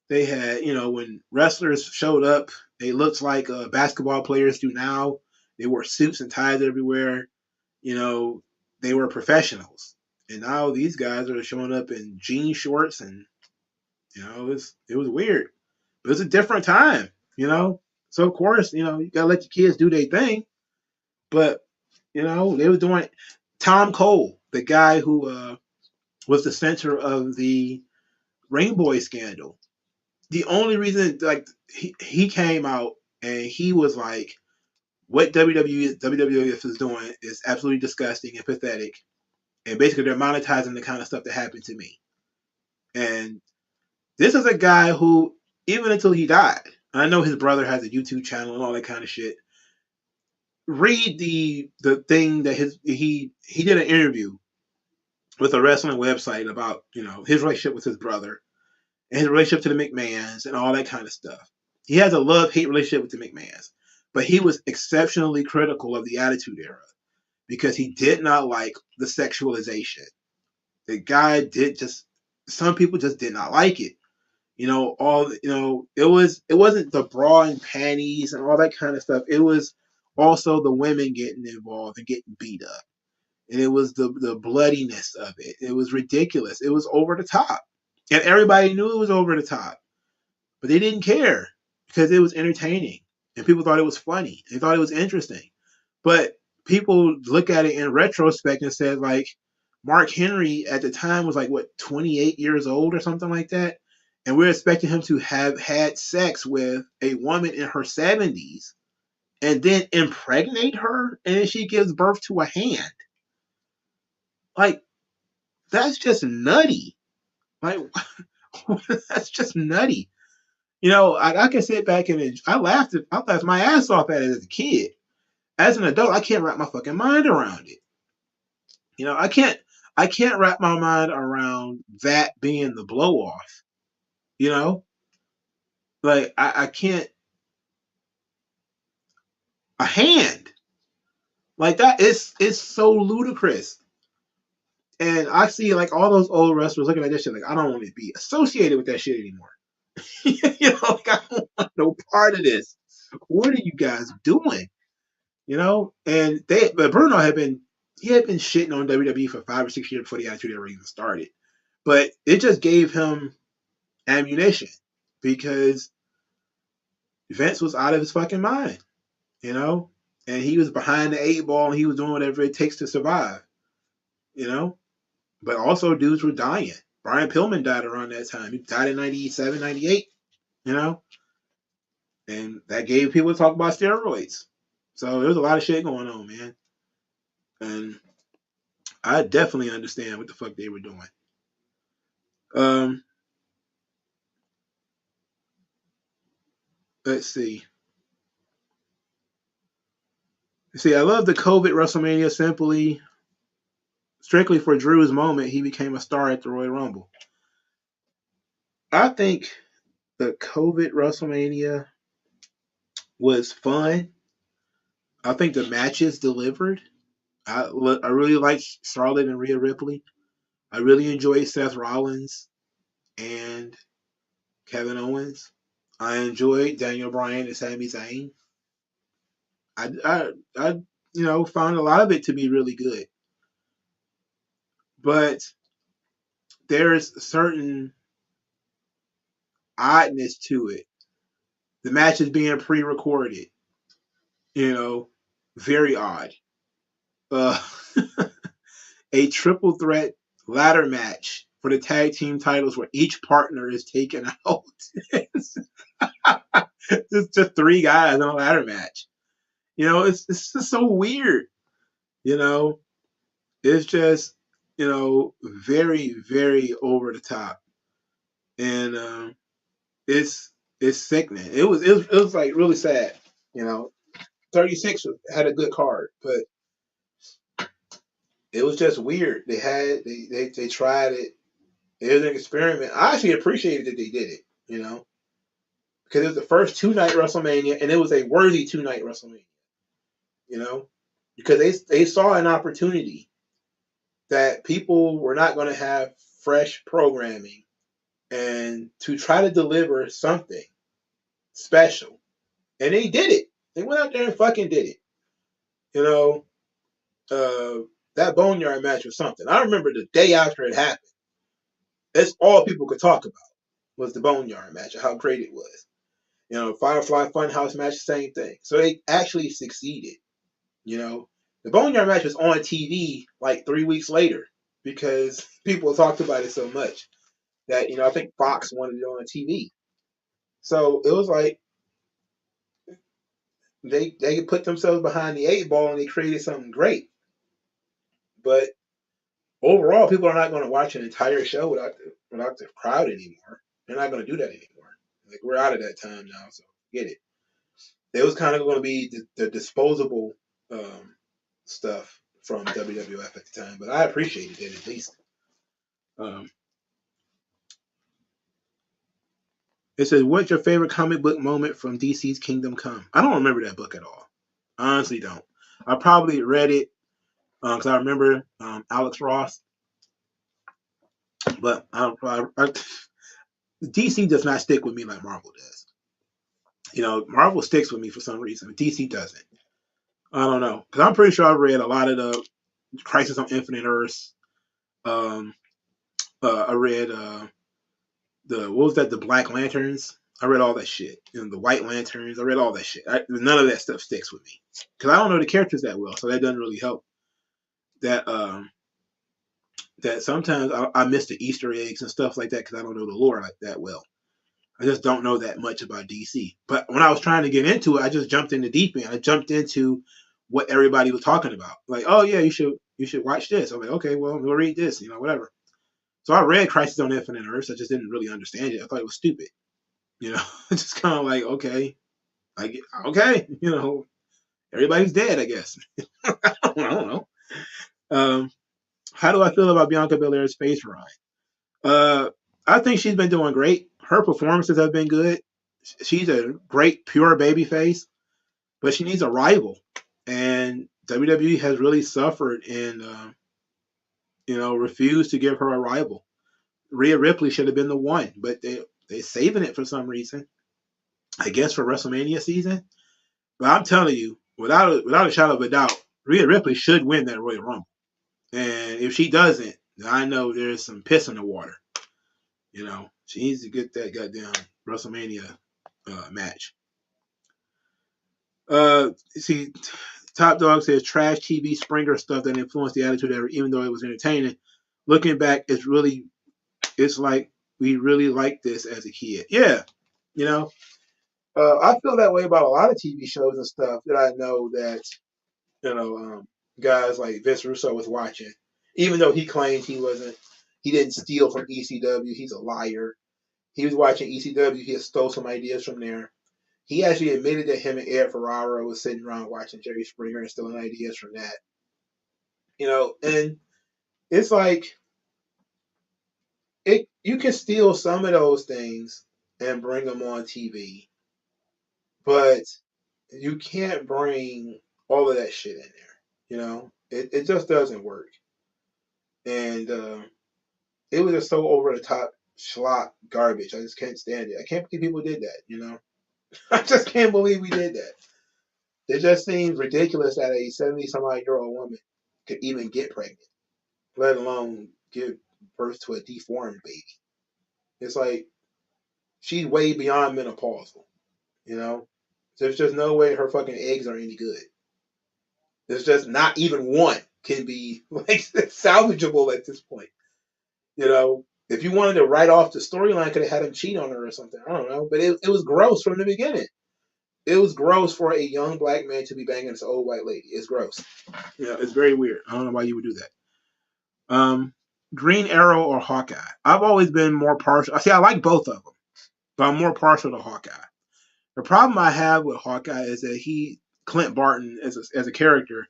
They had, you know, when wrestlers showed up, they looked like basketball players do now. They wore suits and ties everywhere. You know, they were professionals. And now these guys are showing up in jean shorts, and, you know, it was weird. But it's a different time, you know. So of course, you know, you gotta let your kids do their thing. But, you know, they were doing Tom Cole, the guy who was the center of the Rainbow scandal. The only reason, like, he came out and he was like, what WWF is doing is absolutely disgusting and pathetic. And basically, they're monetizing the kind of stuff that happened to me. And this is a guy who, even until he died, I know his brother has a YouTube channel and all that kind of shit. Read the thing that he did an interview with a wrestling website about, his relationship with his brother and his relationship to the McMahons and all that kind of stuff. He has a love-hate relationship with the McMahons, but he was exceptionally critical of the Attitude Era because he did not like the sexualization. The guy did just some people just did not like it. It wasn't the bra and panties and all that kind of stuff. It was also the women getting involved and getting beat up. And it was the bloodiness of it. It was ridiculous. It was over the top. And everybody knew it was over the top. But they didn't care because it was entertaining. And people thought it was funny. They thought it was interesting. But people look at it in retrospect and said, like, Mark Henry at the time was like, what, 28 years old or something like that? And we're expecting him to have had sex with a woman in her 70s and then impregnate her and then she gives birth to a hand. Like, that's just nutty. Like, that's just nutty. I can sit back and I laughed my ass off at it as a kid. As an adult, I can't wrap my fucking mind around it. I can't wrap my mind around that being the blow off. You know, like I can't a hand like that is it's so ludicrous. And I see like all those old wrestlers looking at this shit like I don't want to be associated with that shit anymore. Like I don't want no part of this. What are you guys doing? And but Bruno had been shitting on WWE for 5 or 6 years before the Attitude Era even started. But it just gave him ammunition because Vince was out of his fucking mind, and he was behind the 8 ball and he was doing whatever it takes to survive, you know. But also dudes were dying. Brian Pillman died around that time. He died in 97, 98, and that gave people to talk about steroids. So there was a lot of shit going on, man. And I definitely understand what the fuck they were doing. Um, let's see. I love the COVID WrestleMania strictly for Drew's moment. He became a star at the Royal Rumble. I think the COVID WrestleMania was fun. I think the matches delivered. I really liked Charlotte and Rhea Ripley. I really enjoyed Seth Rollins and Kevin Owens. I enjoyed Daniel Bryan and Sami Zayn. I found a lot of it to be really good. But there's certain oddness to it. The matches being pre-recorded, very odd. Uh, a triple threat ladder match for the tag team titles where each partner is taken out. It's just 3 guys in a ladder match. It's just so weird. It's just very, very over the top, and it's sickening. It was like really sad. 36 had a good card, but it was just weird. They tried it. It was an experiment. I actually appreciated that they did it, because it was the first 2-night WrestleMania, and it was a worthy 2-night WrestleMania, because they saw an opportunity that people were not going to have fresh programming, and to try to deliver something special, and they did it. They went out there and fucking did it. That Boneyard match was something. I remember the day after it happened. That's all people could talk about was the Boneyard match and how great it was. Firefly Funhouse match, same thing. So they actually succeeded. The Boneyard match was on TV like 3 weeks later. because people talked about it so much that I think Fox wanted it on TV. So it was like they put themselves behind the eight ball and they created something great. But overall, people are not going to watch an entire show without the crowd anymore. They're not going to do that anymore. Like we're out of that time now, so get it. It was kind of going to be the disposable stuff from WWF at the time, but I appreciated it at least. Um, it says, "What's your favorite comic book moment from DC's Kingdom Come?" I don't remember that book at all. I honestly don't. I probably read it because I remember Alex Ross, but DC does not stick with me like Marvel does. Marvel sticks with me for some reason, but DC doesn't. I don't know because I'm pretty sure I've read a lot of the Crisis on Infinite Earths. I read the Black Lanterns. I read all that shit. The White Lanterns. I read all that shit. None of that stuff sticks with me because I don't know the characters that well, so that doesn't really help. That sometimes I miss the Easter eggs and stuff like that because I don't know the lore like that well. I just don't know that much about DC. But when I was trying to get into it, I just jumped in the deep end. I jumped into what everybody was talking about. Like, oh yeah, you should watch this. I'm like, okay, well, we'll read this, whatever. So I read Crisis on Infinite Earths. I just didn't really understand it. I thought it was stupid. Just kind of like, okay, okay, everybody's dead, I guess. I don't know. How do I feel about Bianca Belair's face ride? I think she's been doing great. Her performances have been good. She's a great pure baby face, but she needs a rival. And WWE has really suffered and refused to give her a rival. Rhea Ripley should have been the one, but they're saving it for some reason. I guess for WrestleMania season. But I'm telling you, without a shadow of a doubt, Rhea Ripley should win that Royal Rumble. And if she doesn't, I know there's some piss in the water. She needs to get that goddamn WrestleMania match. See, Top Dog says trash TV Springer stuff that influenced the Attitude Era, even though it was entertaining. Looking back, it's like we really liked this as a kid. Yeah, I feel that way about a lot of TV shows and stuff that I know that guys like Vince Russo was watching, even though he claimed he didn't steal from ECW. He's a liar. He was watching ECW. He had stole some ideas from there. He actually admitted that him and Ed Ferrara was sitting around watching Jerry Springer and stealing ideas from that. And it's like you can steal some of those things and bring them on TV, but you can't bring all of that shit in there. It just doesn't work. And it was just so over the top schlock garbage. I just can't stand it. I can't believe people did that. I just can't believe we did that. It just seems ridiculous that a 70-some-odd-year-old woman could even get pregnant, let alone give birth to a deformed baby. It's like she's way beyond menopausal. There's just no way her fucking eggs are any good. There's just not even one can be like salvageable at this point. If you wanted to write off the storyline, could have had him cheat on her or something. I don't know, but it was gross from the beginning. It was gross for a young black man to be banging this old white lady. It's gross. It's very weird. I don't know why you would do that. Green Arrow or Hawkeye? I've always been more partial. I like both of them, but I'm more partial to Hawkeye. The problem I have with Hawkeye is that Clint Barton, as a character,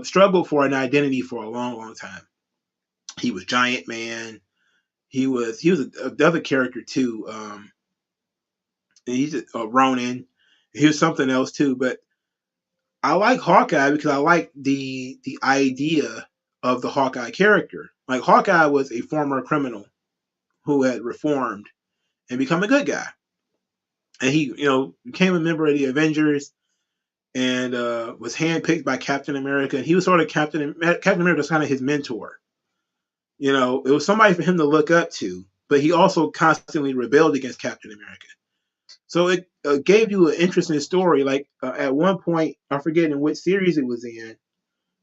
struggled for an identity for a long, long time. He was Giant Man. He was another character too. He's a Ronin. He was something else too, but I like Hawkeye because I like the idea of the Hawkeye character. Like Hawkeye was a former criminal who had reformed and become a good guy, and he became a member of the Avengers and was handpicked by Captain America. And he was sort of Captain America was kind of his mentor. It was somebody for him to look up to, but he also constantly rebelled against Captain America. So it gave you an interesting story. Like at one point, I'm forgetting which series it was in,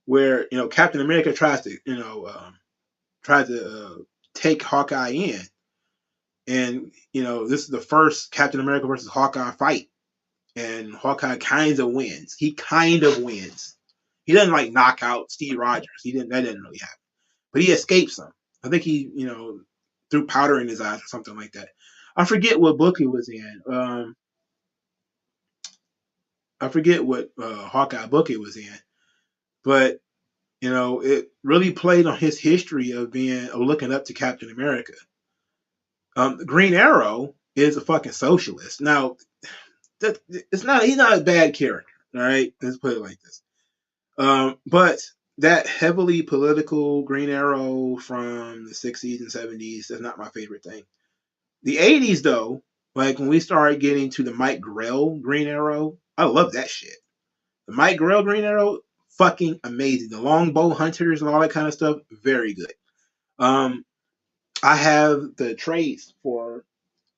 where Captain America tries to tried to take Hawkeye in. And, this is the first Captain America versus Hawkeye fight. And Hawkeye kind of wins. He kind of wins. He doesn't like knock out Steve Rogers. That didn't really happen. But he escapes him. I think he, threw powder in his eyes or something like that. I forget what book he was in. I forget what Hawkeye book it was in. But, it really played on his history of looking up to Captain America. Green Arrow is a fucking socialist. Now, he's not a bad character. All right, let's put it like this. But that heavily political Green Arrow from the 60s and 70s is not my favorite thing. The 80s, though, like when we started getting to the Mike Grell Green Arrow, I love that shit. The Mike Grell Green Arrow, fucking amazing. The Longbow Hunters and all that kind of stuff, very good. I have the trades for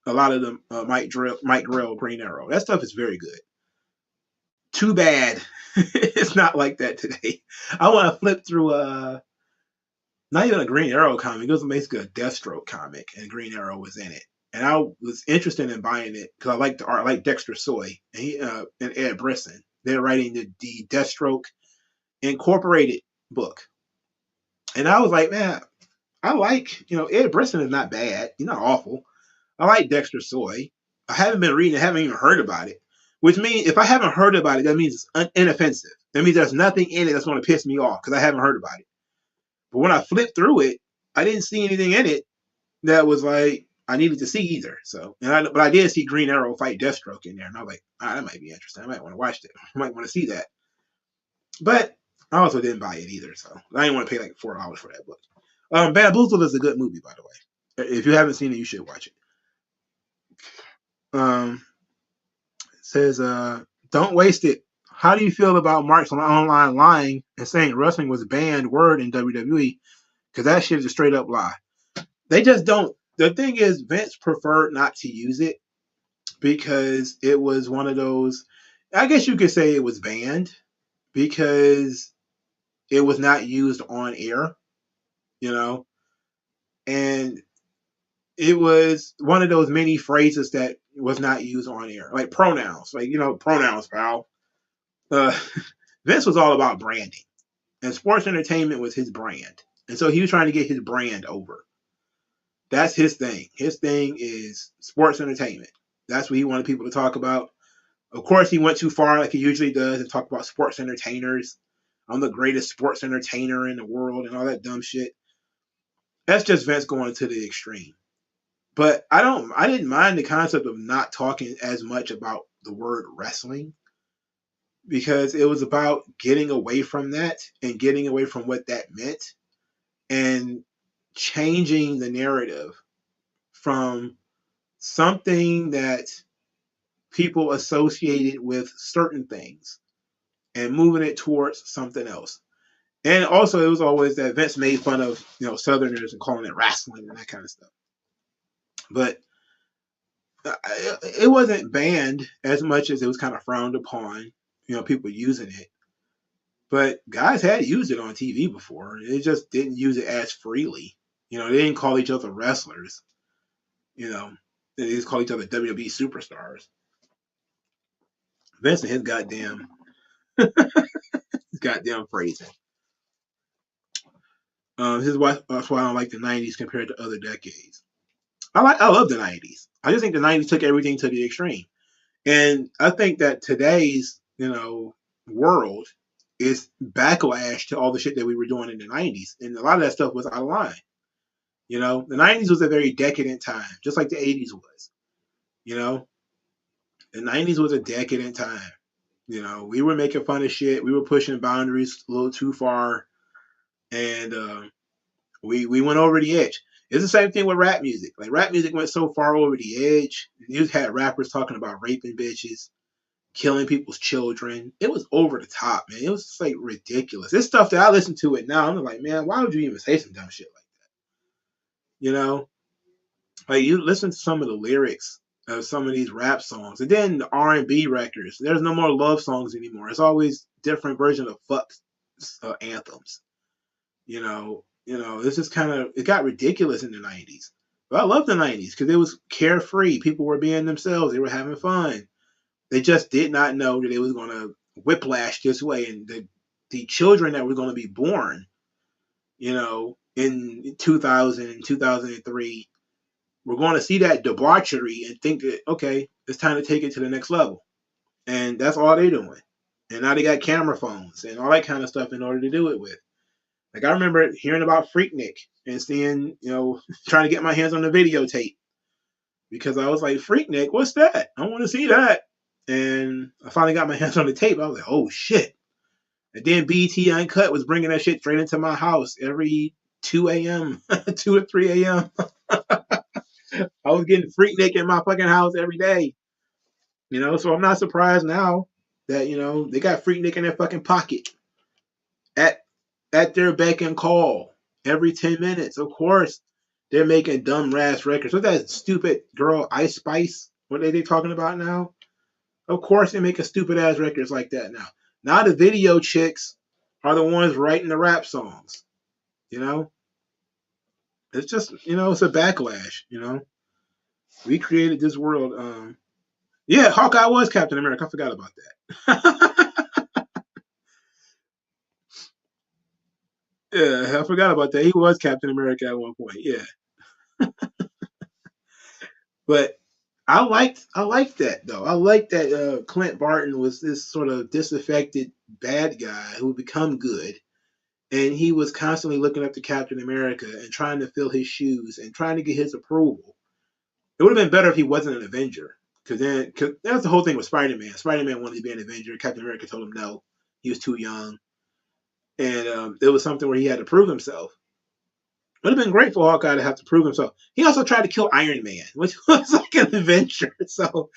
a lot of the Mike Grell Green Arrow. That stuff is very good. Too bad it's not like that today. I want to flip through not even a Green Arrow comic. It was basically a Deathstroke comic, and Green Arrow was in it. And I was interested in buying it because I like the art. I like Dexter Soy and Ed Brisson. They're writing the Deathstroke Incorporated book, and I was like, man, I like Ed Brisson is not bad. He's not awful. I like Dexter Soy. I haven't been reading it. I haven't even heard about it. Which means if I haven't heard about it, that means it's inoffensive. That means there's nothing in it that's going to piss me off because I haven't heard about it. But when I flipped through it, I didn't see anything in it that was like I needed to see either. So, but I did see Green Arrow fight Deathstroke in there, and I was like, that might be interesting. I might want to watch that. I might want to see that. But I also didn't buy it either, so I didn't want to pay like $4 for that book. Bamboozled is a good movie, by the way. If you haven't seen it, you should watch it. It says, don't waste it. How do you feel about Marks online lying and saying wrestling was a banned word in WWE? Because that shit is a straight up lie. They just don't. The thing is, Vince preferred not to use it because it was one of those. I guess you could say it was banned because it was not used on air, and it was one of those many phrases that was not used on air, like pronouns, pronouns, pal. Vince was all about branding, and sports entertainment was his brand, and so he was trying to get his brand over. That's his thing. His thing is sports entertainment. That's what he wanted people to talk about. Of course, he went too far, like he usually does, and talk about sports entertainers. I'm the greatest sports entertainer in the world, and all that dumb shit. That's just Vince going to the extreme. But I didn't mind the concept of not talking as much about the word wrestling because it was about getting away from that and getting away from what that meant and changing the narrative from something that people associated with certain things and moving it towards something else. And also, it was always that Vince made fun of Southerners and calling it wrestling and that kind of stuff. But it wasn't banned as much as it was kind of frowned upon, people using it. But guys had used it on TV before. They just didn't use it as freely. They didn't call each other wrestlers. They just call each other WWE superstars. Vince and his goddamn phrasing. This is why that's why I don't like the 90s compared to other decades. I love the 90s. I just think the 90s took everything to the extreme. And I think that today's, world is backlash to all the shit that we were doing in the 90s. And a lot of that stuff was out of line. The 90s was a very decadent time, just like the 80s was. The 90s was a decadent time. We were making fun of shit. We were pushing boundaries a little too far. And we went over the edge. It's the same thing with rap music. Like rap music went so far over the edge. You had rappers talking about raping bitches, killing people's children. It was over the top, man. It was just, like ridiculous. It's stuff that I listen to it now. I'm like, man, why would you even say some dumb shit like that? Like you listen to some of the lyrics of some of these rap songs, and then the R&B records. There's no more love songs anymore. It's always different version of fuck anthems. You know, this is kind of, it got ridiculous in the 90s. But I love the 90s because it was carefree. People were being themselves. They were having fun. They just did not know that it was going to whiplash this way, and the children that were going to be born, you know, in 2000 and 2003, we're going to see that debauchery and think that, okay, it's time to take it to the next level. And that's all they're doing. And now they got camera phones and all that kind of stuff in order to do it with. Like I remember hearing about Freaknik and seeing, you know, trying to get my hands on the videotape because I was like, Freaknik, what's that? I want to see that. And I finally got my hands on the tape. I was like, oh shit. And then BT Uncut was bringing that shit straight into my house every 2 a.m., 2 or 3 a.m. I was getting Freaknik in my fucking house every day. You know, so I'm not surprised now that, you know, they got Freaknik in their fucking pocket at their beck and call every 10 minutes. Of course, they're making dumb ass records. What's that stupid girl, Ice Spice? What are they talking about now? Of course, they're making stupid ass records like that now. Now the video chicks are the ones writing the rap songs. You know, it's just, you know, it's a backlash. You know, we created this world. Yeah, Hawkeye was Captain America. I forgot about that. Yeah, I forgot about that. He was Captain America at one point. Yeah, but I liked that though. I liked that Clint Barton was this sort of disaffected bad guy who would become good, and he was constantly looking up to Captain America and trying to fill his shoes and trying to get his approval. It would have been better if he wasn't an Avenger, because that's the whole thing with Spider-Man. Spider-Man wanted to be an Avenger. Captain America told him no, he was too young, and it was something where he had to prove himself. It would have been great for Hawkeye to have to prove himself. He also tried to kill Iron Man, which was like an adventure. So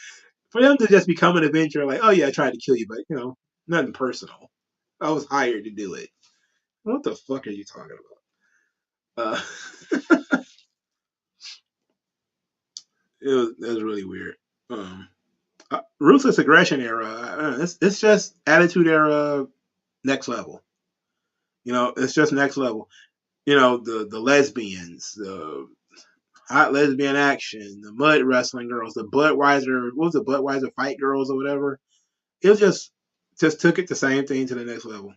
for them to just become an adventure, like, oh yeah, I tried to kill you, but you know, nothing personal. I was hired to do it. What the fuck are you talking about? It was really weird. Ruthless aggression era. It's just attitude era next level. You know, it's just next level. You know, the lesbians, the hot lesbian action, the mud wrestling girls, the Budweiser, what was it, Budweiser fight girls or whatever. It was just took it the same thing to the next level.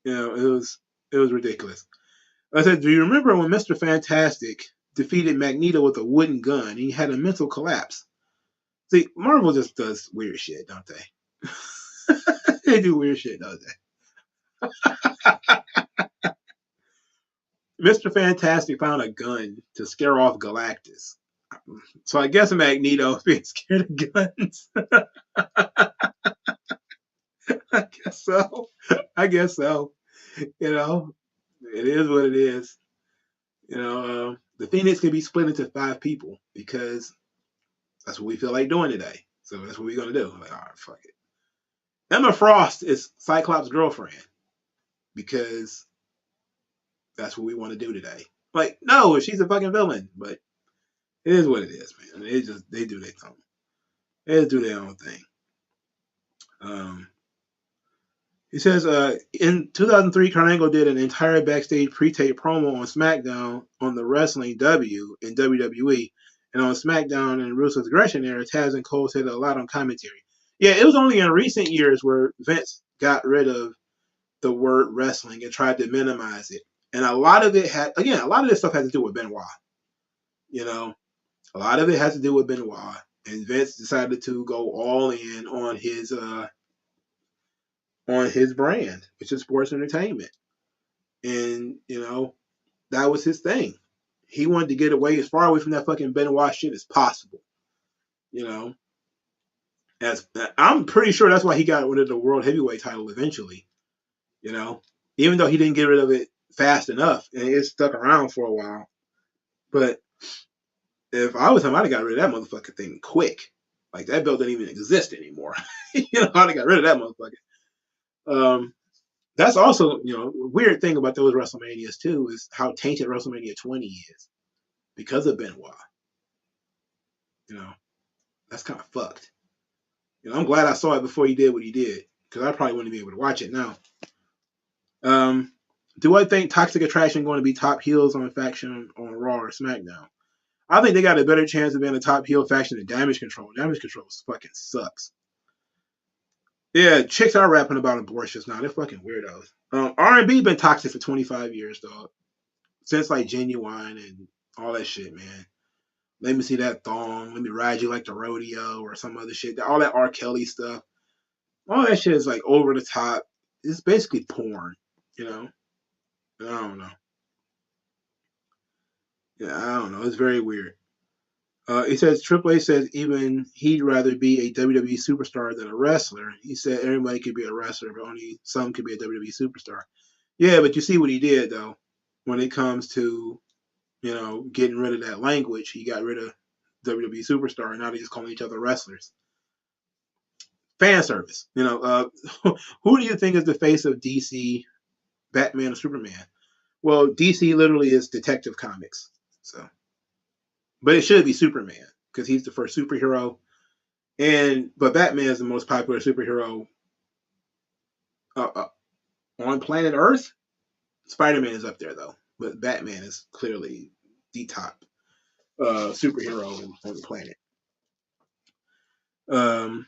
You know, it was ridiculous. I said, do you remember when Mr. Fantastic defeated Magneto with a wooden gun and he had a mental collapse? See, Marvel just does weird shit, don't they? They do weird shit, don't they? Mr. Fantastic found a gun to scare off Galactus. So I guess Magneto being scared of guns. I guess so. I guess so. You know, it is what it is. You know, the Phoenix can be split into 5 people because that's what we feel like doing today. So that's what we're gonna do. Like, all right, fuck it. Emma Frost is Cyclops' girlfriend because that's what we want to do today. Like, no, she's a fucking villain, but it is what it is, man. They do their own. They just do their own thing. Um, he says, in 2003, Kurt Angle did an entire backstage pre-tape promo on SmackDown on the Wrestling W in WWE, and on SmackDown in Ruthless Aggression era, Taz and Cole said a lot on commentary. Yeah, it was only in recent years where Vince got rid of the word wrestling and tried to minimize it. And a lot of it had, again, a lot of this stuff had to do with Benoit. You know, a lot of it has to do with Benoit. And Vince decided to go all in on his brand, which is sports entertainment. And, you know, that was his thing. He wanted to get away as far away from that fucking Benoit shit as possible. You know, as I'm pretty sure that's why he got rid of the world heavyweight title eventually. You know, even though he didn't get rid of it fast enough, and it stuck around for a while. But if I was him, I'd have got rid of that motherfucking thing quick. Like that belt didn't even exist anymore. You know, I'd have got rid of that motherfucker. That's also, you know, a weird thing about those WrestleManias too is how tainted WrestleMania 20 is because of Benoit. You know, that's kind of fucked. You know, I'm glad I saw it before he did what he did because I probably wouldn't be able to watch it now. Um, Do I think Toxic Attraction going to be top heels on faction on Raw or SmackDown? I think they got a better chance of being a top heel faction than Damage Control. Damage Control fucking sucks. Yeah, chicks are rapping about abortions now. They're fucking weirdos. R&B been toxic for 25 years, dog. Since like Genuine and all that shit, man. Let me see that thong. Let me ride you like the rodeo or some other shit. All that R. Kelly stuff. All that shit is like over the top. It's basically porn, you know? I don't know. Yeah, I don't know. It's very weird. It says Triple H says even he'd rather be a WWE superstar than a wrestler. He said everybody could be a wrestler, but only some could be a WWE superstar. Yeah, but you see what he did though. When it comes to getting rid of that language, he got rid of WWE superstar, and now they just calling each other wrestlers. Fan service. Who do you think is the face of DC, Batman, or Superman? Well, DC literally is Detective Comics, so. But it should be Superman because he's the first superhero, but Batman is the most popular superhero on planet Earth. Spider-Man is up there though, but Batman is clearly the top superhero on the planet. So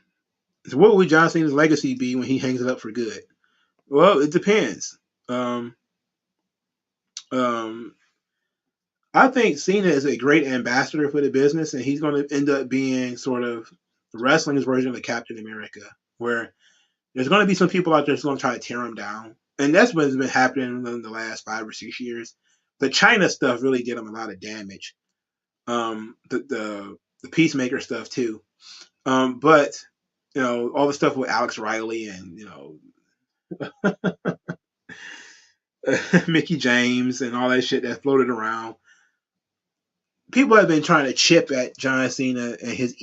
what would John Cena's legacy be when he hangs it up for good? Well, it depends. I think Cena is a great ambassador for the business, and he's going to end up being sort of wrestling's version of Captain America, where there's going to be some people out there that's going to try to tear him down. And that's what's been happening in the last 5 or 6 years. The China stuff really did him a lot of damage. The Peacemaker stuff too. But all the stuff with Alex Riley and Mickey James and all that shit that floated around. People have been trying to chip at John Cena and his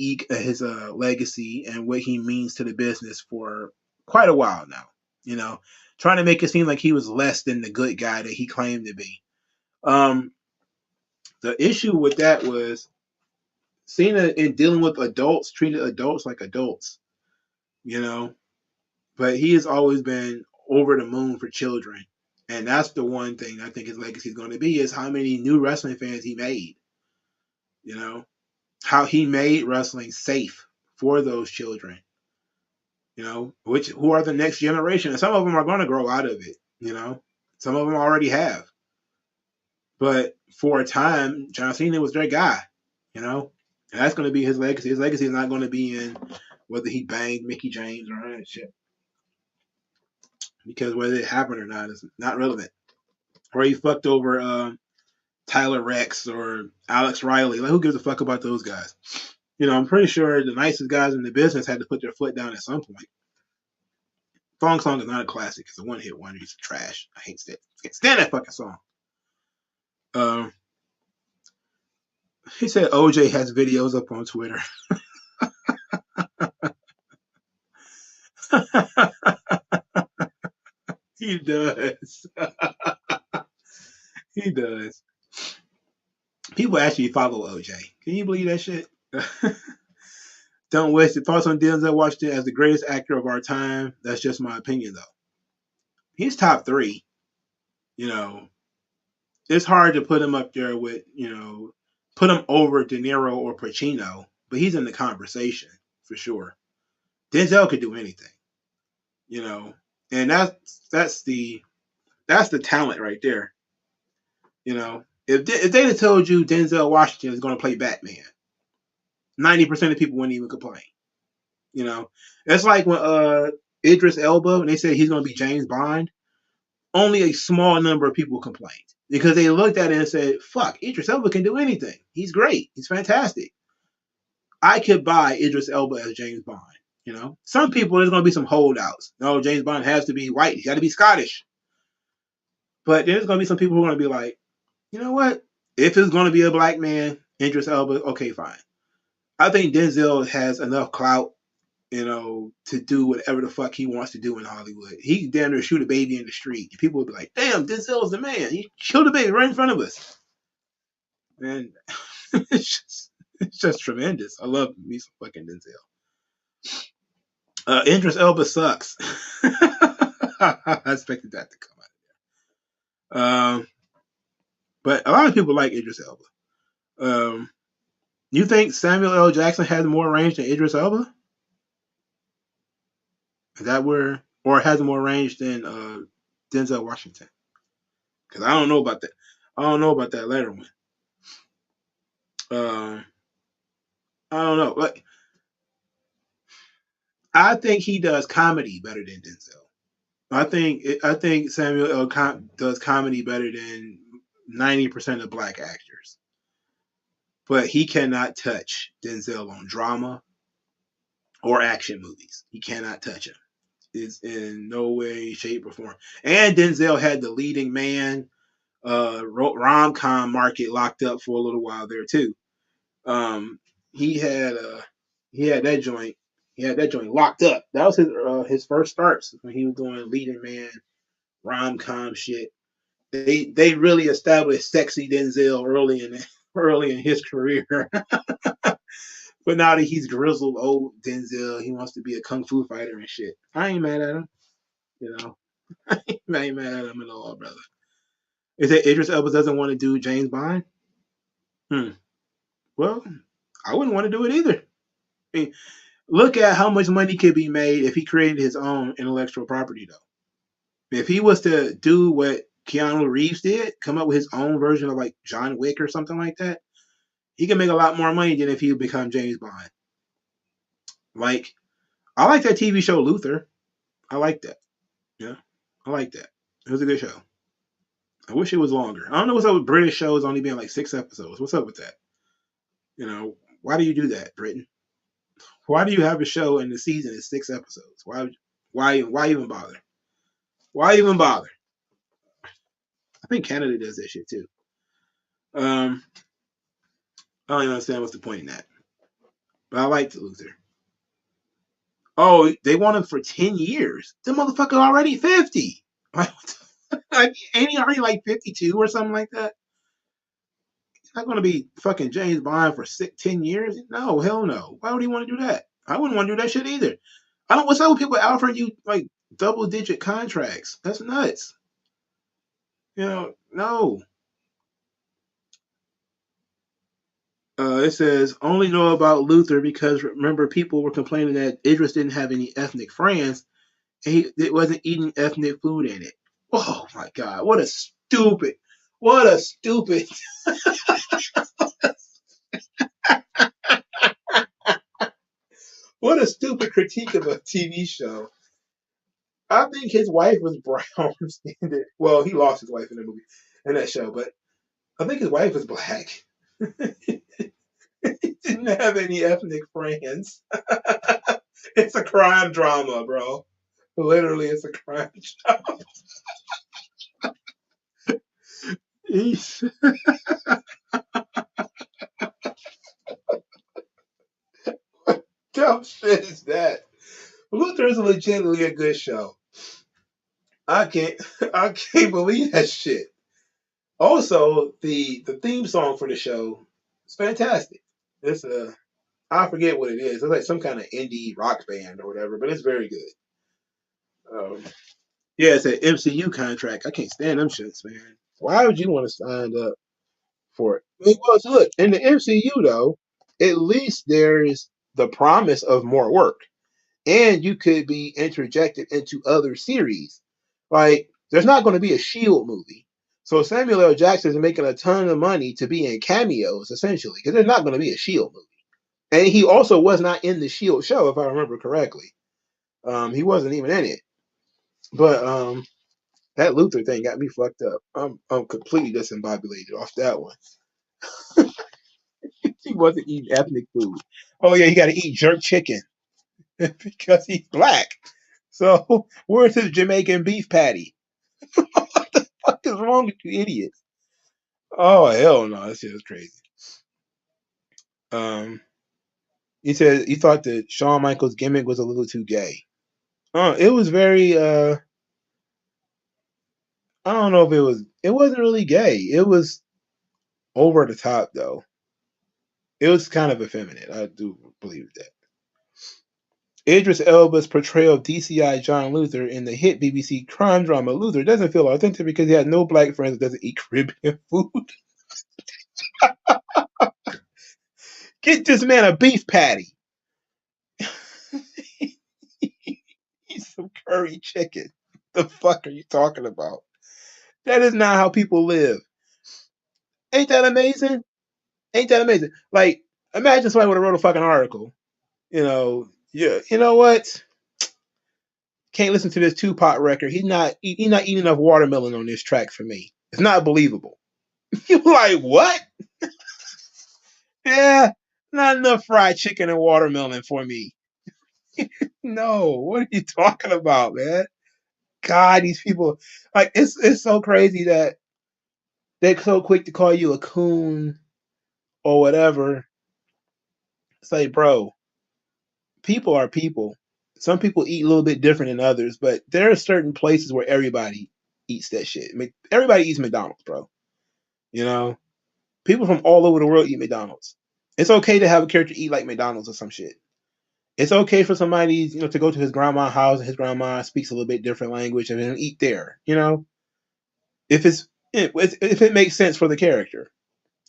legacy and what he means to the business for quite a while now. Trying to make it seem like he was less than the good guy that he claimed to be. The issue with that was Cena, in dealing with adults, treated adults like adults, but he has always been over the moon for children. And that's the one thing I think his legacy is going to be, is how many new wrestling fans he made. How he made wrestling safe for those children. Who are the next generation. And some of them are going to grow out of it. Some of them already have. But for a time, John Cena was their guy. And that's going to be his legacy. His legacy is not going to be in whether he banged Mickey James or that shit. Because whether it happened or not is not relevant. Or he fucked over Tyler Rex or Alex Riley. Like, who gives a fuck about those guys? I'm pretty sure the nicest guys in the business had to put their foot down at some point. Thong Song is not a classic. It's a one-hit wonder. It's trash. I can't stand that fucking song. He said OJ has videos up on Twitter. He does. He does. People actually follow OJ. Can you believe that shit? Don't waste your thoughts on Denzel Washington as the greatest actor of our time. That's just my opinion, though. He's top 3. It's hard to put him up there with, put him over De Niro or Pacino, but he's in the conversation for sure. Denzel could do anything, and that's the talent right there. If they had told you Denzel Washington is going to play Batman, 90% of people wouldn't even complain. It's like when Idris Elba, when they said he's going to be James Bond, only a small number of people complained because they looked at it and said, "Fuck, Idris Elba can do anything. He's great. He's fantastic. I could buy Idris Elba as James Bond." Some people, there's going to be some holdouts. No, James Bond has to be white. He's got to be Scottish. But there's going to be some people who are going to be like, you know what? If it's going to be a black man, Idris Elba, okay, fine. I think Denzel has enough clout, to do whatever the fuck he wants to do in Hollywood. He can damn near shoot a baby in the street. People will be like, damn, Denzel's the man. He killed a baby right in front of us. And it's just tremendous. I love me some fucking Denzel. Idris Elba sucks. I expected that to come Um, but a lot of people like Idris Elba. Um, you think Samuel L. Jackson has more range than Idris Elba? Is that where, or has more range than Denzel Washington? Because I don't know about that. I don't know about that latter one. Uh, I don't know. Like, I think he does comedy better than Denzel. I think Samuel L. Does comedy better than 90% of black actors, but he cannot touch Denzel on drama or action movies. He cannot touch him. It's in no way, shape, or form. And Denzel had the leading man rom com market locked up for a little while there too. Um, he had he had that joint he had that joint locked up. That was his first starts when he was doing leading man rom com shit. They really established sexy Denzel early in his career. But now that he's grizzled old Denzel, he wants to be a kung fu fighter and shit. I ain't mad at him, you know. I ain't mad at him at all, brother. Is it Idris Elba doesn't want to do James Bond? Hmm. Well, I wouldn't want to do it either. I mean, look at how much money could be made if he created his own intellectual property, though. If he was to do what Keanu Reeves did, come up with his own version of like John Wick or something like that, he can make a lot more money than if he would become James Bond. Like, I like that TV show Luther. I like that. Yeah, I like that. It was a good show. I wish it was longer. I don't know what's up with British shows only being like 6 episodes. What's up with that? Why do you do that, Britain? Why do you have a show and the season is 6 episodes? Why even bother? Why even bother? I think Canada does that shit too. Um, I don't even understand what's the point in that. But I liked Luther. Oh, they want him for 10 years. The motherfucker already 50. Like, ain't he already like 52 or something like that? He's not gonna be fucking James Bond for 10 years. No, hell no. Why would he want to do that? I wouldn't want to do that shit either. I don't. What's up with people offering you like double-digit contracts? That's nuts. No. It says only know about Luther because remember people were complaining that Idris didn't have any ethnic friends and he it wasn't eating ethnic food in it. Oh my god, what a stupid what a stupid critique of a TV show. I think his wife was brown. Well, he lost his wife in the movie in that show, but I think his wife was black. He didn't have any ethnic friends. It's a crime drama, bro. Literally, it's a crime drama. He's, what dumb shit is that? Luther is legitimately a good show. I can't, I can't believe that shit. Also, the theme song for the show is fantastic. It's I forget what it is. It's like some kind of indie rock band or whatever, but it's very good. Um, yeah, it's an MCU contract. I can't stand them shits, man. Why would you want to sign up for it? Well, so look, in the MCU though, at least there's the promise of more work, and you could be interjected into other series. Like, there's not going to be a Shield movie, so Samuel L. Jackson is making a ton of money to be in cameos, essentially, because there's not going to be a Shield movie. And he also was not in the Shield show, if I remember correctly. He wasn't even in it. But that Luther thing got me fucked up. I'm completely discombobulated off that one. He wasn't eating ethnic food. Oh yeah, he got to eat jerk chicken because he's black. So where's his Jamaican beef patty? What the fuck is wrong with you idiots? Oh hell no, that shit is crazy. Um, he said he thought that Shawn Michaels gimmick was a little too gay. It was very I don't know if it wasn't really gay. It was over the top though. It was kind of effeminate. I do believe that. Idris Elba's portrayal of DCI John Luther in the hit BBC crime drama Luther doesn't feel authentic because he had no black friends that doesn't eat Caribbean food. Get this man a beef patty. Eat some curry chicken. The fuck are you talking about? That is not how people live. Ain't that amazing? Ain't that amazing? Like, imagine somebody would have wrote a fucking article. Yeah, you know what? Can't listen to this Tupac record. He's not eating enough watermelon on this track for me. It's not believable. You're like, what? Yeah, not enough fried chicken and watermelon for me. No, what are you talking about, man? God, these people, like, it's so crazy that they're so quick to call you a coon or whatever. It's like, bro, people are people. Some people eat a little bit different than others, but there are certain places where everybody eats that shit. Everybody eats McDonald's, bro. You know, people from all over the world eat McDonald's. It's okay to have a character eat like McDonald's or some shit. It's okay for somebody, to go to his grandma's house and his grandma speaks a little bit different language and then eat there. If if it makes sense for the character.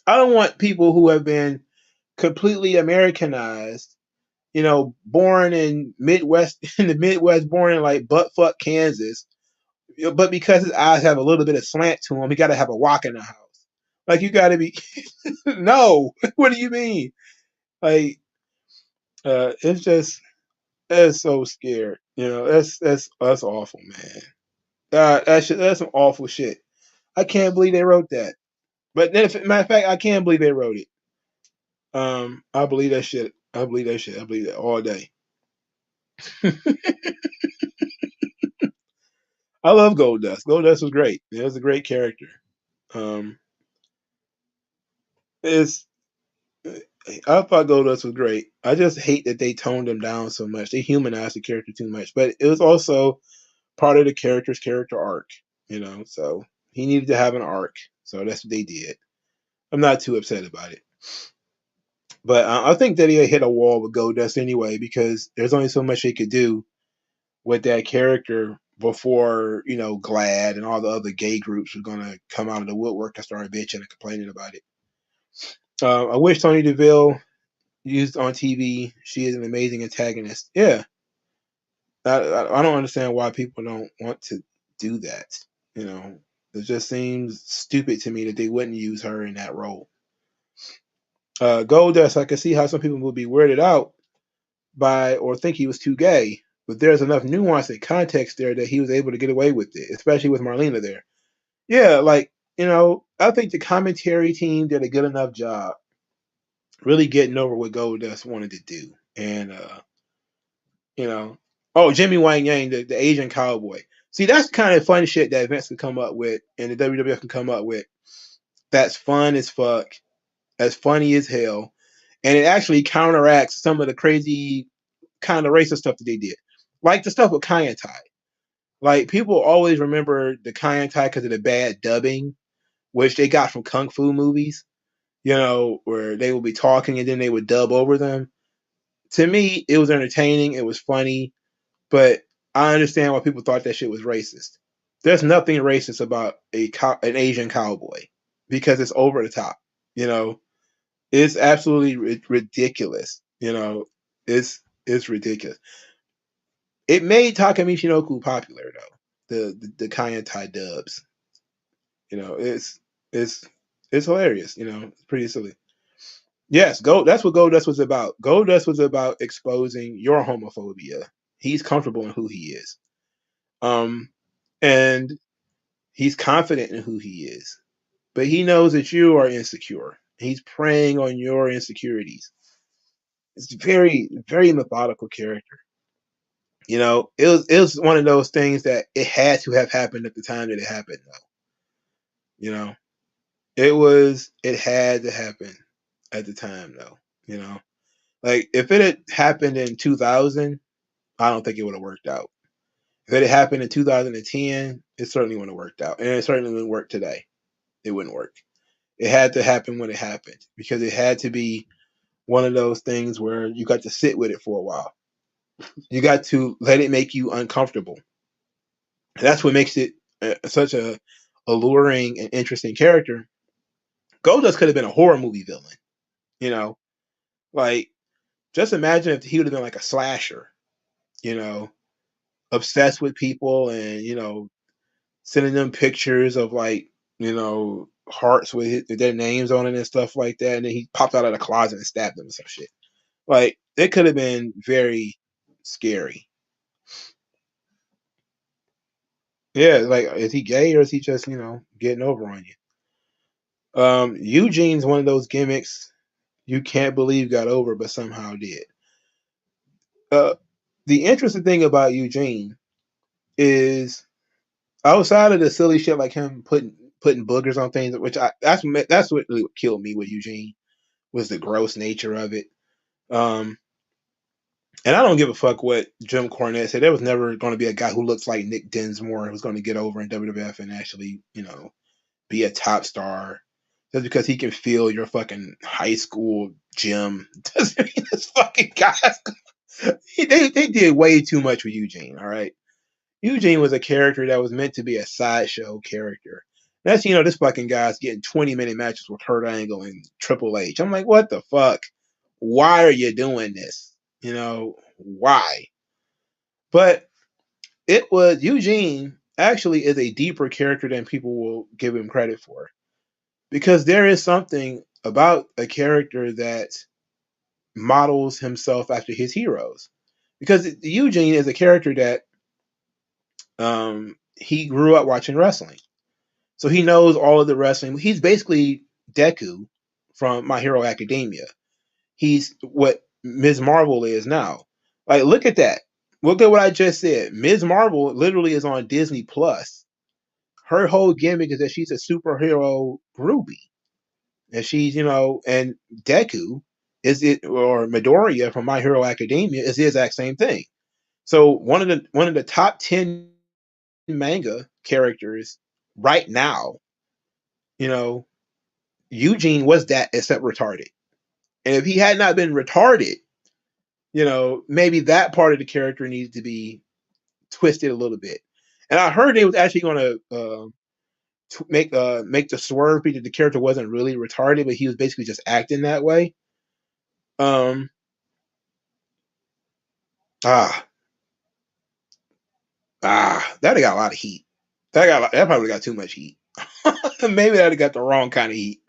I don't want people who have been completely Americanized, born in the Midwest, born in like buttfuck Kansas, but because his eyes have a little bit of slant to him, he got to have a wok in the house. Like, you got to be no. What do you mean? Like, it's just it's so scared. That's awful, man. That's some awful shit. I can't believe they wrote that. But then, matter of fact, I can't believe they wrote it. I believe that shit. I believe that shit. I believe that all day. I love Goldust. Goldust was great. It was a great character. Um, it's I thought Goldust was great. I just hate that they toned him down so much. They humanized the character too much. But it was also part of the character's character arc. So he needed to have an arc. So that's what they did. I'm not too upset about it. But I think that he hit a wall with Goldust anyway because there's only so much he could do with that character before Glad and all the other gay groups were gonna come out of the woodwork and start bitching and complaining about it. I wish Tony DeVille used on TV. She is an amazing antagonist. Yeah, I don't understand why people don't want to do that. It just seems stupid to me that they wouldn't use her in that role. Goldust, I can see how some people would be weirded out by or think he was too gay, but there's enough nuance and context there that he was able to get away with it, especially with Marlena there. Yeah, like, I think the commentary team did a good enough job really getting over what Goldust wanted to do. And oh, Jimmy Wang Yang, the Asian cowboy. See, that's kind of fun shit that Vince could come up with and the WWF can come up with. That's fun as fuck. That's funny as hell. And it actually counteracts some of the crazy kind of racist stuff that they did. Like the stuff with Kai and Tai. Like, people always remember the Kai and Tai because of the bad dubbing, which they got from Kung Fu movies, where they would be talking and then they would dub over them. To me, it was entertaining. It was funny. But I understand why people thought that shit was racist. There's nothing racist about an Asian cowboy because it's over the top. It's absolutely ridiculous. It's ridiculous. It made Takamichi Noku popular though. The Kayantai dubs. It's hilarious. It's pretty silly. Yes, that's what Goldust was about. Goldust was about exposing your homophobia. He's comfortable in who he is. And he's confident in who he is. But he knows that you are insecure. He's preying on your insecurities. It's a very, very methodical character. It was one of those things that it had to have happened at the time that it happened, though. It had to happen at the time, though. Like, if it had happened in 2000, I don't think it would have worked out. If it had happened in 2010, it certainly wouldn't have worked out, and it certainly wouldn't work today. It wouldn't work. It had to happen when it happened because it had to be one of those things where you got to sit with it for a while. You got to let it make you uncomfortable. And that's what makes it such a alluring and interesting character. Goldust could have been a horror movie villain, you know, like just imagine if he would have been like a slasher, you know, obsessed with people and sending them pictures of like hearts with their names on it and stuff like that, and then he popped out of the closet and stabbed them or some shit. Like it could have been very scary. Yeah, like is he gay or is he just getting over on you? Eugene's one of those gimmicks you can't believe got over, but somehow did. Uh, the interesting thing about Eugene is outside of the silly shit like him putting boogers on things, which that's what really killed me with Eugene was the gross nature of it. And I don't give a fuck what Jim Cornette said. There was never going to be a guy who looks like Nick Dinsmore who was going to get over in WWF and actually, be a top star. Just because he can fill your fucking high school gym doesn't mean this fucking guy's. They did way too much with Eugene. All right, Eugene was a character that was meant to be a sideshow character. That's this fucking guy's getting 20-minute matches with Kurt Angle and Triple H. I'm like, what the fuck? Why are you doing this? Why? But it was Eugene actually is a deeper character than people will give him credit for. Because there is something about a character that models himself after his heroes. Because Eugene is a character that he grew up watching wrestling. So he knows all of the wrestling. He's basically Deku from My Hero Academia. He's what Ms. Marvel is now. Like, look at that. Look at what I just said. Ms. Marvel literally is on Disney Plus. Her whole gimmick is that she's a superhero groupie. And she's, and Deku or Midoriya from My Hero Academia is the exact same thing. So one of the top 10 manga characters right now, Eugene was that except retarded. And if he had not been retarded, maybe that part of the character needs to be twisted a little bit. And I heard they was actually going to make the swerve because the character wasn't really retarded, but he was basically just acting that way. Um. That got a lot of heat. That probably got too much heat. Maybe that got the wrong kind of heat.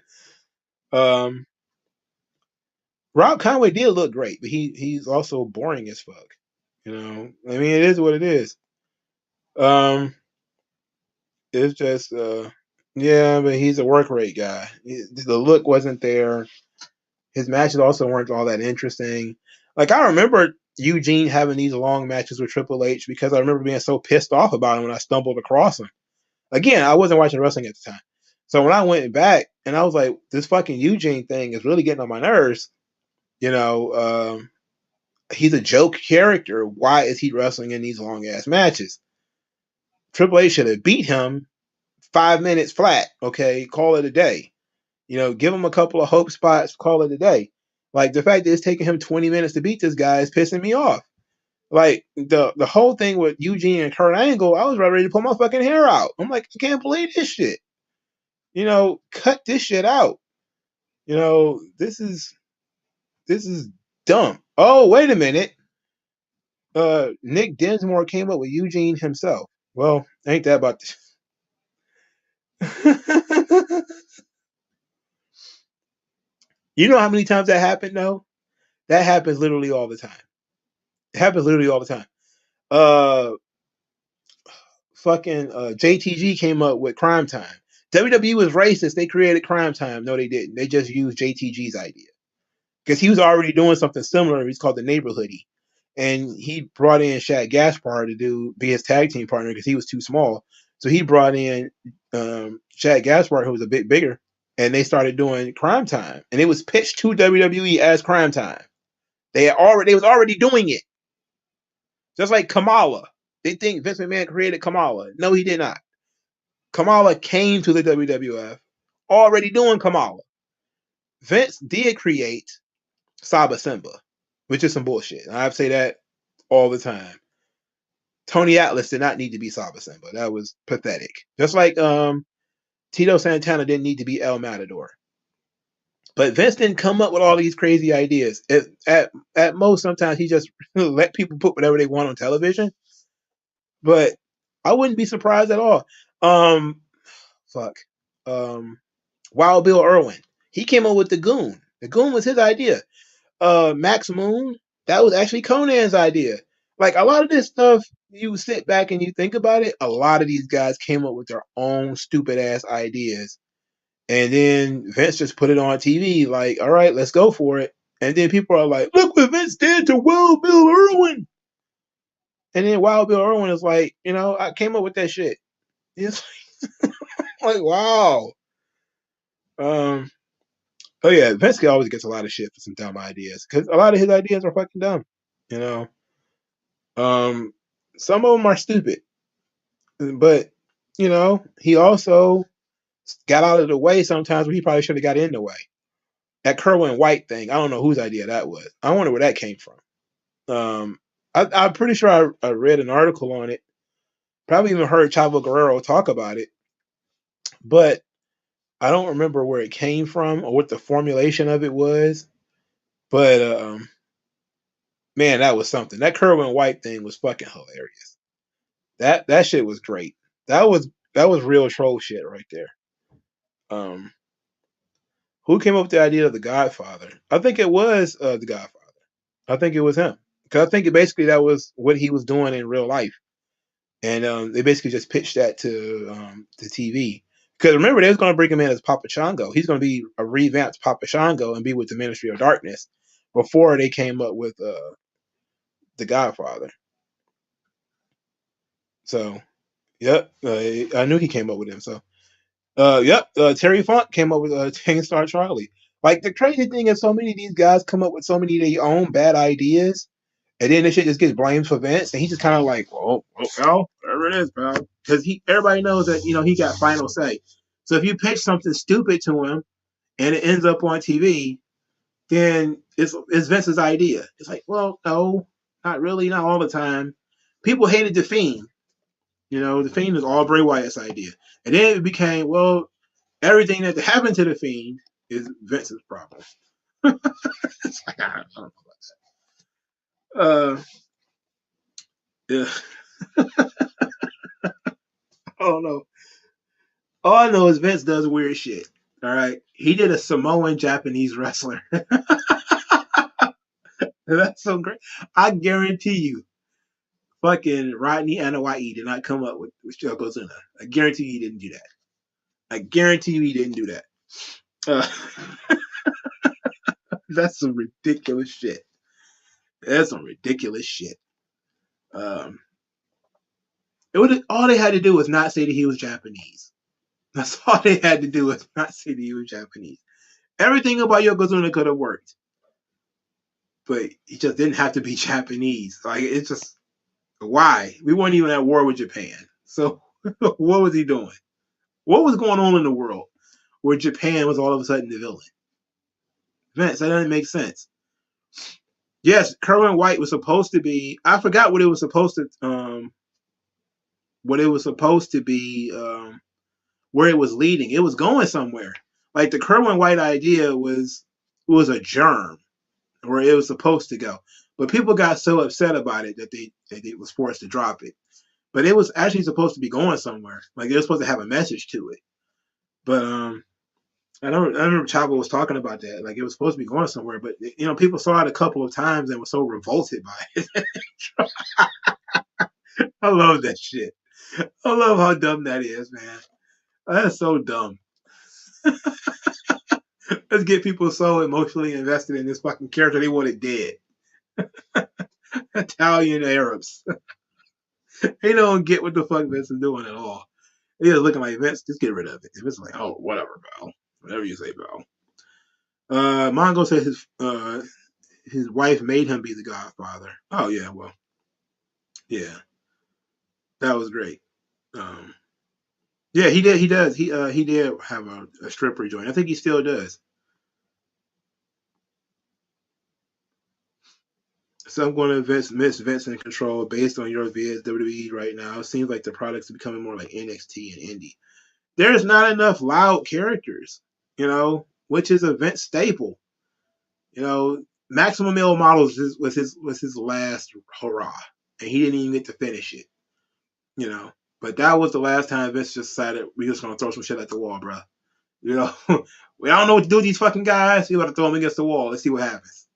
Rob Conway did look great, but he's also boring as fuck. I mean, it is what it is. It's just yeah, but he's a work rate guy. The look wasn't there. His matches also weren't all that interesting. Like I remember Eugene having these long matches with Triple H because I remember being so pissed off about him when I stumbled across him. Again, I wasn't watching wrestling at the time. So when I went back and I was like, this fucking Eugene thing is really getting on my nerves. He's a joke character. Why is he wrestling in these long ass matches? Triple H should have beat him 5 minutes flat. Okay, call it a day. Give him a couple of hope spots, call it a day. Like the fact that it's taking him 20 minutes to beat this guy is pissing me off. Like the whole thing with Eugene and Kurt Angle, I was ready to pull my fucking hair out. I'm like, I can't believe this shit. Cut this shit out. This is dumb. Oh, wait a minute. Nick Dinsmore came up with Eugene himself. Well, ain't that about this? You know how many times that happened though? That happens literally all the time. It happens literally all the time. Fucking JTG came up with Crime Time. WWE was racist. They created Crime Time. No, they didn't. They just used JTG's idea. Because he was already doing something similar. He's called the Neighborhoodie. And he brought in Shaq Gaspard to be his tag team partner because he was too small. So he brought in Shaq Gaspard, who was a bit bigger, and they started doing Crime Time. And it was pitched to WWE as Crime Time. They was already doing it. Just like Kamala. They think Vince McMahon created Kamala. No, he did not. Kamala came to the WWF already doing Kamala. Vince did create Saba Simba, which is some bullshit. I say that all the time. Tony Atlas did not need to be Saba Simba. That was pathetic. Just like Tito Santana didn't need to be El Matador. But Vince didn't come up with all these crazy ideas. At most, sometimes he just let people put whatever they want on television. But I wouldn't be surprised at all. Um, fuck. Wild Bill Irwin. He came up with the Goon. The Goon was his idea. Max Moon. That was actually Conan's idea. Like a lot of this stuff, you sit back and you think about it. A lot of these guys came up with their own stupid ass ideas. And then Vince just put it on TV, like, all right, let's go for it. And then people are like, look what Vince did to Wild Bill Irwin. And then Wild Bill Irwin is like, I came up with that shit. It's like, wow. Oh yeah, Vince always gets a lot of shit for some dumb ideas because a lot of his ideas are fucking dumb. You know, some of them are stupid, but he also got out of the way sometimes where he probably should have got in the way. That Kerwin White thing, I don't know whose idea that was. I wonder where that came from. I'm pretty sure I read an article on it. Probably even heard Chavo Guerrero talk about it, but I don't remember where it came from or what the formulation of it was. But man, that was something. That Kerwin White thing was fucking hilarious. That shit was great. That was real troll shit right there. Who came up with the idea of the Godfather? I think it was the Godfather. I think it was him because I think basically that was what he was doing in real life, and they basically just pitched that to TV. Because remember, they was going to bring him in as Papa Shango. He's going to be a revamped Papa Shango and be with the Ministry of Darkness before they came up with the Godfather. So, yep, I knew he came up with him. So, yep, Terry Funk came up with King Star Charlie. Like the crazy thing is, so many of these guys come up with so many of their own bad ideas, and then this shit just gets blamed for Vince, and he's just kind of like, well, pal, whatever it is, pal, because everybody knows that he got final say. So if you pitch something stupid to him and it ends up on TV, then it's Vince's idea. It's like, well, no, not really, not all the time. People hated The Fiend. The Fiend is all Bray Wyatt's idea. And then it became, well, everything that happened to The Fiend is Vince's problem. It's like, I don't know about that. Yeah. I don't know. All I know is Vince does weird shit. All right. He did a Samoan Japanese wrestler. That's so great. I guarantee you, fucking Rodney Anawai did not come up with Yokozuna. I guarantee you he didn't do that. I guarantee you he didn't do that. That's some ridiculous shit. That's some ridiculous shit. All they had to do was not say that he was Japanese. That's all they had to do was not say that he was Japanese. Everything about Yokozuna could have worked, but he just didn't have to be Japanese. Like it's just why we weren't even at war with Japan. So what was he doing? What was going on in the world where Japan was all of a sudden the villain? Vince, that doesn't make sense. Yes, Kerwin White was supposed to be. I forgot what it was supposed to. What it was supposed to be. Where it was leading. It was going somewhere. Like the Kerwin White idea was a germ where it was supposed to go, but people got so upset about it that they was forced to drop it. But it was actually supposed to be going somewhere. Like they were supposed to have a message to it. But I remember Chavo was talking about that. Like it was supposed to be going somewhere, but people saw it a couple of times and were so revolted by it. I love that shit. I love how dumb that is, man. That's so dumb. Let's get people so emotionally invested in this fucking character they want it dead. Italian Arabs. They don't get what the fuck Vince is doing at all. They're just looking like Vince, just get rid of it. Vince is like, oh, whatever, Val. Whatever you say, Val. Mongo said his wife made him be the Godfather. Oh yeah, well, yeah, that was great. Yeah, he did. He does. He did have a stripper joint. I think he still does. So I'm going to miss Vincent Control based on your vids WWE right now. It seems like the products are becoming more like NXT and indie. There's not enough loud characters, which is a Vince staple. Maximum Male Models was his last hurrah, and he didn't even get to finish it. But that was the last time Vince just decided we just gonna throw some shit at the wall, bro. We don't know what to do with these fucking guys. You got to throw them against the wall. Let's see what happens.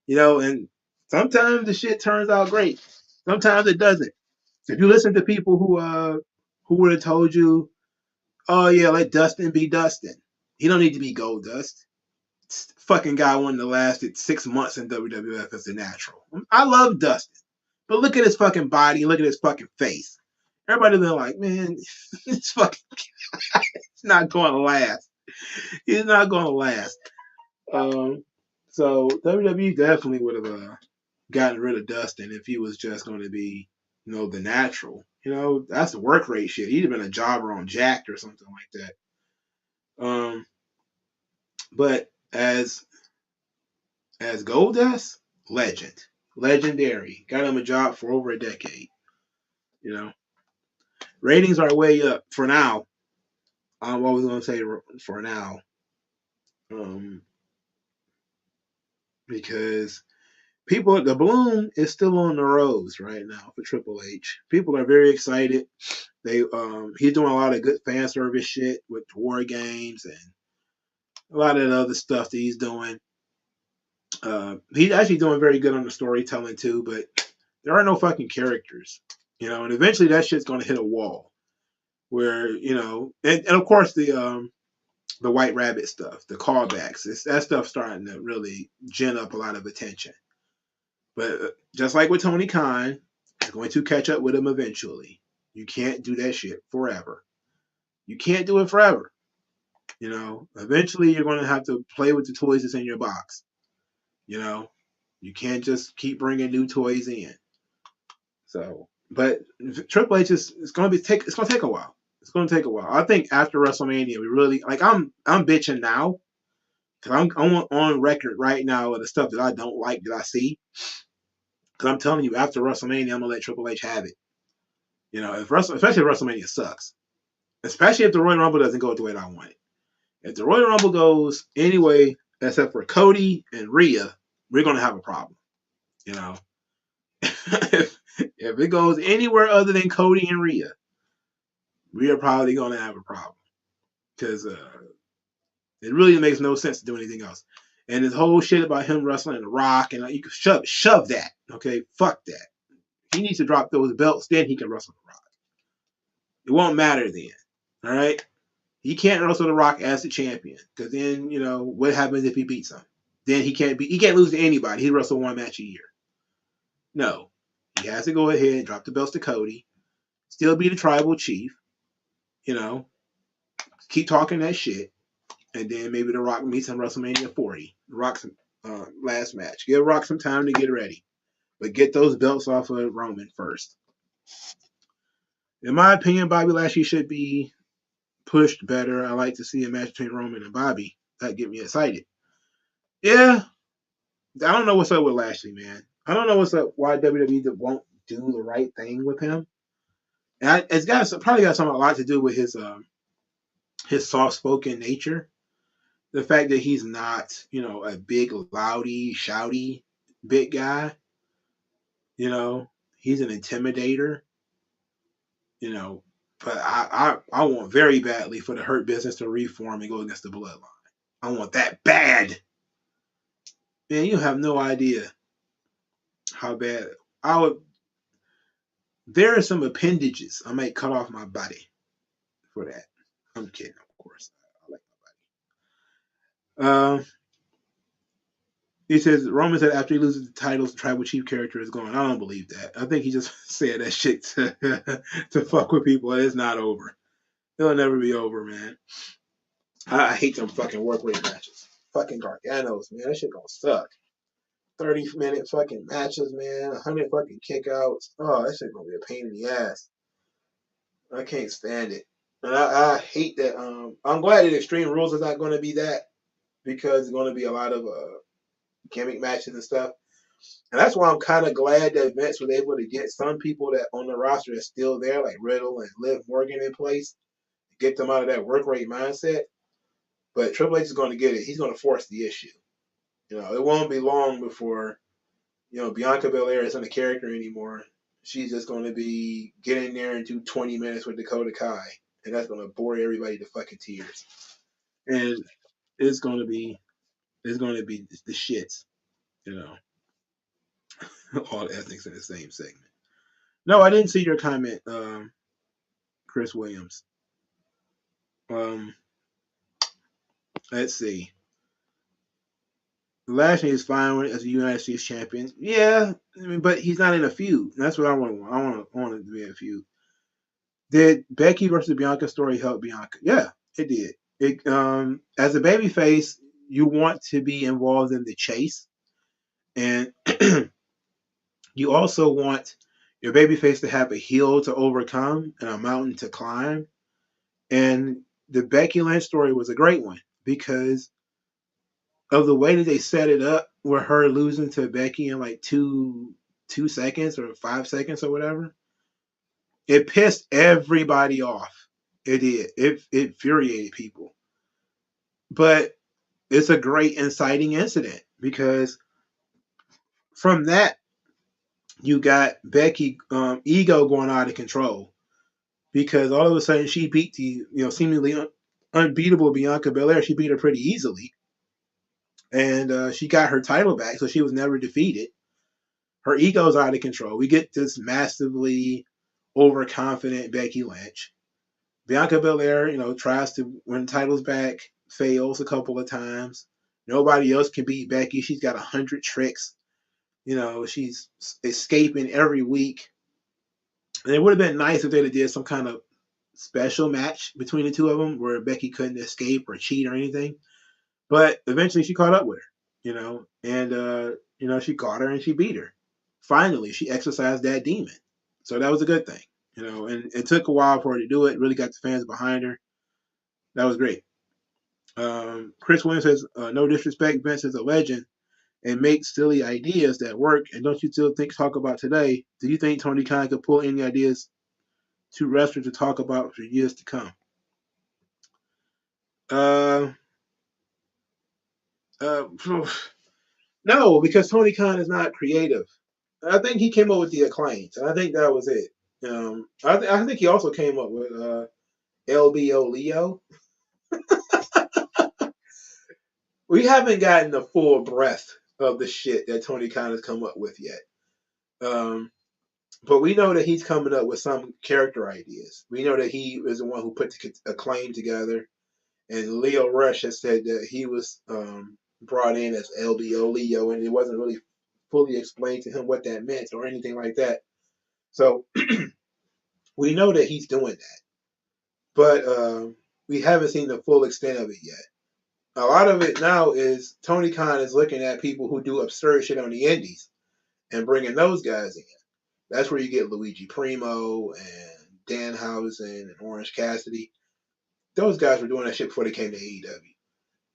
And sometimes the shit turns out great. Sometimes it doesn't. If you listen to people who would have told you, oh yeah, let Dustin be Dustin. He don't need to be Goldust. Fucking guy wouldn't have lasted 6 months in WWF as a natural. I love Dustin, but look at his fucking body. Look at his fucking face. Everybody been like, man, this fucking it's not going to last. He's not going to last. So WWE definitely would have gotten rid of Dustin if he was just going to be, the natural. That's the work rate shit. He'd have been a jobber on Jacked or something like that. But as Goldust, legendary. Got him a job for over a decade. Ratings are way up for now. I'm always going to say for now. Because the balloon is still on the rose right now for Triple H. People are very excited. He's doing a lot of good fan service shit with war games and a lot of the other stuff that he's doing. He's actually doing very good on the storytelling too, but there are no fucking characters, and eventually that shit's gonna hit a wall where, and of course the White Rabbit stuff, the callbacks, that stuff starting to really gin up a lot of attention. But just like with Tony Khan, it's going to catch up with him eventually. You can't do that shit forever. You can't do it forever. Eventually you're going to have to play with the toys that's in your box. You can't just keep bringing new toys in. So, but Triple H it's going to take a while. It's going to take a while. I think after WrestleMania, we really I'm bitching now because I'm on record right now of the stuff that I don't like that I see. Because I'm telling you, after WrestleMania, I'm gonna let Triple H have it. Especially if WrestleMania sucks. Especially if the Royal Rumble doesn't go the way that I want it. If the Royal Rumble goes anyway, except for Cody and Rhea, we're gonna have a problem. if it goes anywhere other than Cody and Rhea, we are probably gonna have a problem because it really makes no sense to do anything else. And this whole shit about him wrestling The Rock, and you can shove that. Okay, fuck that. He needs to drop those belts, then he can wrestle The Rock. It won't matter then. All right? He can't wrestle The Rock as the champion because then, what happens if he beats him? Then he can't lose to anybody. He wrestle one match a year. No. He has to go ahead, drop the belts to Cody, still be the tribal chief, keep talking that shit, and then maybe The Rock meets him WrestleMania 40. The Rock's last match. Give Rock some time to get ready. But get those belts off of Roman first. In my opinion, Bobby Lashley should be pushed better. I like to see a match between Roman and Bobby. That get me excited. Yeah, I don't know what's up with Lashley, man. I don't know what's up. Why WWE won't do the right thing with him. And it's probably got a lot to do with his soft-spoken nature. The fact that he's not, a big, loudy, shouty, big guy. He's an intimidator. But I want very badly for the Hurt Business to reform and go against the Bloodline. I want that bad. Man, you have no idea how bad I would. There are some appendages I might cut off my body for that. I'm kidding, of course. I like my body. He says Roman said after he loses the titles, the tribal chief character is gone. I don't believe that. I think he just said that shit to fuck with people. It's not over. It'll never be over, man. I hate them fucking work rate matches. Fucking Garganos, man. That shit gonna suck. 30-minute fucking matches, man. 100 fucking kickouts. Oh, that shit gonna be a pain in the ass. I can't stand it. And I hate that. I'm glad that Extreme Rules is not gonna be that because it's gonna be a lot of gimmick matches and stuff. And that's why I'm kind of glad that Vince was able to get some people that on the roster that's still there, like Riddle and Liv Morgan in place, get them out of that work rate mindset. But Triple H is going to get it. He's going to force the issue. It won't be long before, Bianca Belair isn't a character anymore. She's just going to be get in there and do 20 minutes with Dakota Kai, and that's going to bore everybody to fucking tears. And it's going to be the shits, all the ethnics in the same segment. No, I didn't see your comment, Chris Williams. Let's see. Lashley is fine as a United States champion. Yeah, but he's not in a feud. That's what I want. I want it to be a feud. Did Becky versus Bianca story help Bianca? Yeah, it did. As a babyface, you want to be involved in the chase, and you also want your babyface to have a hill to overcome and a mountain to climb. And the Becky Lynch story was a great one because of the way that they set it up, with her losing to Becky in like 2 seconds or 5 seconds or whatever. It pissed everybody off. It did. It infuriated people. But it's a great inciting incident because from that you got Becky ego going out of control because all of a sudden she beat the seemingly unbeatable Bianca Belair. She beat her pretty easily, and she got her title back, so she was never defeated. Her ego's out of control. We get this massively overconfident Becky Lynch. Bianca Belair, tries to win titles back, fails a couple of times. Nobody else can beat Becky. She's got 100 tricks. She's escaping every week. And it would have been nice if they did some kind of special match between the two of them where Becky couldn't escape or cheat or anything. But eventually she caught up with her, and she caught her and she beat her. Finally, she exercised that demon. So that was a good thing, and it took a while for her to do it. Really got the fans behind her. That was great. Chris Williams says, no disrespect, Vince is a legend and makes silly ideas that work. And don't you still talk about today? Do you think Tony Khan could pull any ideas to wrestlers to talk about for years to come? No, because Tony Khan is not creative. I think he came up with the Acclaims, and I think that was it. I think he also came up with LBO Leo. We haven't gotten the full breadth of the shit that Tony Khan has come up with yet. But we know that he's coming up with some character ideas. We know that he is the one who put the Acclaim together. And Leo Rush has said that he was brought in as LBO Leo, and it wasn't really fully explained to him what that meant or anything like that. So we know that he's doing that. But we haven't seen the full extent of it yet. A lot of it now is Tony Khan is looking at people who do absurd shit on the indies and bringing those guys in. That's where you get Luigi Primo and Danhausen and Orange Cassidy. Those guys were doing that shit before they came to AEW.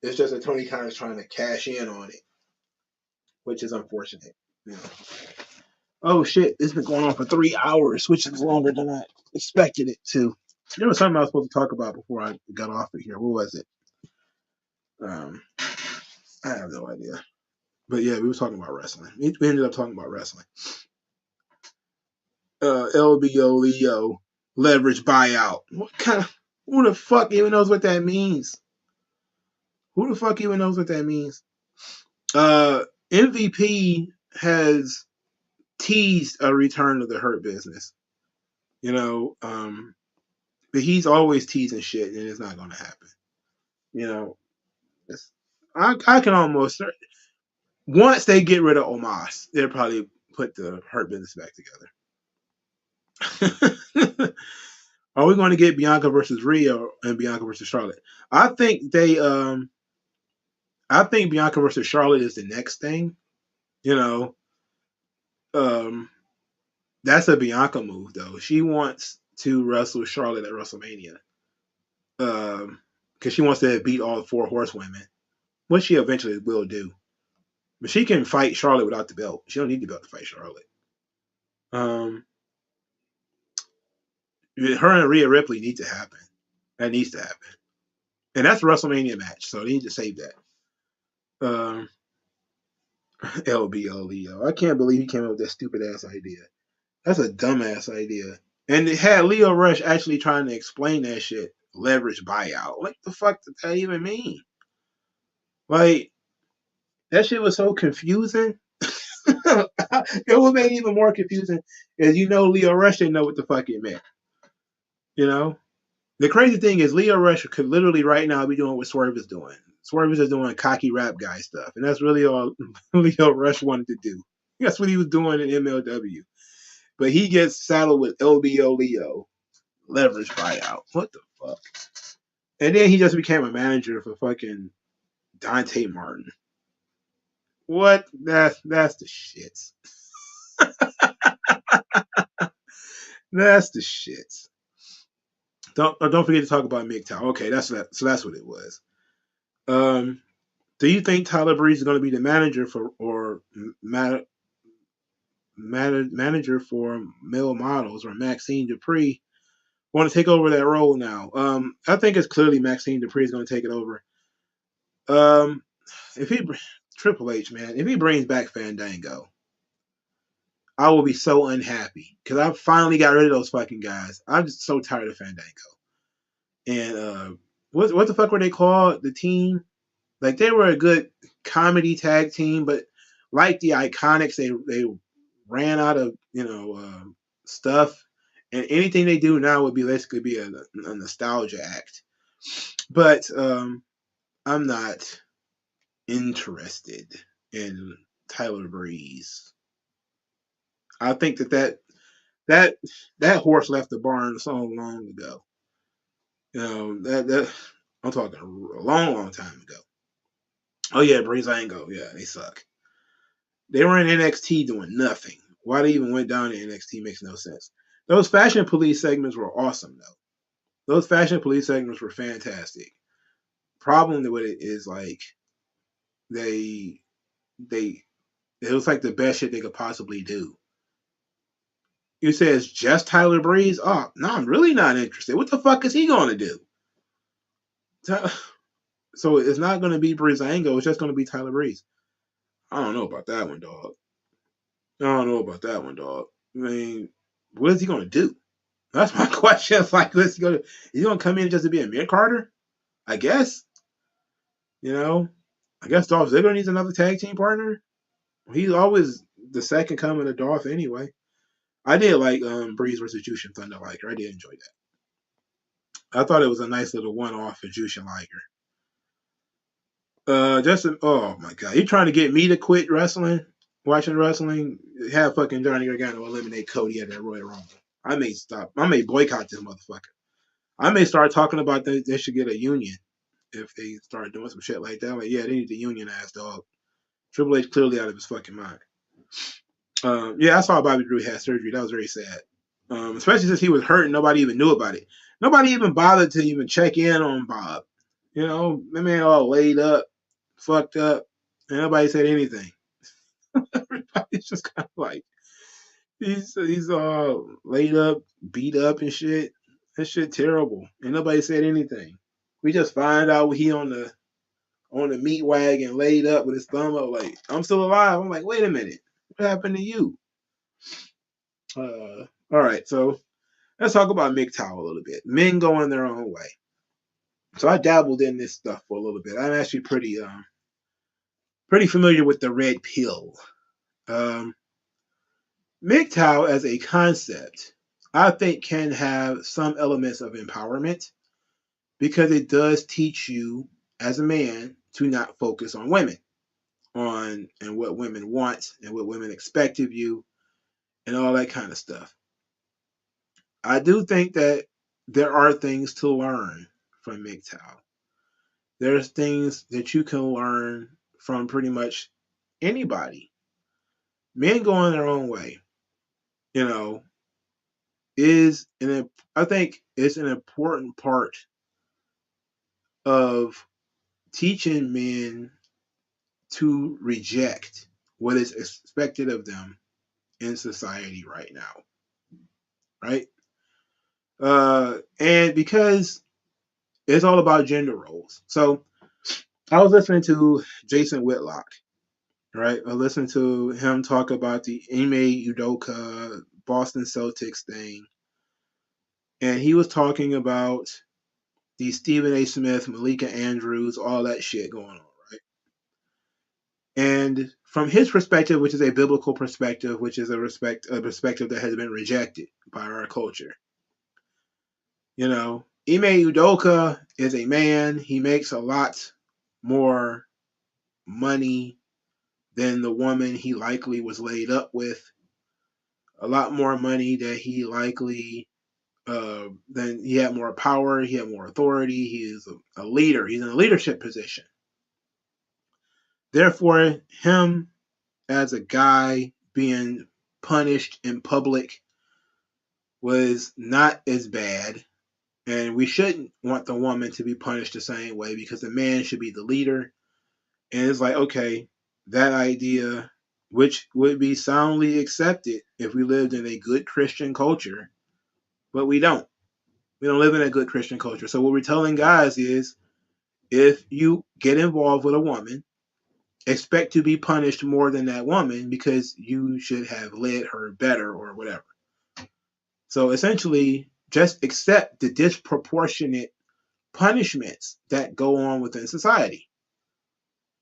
It's just that Tony Khan is trying to cash in on it, which is unfortunate. Oh shit, it's been going on for 3 hours, which is longer than I expected it to. There was something I was supposed to talk about before I got off of here. What was it? I have no idea. But yeah, we were talking about wrestling. We ended up talking about wrestling. LBO Leo leverage buyout. Who the fuck even knows what that means? Who the fuck even knows what that means? MVP has teased a return of the Hurt Business. But he's always teasing shit, and it's not going to happen. I can almost once they get rid of Omos, they'll probably put the Hurt Business back together. Are we going to get Bianca versus Rhea and Bianca versus Charlotte? I think Bianca versus Charlotte is the next thing. That's a Bianca move though. She wants to wrestle Charlotte at WrestleMania. Because she wants to beat all 4 horsewomen, which she eventually will do. But she can fight Charlotte without the belt. She don't need the belt to fight Charlotte. Um, her and Rhea Ripley need to happen. That needs to happen. And that's a WrestleMania match, so they need to save that. Um, LBO. I can't believe he came up with that stupid ass idea. That's a dumbass idea. And it had Leo Rush actually trying to explain that shit. Leverage buyout. What the fuck did that even mean? Like, that shit was so confusing. It would make it even more confusing is Leo Rush didn't know what the fuck it meant. You know? The crazy thing is Leo Rush could literally right now be doing what Swerve is doing. Swerve is just doing cocky rap guy stuff. And that's really all Leo Rush wanted to do. That's what he was doing in MLW. But he gets saddled with LBO Leo. Leverage buyout. What the fuck? And then he just became a manager for fucking Dante Martin. What? That's the shits. That's the shits. Don't forget to talk about MGTOW. Okay, that's that. So that's what it was. Do you think Tyler Breeze is going to be the manager for or manager for male models, or Maxine Dupree want to take over that role now? I think it's clearly Maxine Dupree is going to take it over. If he Triple H, man, if he brings back Fandango, I will be so unhappy because I finally got rid of those fucking guys. I'm just so tired of Fandango. And what the fuck were they called? The team, like they were a good comedy tag team, but like the Iconics, they ran out of stuff, and anything they do now would be basically be a nostalgia act. But I'm not interested in Tyler Breeze. I think that horse left the barn so long ago. That I'm talking a long time ago. Oh yeah, Breezango. Yeah, they suck. They were in NXT doing nothing. Why they even went down to NXT makes no sense. Those Fashion Police segments were awesome though. Those Fashion Police segments were fantastic. Problem with it is like they they it was like the best shit they could possibly do. You say it's just Tyler Breeze? Oh, no, I'm really not interested. What the fuck is he gonna do? So it's not gonna be Breezango, it's just gonna be Tyler Breeze. I don't know about that one, dog. I don't know about that one, dog. I mean, what is he gonna do? That's my question. It's like, he's gonna come in just to be a mid Carter? I guess. You know, I guess Dolph Ziggler needs another tag team partner. He's always the second coming of Dolph anyway. I did like Breeze versus Jushin Thunder Liger. I did enjoy that. I thought it was a nice little one off for Jushin Liger. Justin, oh my god, you trying to get me to quit wrestling? Watching wrestling? Have fucking Johnny Gargano eliminate Cody at that Royal Rumble. I may stop. I may boycott this motherfucker. I may start talking about they should get a union if they start doing some shit like that. Like, yeah, they need to unionize, dog. Triple H clearly out of his fucking mind. Yeah, I saw Bobby Drew had surgery. That was very sad. Especially since he was hurt and nobody even knew about it. Nobody even bothered to even check in on Bob. The man all laid up, fucked up, and nobody said anything. Everybody's just kind of like, he's all laid up, beat up and shit. That shit terrible. And nobody said anything. We just find out he on the meat wagon laid up with his thumb up like, I'm still alive. I'm like, wait a minute. What happened to you? All right, so let's talk about MGTOW a little bit. Men going their own way. So I dabbled in this stuff for a little bit. I'm actually pretty familiar with the red pill. Um, MGTOW as a concept, I think, can have some elements of empowerment because it does teach you as a man to not focus on women, and what women want and what women expect of you and all that kind of stuff. I do think that there are things to learn from MGTOW. There's things that you can learn from pretty much anybody. Men going their own way, you know, I think it's an important part of teaching men to reject what is expected of them in society right now, right? And because it's all about gender roles. So I was listening to Jason Whitlock, right? I listened to him talk about the Ime Udoka Boston Celtics thing, and he was talking about the Stephen A. Smith, Malika Andrews, all that shit going on, right? And from his perspective, which is a biblical perspective, which is a perspective that has been rejected by our culture, Ime Udoka is a man. He makes a lot more money than the woman he likely was laid up with. A lot more money that he likely then he had more power, he had more authority, he is a leader, he's in a leadership position. Therefore, him as a guy being punished in public was not as bad. And we shouldn't want the woman to be punished the same way because the man should be the leader. And it's like, okay, that idea, which would be soundly accepted if we lived in a good Christian culture, but we don't. We don't live in a good Christian culture. So what we're telling guys is if you get involved with a woman, expect to be punished more than that woman because you should have led her better or whatever. So essentially, just accept the disproportionate punishments that go on within society.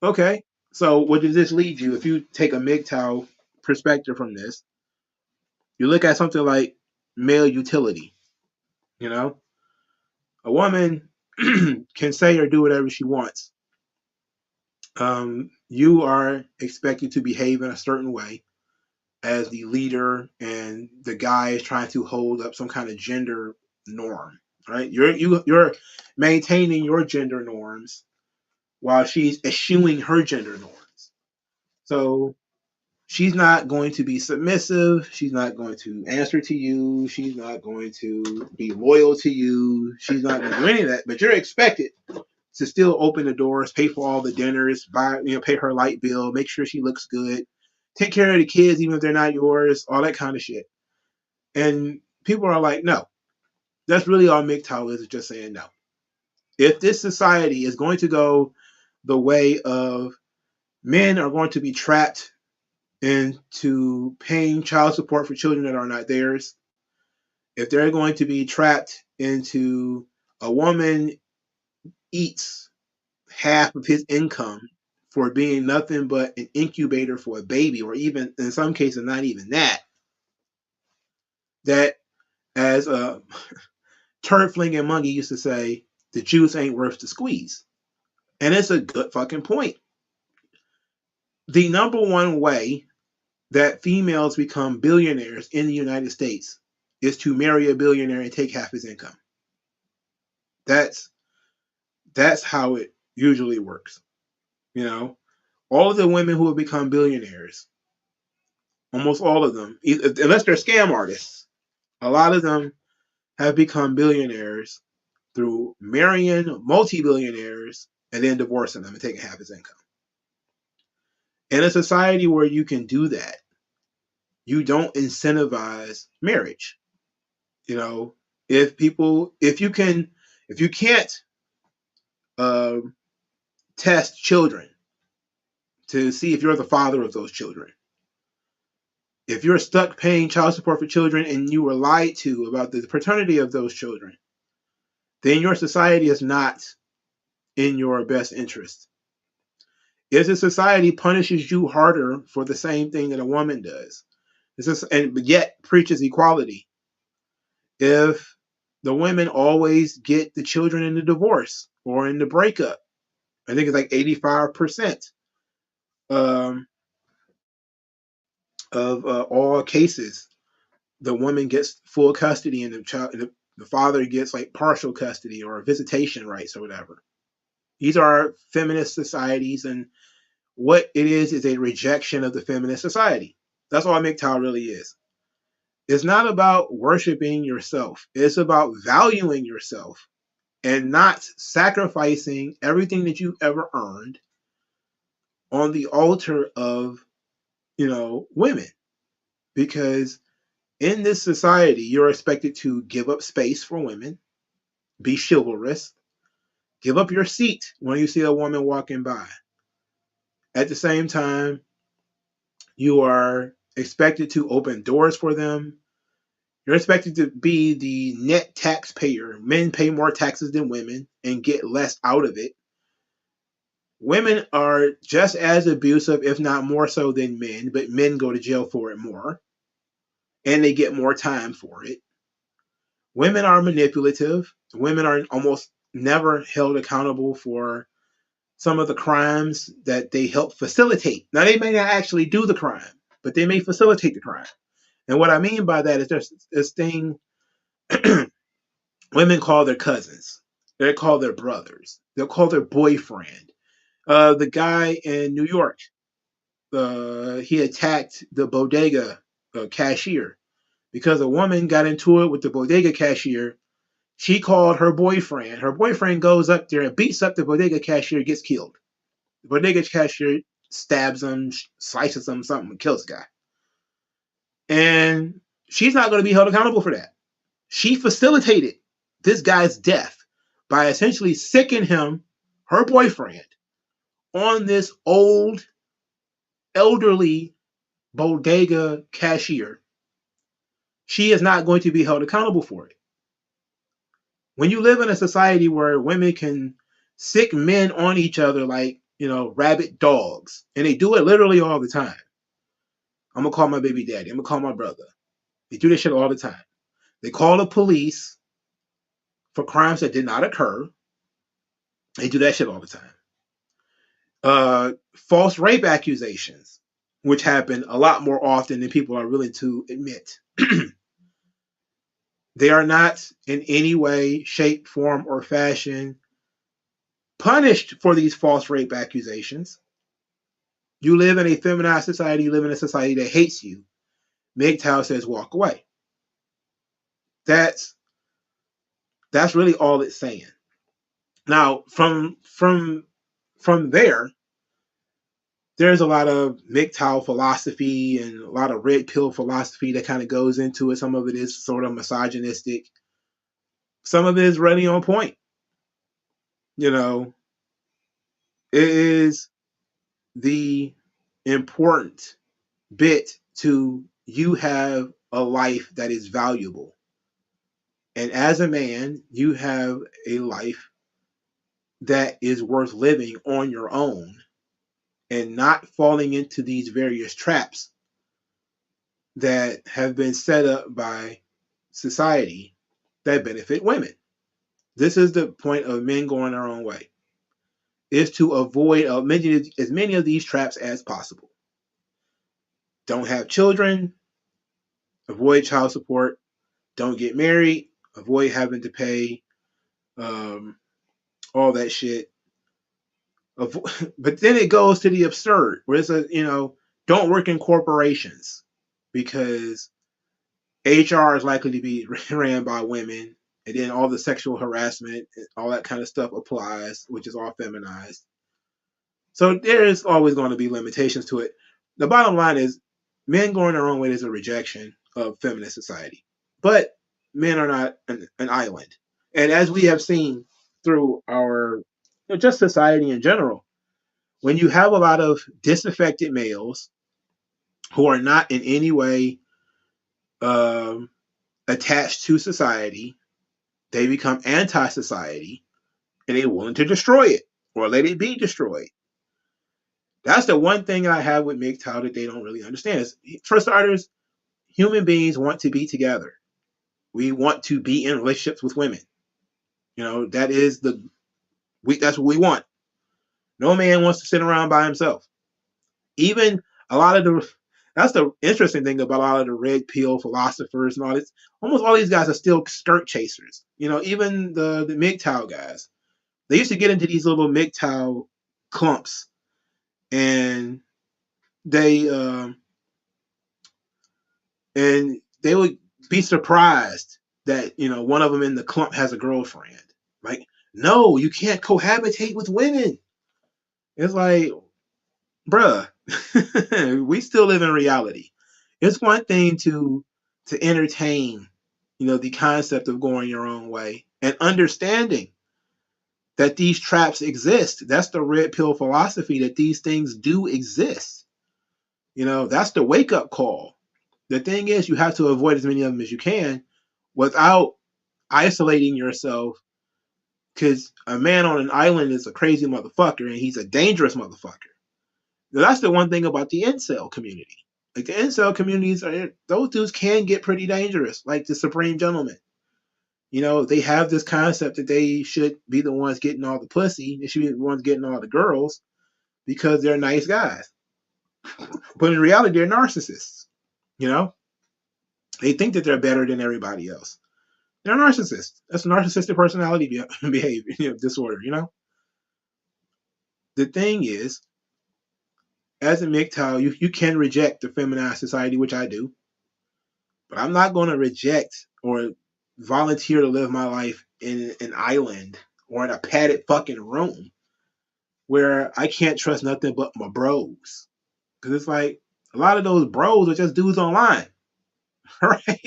Okay, so what does this lead you? If you take a MGTOW perspective from this, you look at something like male utility. You know, a woman can say or do whatever she wants. You are expected to behave in a certain way as the leader, and the guy is trying to hold up some kind of gender norm, right? You're maintaining your gender norms while she's eschewing her gender norms. So she's not going to be submissive. She's not going to answer to you. She's not going to be loyal to you. She's not going to do any of that. But you're expected to still open the doors, pay for all the dinners, pay her light bill, make sure she looks good, take care of the kids even if they're not yours, all that kind of shit. And people are like, no, that's really all MGTOW is just saying no. If this society is going to go the way of men are going to be trapped into paying child support for children that are not theirs, if they're going to be trapped into a woman eats half of his income for being nothing but an incubator for a baby, or even in some cases not even that, that as a turd flinging monkey used to say, the juice ain't worth the squeeze. And it's a good fucking point. The number one way that females become billionaires in the United States is to marry a billionaire and take half his income. That's how it usually works. All of the women who have become billionaires, almost all of them, unless they're scam artists, a lot of them have become billionaires through marrying multi-billionaires and then divorcing them and taking half his income. In a society where you can do that, you don't incentivize marriage. If you can't test children to see if you're the father of those children, if you're stuck paying child support for children and you were lied to about the paternity of those children, then your society is not in your best interest. If the society punishes you harder for the same thing that a woman does, but yet preaches equality, if the women always get the children in the divorce or in the breakup, I think it's like 85% of all cases, the woman gets full custody and the father gets like partial custody or visitation rights or whatever. These are feminist societies, and what it is a rejection of the feminist society. That's all MGTOW really is. It's not about worshiping yourself. It's about valuing yourself and not sacrificing everything that you ever earned on the altar of, women. Because in this society, you're expected to give up space for women, be chivalrous, give up your seat when you see a woman walking by. At the same time, you are expected to open doors for them. You're expected to be the net taxpayer. Men pay more taxes than women and get less out of it. Women are just as abusive, if not more so, than men, but men go to jail for it more and they get more time for it. Women are manipulative. Women are almost never held accountable for some of the crimes that they help facilitate. Now, they may not actually do the crime, but they may facilitate the crime. And what I mean by that is there's this thing women call their cousins, they call their brothers, they'll call their boyfriend. The guy in New York, he attacked the bodega cashier because a woman got into it with the bodega cashier. She called her boyfriend. Her boyfriend goes up there and beats up the bodega cashier, gets killed. The bodega cashier stabs him, slices him, something, and kills the guy. And she's not going to be held accountable for that. She facilitated this guy's death by essentially sicking him, her boyfriend, on this old, elderly bodega cashier. She is not going to be held accountable for it. When you live in a society where women can sick men on each other like, rabid dogs, and they do it literally all the time. I'm going to call my baby daddy. I'm going to call my brother. They do this shit all the time. They call the police for crimes that did not occur. They do that shit all the time. False rape accusations, which happen a lot more often than people are willing to admit. They are not in any way, shape, form, or fashion punished for these false rape accusations. You live in a feminized society. You live in a society that hates you. MGTOW says walk away. That's really all it's saying. Now, from there, there's a lot of MGTOW philosophy and a lot of red pill philosophy that kind of goes into it. Some of it is sort of misogynistic. Some of it is really on point. It is the important bit to you have a life that is valuable. And as a man, you have a life that is worth living on your own and not falling into these various traps that have been set up by society that benefit women. This is the point of men going their own way, is to avoid as many of these traps as possible. Don't have children, avoid child support, don't get married, avoid having to pay all that shit. But then it goes to the absurd, where it's don't work in corporations because HR is likely to be ran by women, and then all the sexual harassment and all that kind of stuff applies, which is all feminized. So there is always going to be limitations to it. The bottom line is men going their own way is a rejection of feminist society. But men are not an island. And as we have seen through our just society in general, when you have a lot of disaffected males who are not in any way attached to society, they become anti-society and they're willing to destroy it or let it be destroyed. That's the one thing I have with MGTOW that they don't really understand. Is, for starters, human beings want to be together. We want to be in relationships with women. That's what we want. No man wants to sit around by himself. Even that's the interesting thing about a lot of the red pill philosophers and all this. Almost all these guys are still skirt chasers. Even the MGTOW guys. They used to get into these little MGTOW clumps, and they would be surprised that one of them in the clump has a girlfriend. Like, no, you can't cohabitate with women. It's like, bruh, we still live in reality. It's one thing to entertain, the concept of going your own way and understanding that these traps exist. That's the red pill philosophy, that these things do exist. That's the wake up call. The thing is, you have to avoid as many of them as you can without isolating yourself, because a man on an island is a crazy motherfucker and he's a dangerous motherfucker. That's the one thing about the incel community. Like the incel communities, those dudes can get pretty dangerous, like the Supreme Gentleman. They have this concept that they should be the ones getting all the pussy. They should be the ones getting all the girls because they're nice guys. But in reality, they're narcissists. You know, they think that they're better than everybody else. They're narcissists. That's a narcissistic personality behavior, disorder. The thing is, as a MGTOW, you can reject the feminized society, which I do, but I'm not going to reject or volunteer to live my life in an island or in a padded fucking room where I can't trust nothing but my bros. Because it's like a lot of those bros are just dudes online, right?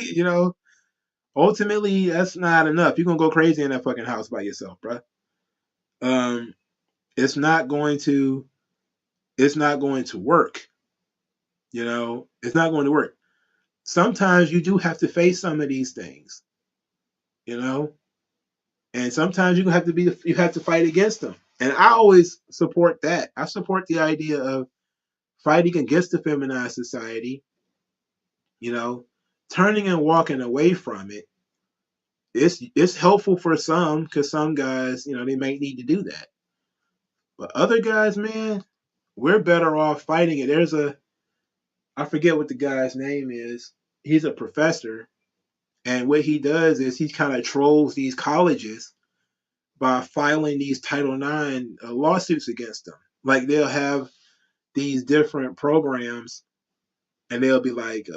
Ultimately, that's not enough. You're gonna go crazy in that fucking house by yourself, bro. Um, it's not going to. It's not going to work. It's not going to work. Sometimes you do have to face some of these things. You know, and sometimes you have to fight against them. And I always support that. I support the idea of fighting against the feminized society. You know, turning and walking away from it. It's helpful for some, because some guys, they might need to do that. But other guys, man, we're better off fighting it. I forget what the guy's name is. He's a professor, and what he does is he kind of trolls these colleges by filing these Title IX lawsuits against them. Like they'll have these different programs, and they'll be like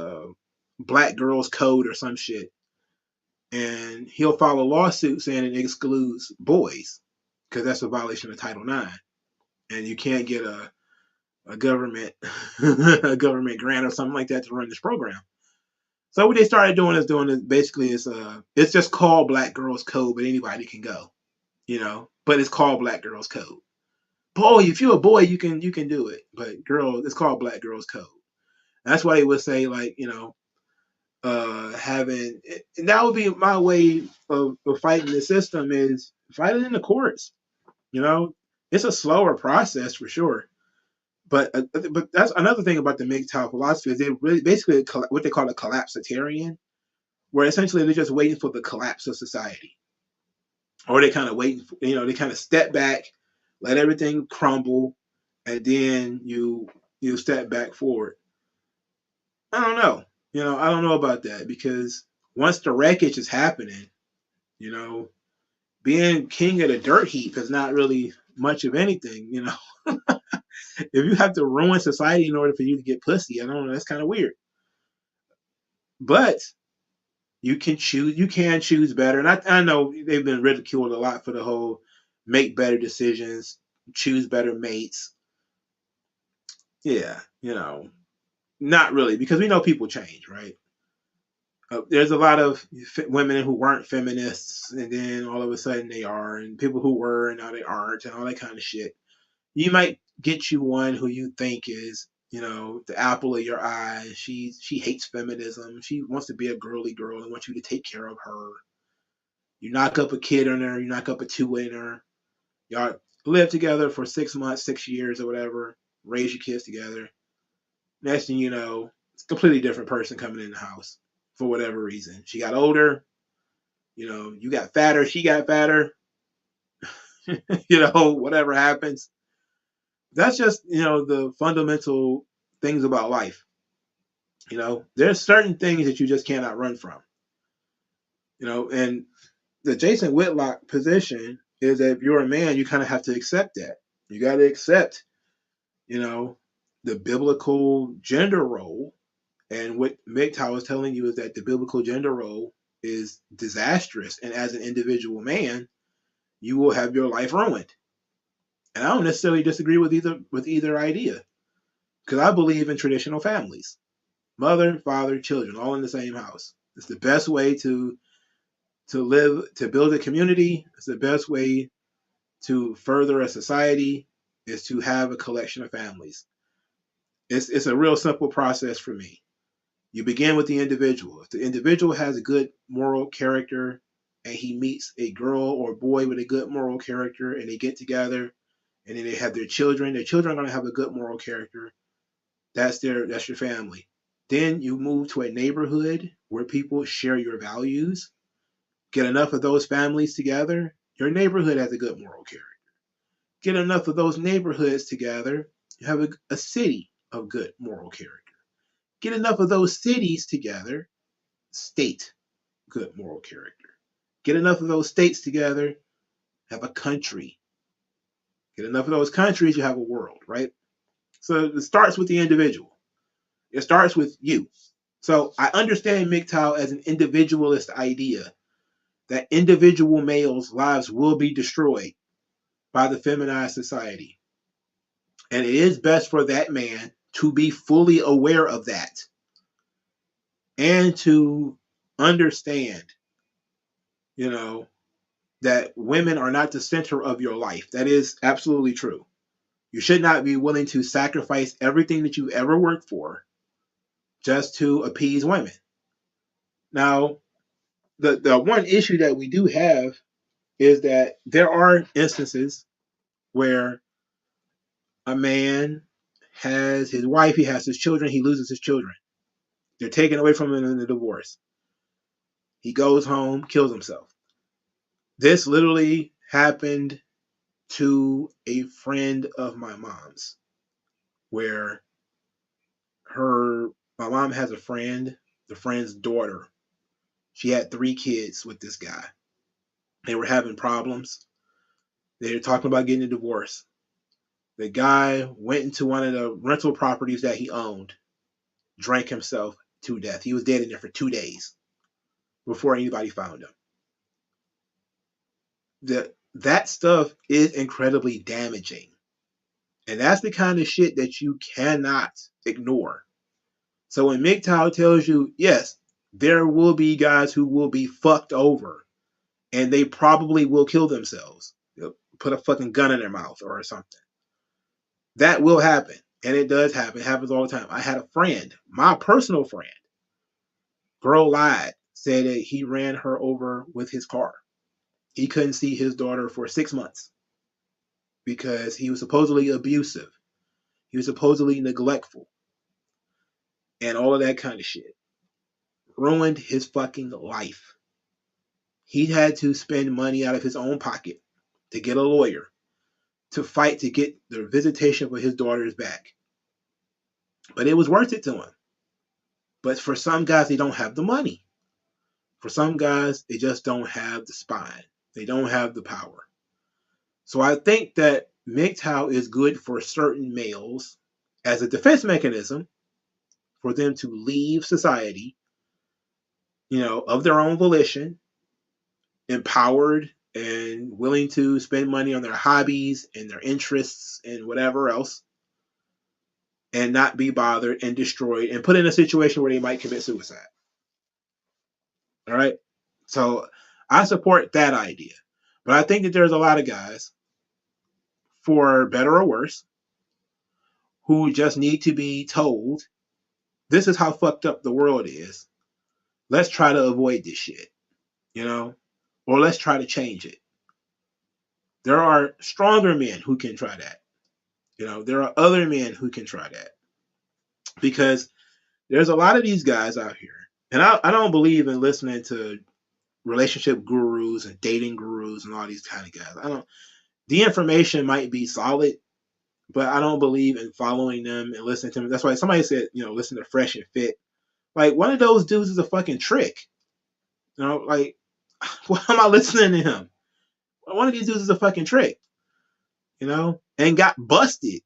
Black Girls Code or some shit, and he'll file a lawsuit saying it excludes boys because that's a violation of Title IX, and you can't get a government a government grant or something like that to run this program. So what they started doing is basically it's just called Black Girls Code, but anybody can go, But it's called Black Girls Code. Boy, if you're a boy, you can do it, but girl, it's called Black Girls Code. That's why they would say, like, having, and that would be my way of fighting the system, is fighting in the courts. It's a slower process for sure. But that's another thing about the MGTOW philosophy, is they really basically what they call a collapsitarian, where essentially they're just waiting for the collapse of society, or they kind of waiting, they kind of step back, let everything crumble, and then you step back forward. I don't know, I don't know about that, because once the wreckage is happening, you know, being king of the dirt heap is not really much of anything. If you have to ruin society in order for you to get pussy, I don't know, that's kind of weird. But you can choose better. And I know they've been ridiculed a lot for the whole make better decisions, choose better mates. Yeah, not really, because we know people change, right? There's a lot of women who weren't feminists, and then all of a sudden they are, and people who were and now they aren't, and all that kind of shit. You might get you one who you think is, the apple of your eye. She hates feminism. She wants to be a girly girl and wants you to take care of her. You knock up a kid on her. You knock up a two in her. Y'all live together for 6 months, 6 years, or whatever. Raise your kids together. Next thing you know, it's a completely different person coming in the house for whatever reason. She got older. You got fatter. She got fatter. Whatever happens. That's just, the fundamental things about life. There's certain things that you just cannot run from. And the Jason Whitlock position is that if you're a man, you kind of have to accept that. You got to accept, the biblical gender role. And what MGTOW is telling you is that the biblical gender role is disastrous. And as an individual man, you will have your life ruined. And I don't necessarily disagree with either idea. because I believe in traditional families. Mother, father, children, all in the same house. It's the best way to live, to build a community. It's the best way to further a society is to have a collection of families. It's a real simple process for me. You begin with the individual. If the individual has a good moral character and he meets a girl or boy with a good moral character and they get together and then they have their children are going to have a good moral character. That's your family. Then you move to a neighborhood where people share your values. Get enough of those families together, your neighborhood has a good moral character. Get enough of those neighborhoods together, you have a city of good moral character. Get enough of those cities together, state, good moral character. Get enough of those states together, have a country. Get enough of those countries, you have a world, right? So it starts with the individual. It starts with you. So I understand MGTOW as an individualist idea that individual males' lives will be destroyed by the feminized society. And it is best for that man to be fully aware of that and to understand, you know, that women are not the center of your life. That is absolutely true. You should not be willing to sacrifice everything that you ever worked for just to appease women. Now, the one issue that we do have is that there are instances where a man has his wife, he has his children, he loses his children. They're taken away from him in the divorce. He goes home, kills himself. This literally happened to a friend of my mom's, where my mom has a friend, the friend's daughter. She had 3 kids with this guy. They were having problems. They were talking about getting a divorce. The guy went into one of the rental properties that he owned, drank himself to death. He was dead in there for 2 days before anybody found him. That stuff is incredibly damaging. And that's the kind of shit that you cannot ignore. So when MGTOW tells you, yes, there will be guys who will be fucked over and they probably will kill themselves. They'll put a fucking gun in their mouth or something. That will happen. And it does happen. It happens all the time. I had a friend, my personal friend, girl lied, said that he ran her over with his car. He couldn't see his daughter for 6 months because he was supposedly abusive. He was supposedly neglectful. And all of that kind of shit. Ruined his fucking life. He had to spend money out of his own pocket to get a lawyer to fight to get the visitation for his daughters back. But it was worth it to him. But for some guys, they don't have the money. For some guys, they just don't have the spine. They don't have the power. So I think that MGTOW is good for certain males as a defense mechanism for them to leave society, of their own volition, empowered and willing to spend money on their hobbies and their interests and whatever else, and not be bothered and destroyed and put in a situation where they might commit suicide. All right. So I support that idea. But I think that there's a lot of guys, for better or worse, who just need to be told, this is how fucked up the world is. Let's try to avoid this shit, or let's try to change it. There are stronger men who can try that. There are other men who can try that. Because there's a lot of these guys out here. And I don't believe in listening to relationship gurus and dating gurus and all these kind of guys. The information might be solid, but I don't believe in following them and listening to them. That's why somebody said, listen to Fresh and Fit. Like, one of those dudes is a fucking trick. Like, why am I listening to him? One of these dudes is a fucking trick, and got busted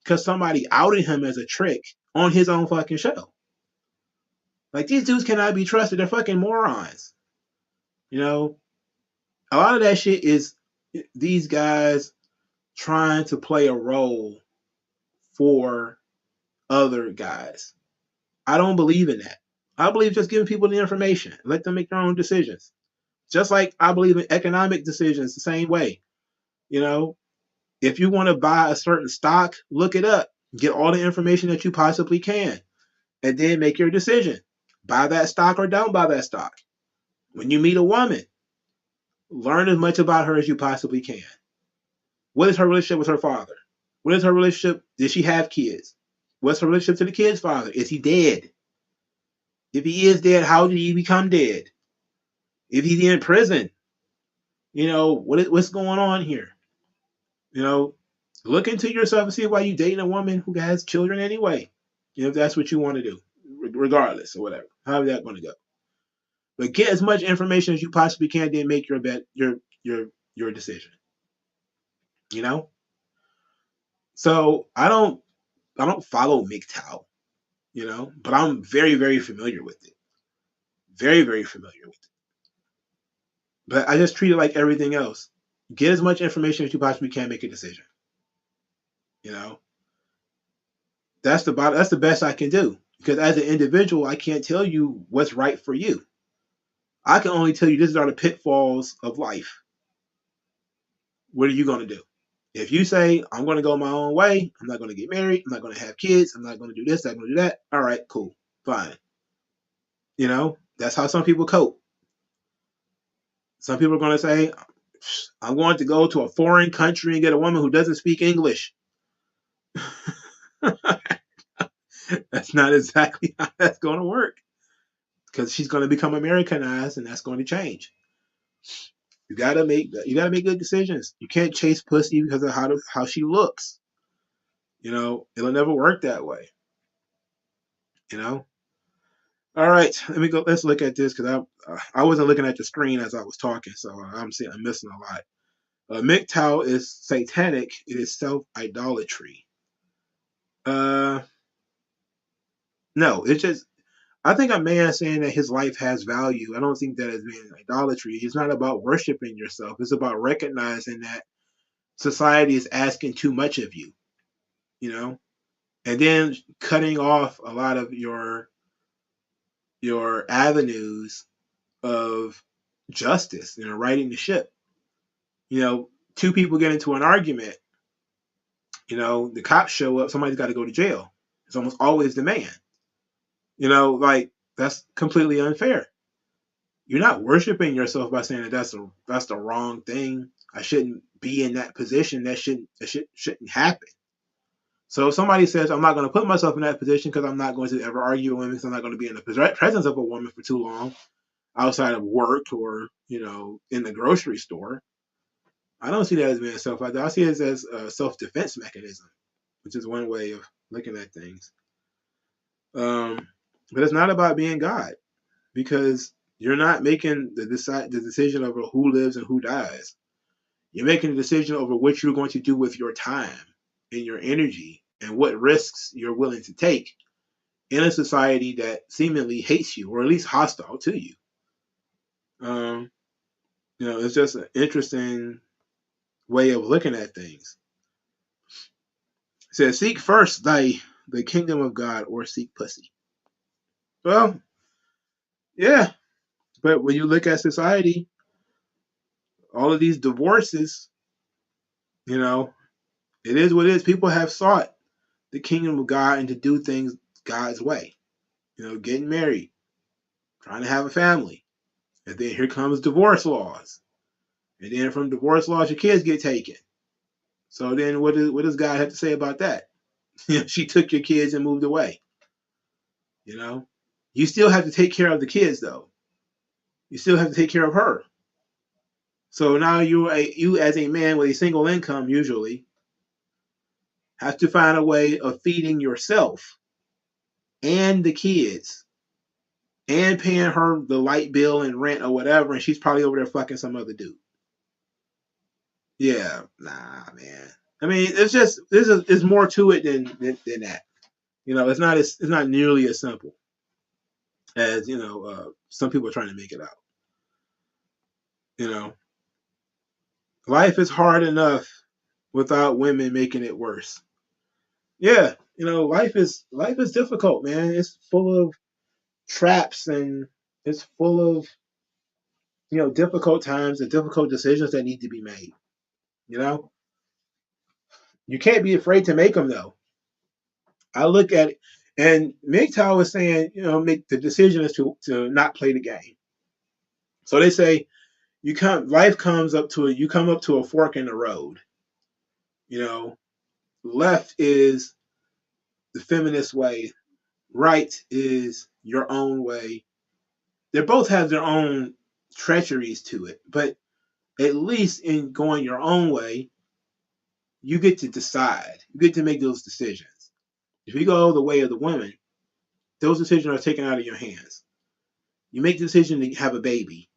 because somebody outed him as a trick on his own fucking show. Like, these dudes cannot be trusted. They're fucking morons. A lot of that shit is these guys trying to play a role for other guys. I don't believe in that. I believe just giving people the information, let them make their own decisions. Just like I believe in economic decisions the same way. You know, if you want to buy a certain stock, look it up, get all the information that you possibly can, and then make your decision. Buy that stock or don't buy that stock. When you meet a woman, learn as much about her as you possibly can. What is her relationship with her father? What is her relationship? Did she have kids? What's her relationship to the kid's father? Is he dead? If he is dead, how did he become dead? If he's in prison, what's going on here? Look into yourself and see why you dating a woman who has children anyway. If that's what you want to do, regardless or whatever, however that's going to go. But get as much information as you possibly can, then make your bet, your decision. So I don't follow MGTOW, but I'm very, very familiar with it. Very, very familiar with it. But I just treat it like everything else. Get as much information as you possibly can, make a decision. You know, that's the best I can do. Because as an individual, I can't tell you what's right for you. I can only tell you these are the pitfalls of life. What are you going to do? If you say, I'm going to go my own way, I'm not going to get married, I'm not going to have kids, I'm not going to do this, I'm not going to do that, all right, cool, fine. That's how some people cope. Some people are going to say, I'm going to go to a foreign country and get a woman who doesn't speak English. That's not exactly how that's going to work, because she's going to become Americanized, and that's going to change. You gotta make good decisions. You can't chase pussy because of how she looks. It'll never work that way. All right, let me go. Let's look at this because I wasn't looking at the screen as I was talking, so I'm missing a lot. MGTOW is satanic. It is self idolatry. No, it's just I think a man saying that his life has value. I don't think that is being idolatry. It's not about worshiping yourself. It's about recognizing that society is asking too much of you. And then cutting off a lot of your avenues of justice, righting the ship. Two people get into an argument, the cops show up, somebody's got to go to jail. It's almost always the man. Like that's completely unfair. You're not worshiping yourself by saying that that's the wrong thing. I shouldn't be in that position. That shouldn't happen. So if somebody says, I'm not going to put myself in that position because I'm not going to ever argue with women, because I'm not going to be in the presence of a woman for too long outside of work or, in the grocery store, I don't see that as being self-idol. I see it as a self-defense mechanism, which is one way of looking at things. But it's not about being God, because you're not making the decision over who lives and who dies. You're making a decision over what you're going to do with your time and your energy and what risks you're willing to take in a society that seemingly hates you, or at least hostile to you. It's just an interesting way of looking at things. It says, seek first the kingdom of God, or seek pussy. Well, yeah, but when you look at society, all of these divorces, it is what it is. People have sought the kingdom of God and to do things God's way. Getting married, trying to have a family. And then here comes divorce laws. And then from divorce laws, your kids get taken. So then what does God have to say about that? She took your kids and moved away. You still have to take care of the kids, though. You still have to take care of her. So now you as a man with a single income usually have to find a way of feeding yourself and the kids and paying her the light bill and rent or whatever, and she's probably over there fucking some other dude. Yeah, nah, man. I mean, there's more to it than that. It's not nearly as simple as some people are trying to make it out. Life is hard enough without women making it worse. Yeah, life is difficult, man. It's full of traps and it's full of difficult times and difficult decisions that need to be made. You know, you can't be afraid to make them though. I look at it, and MGTOW is saying, make the decision is to not play the game. So they say life comes up to you come up to a fork in the road. You know, left is the feminist way, right is your own way. They both have their own treacheries to it, but at least in going your own way, you get to decide. You get to make those decisions. If you go the way of the woman, those decisions are taken out of your hands. You make the decision to have a baby.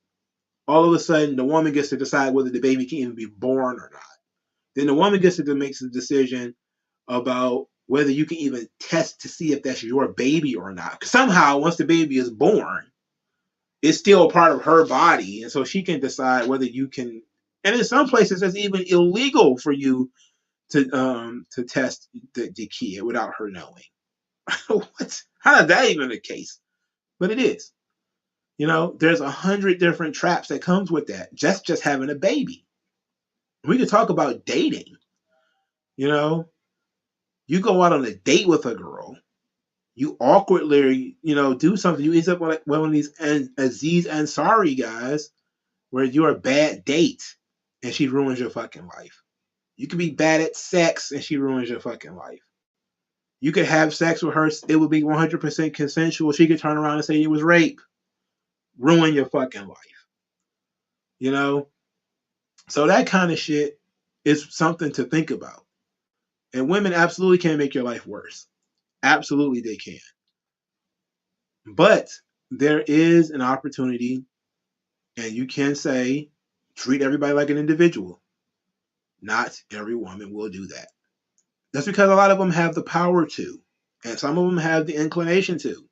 All of a sudden, the woman gets to decide whether the baby can even be born or not. Then the woman gets to make the decision about whether you can even test to see if that's your baby or not. Somehow, once the baby is born, it's still a part of her body, and so she can decide whether you can. And in some places, it's even illegal for you to test the kid without her knowing. What? How is that even the case? But it is. There's 100 different traps that comes with that. Just having a baby. We could talk about dating. You know, you go out on a date with a girl. You awkwardly, do something. You end up like one of these Aziz Ansari guys, where you're a bad date, and she ruins your fucking life. You could be bad at sex, and she ruins your fucking life. You could have sex with her. It would be 100% consensual. She could turn around and say it was rape. Ruin your fucking life. You know? So that kind of shit is something to think about. And women absolutely can make your life worse. Absolutely they can. But there is an opportunity, and you can say, treat everybody like an individual. Not every woman will do that. That's because a lot of them have the power to, and some of them have the inclination to.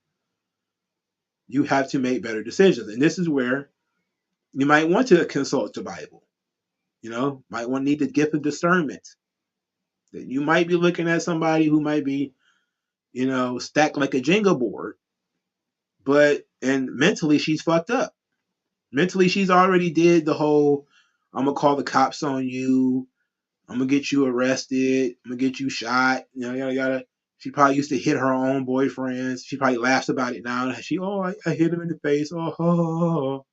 You have to make better decisions. And this is where you might want to consult the Bible. Might want to need the gift of discernment. That you might be looking at somebody who might be, stacked like a Jenga board, and mentally she's fucked up. Mentally she's already did the whole, I'm gonna call the cops on you, I'm gonna get you arrested, I'm gonna get you shot, yada yada. She probably used to hit her own boyfriends. She probably laughs about it now. I hit him in the face. Oh.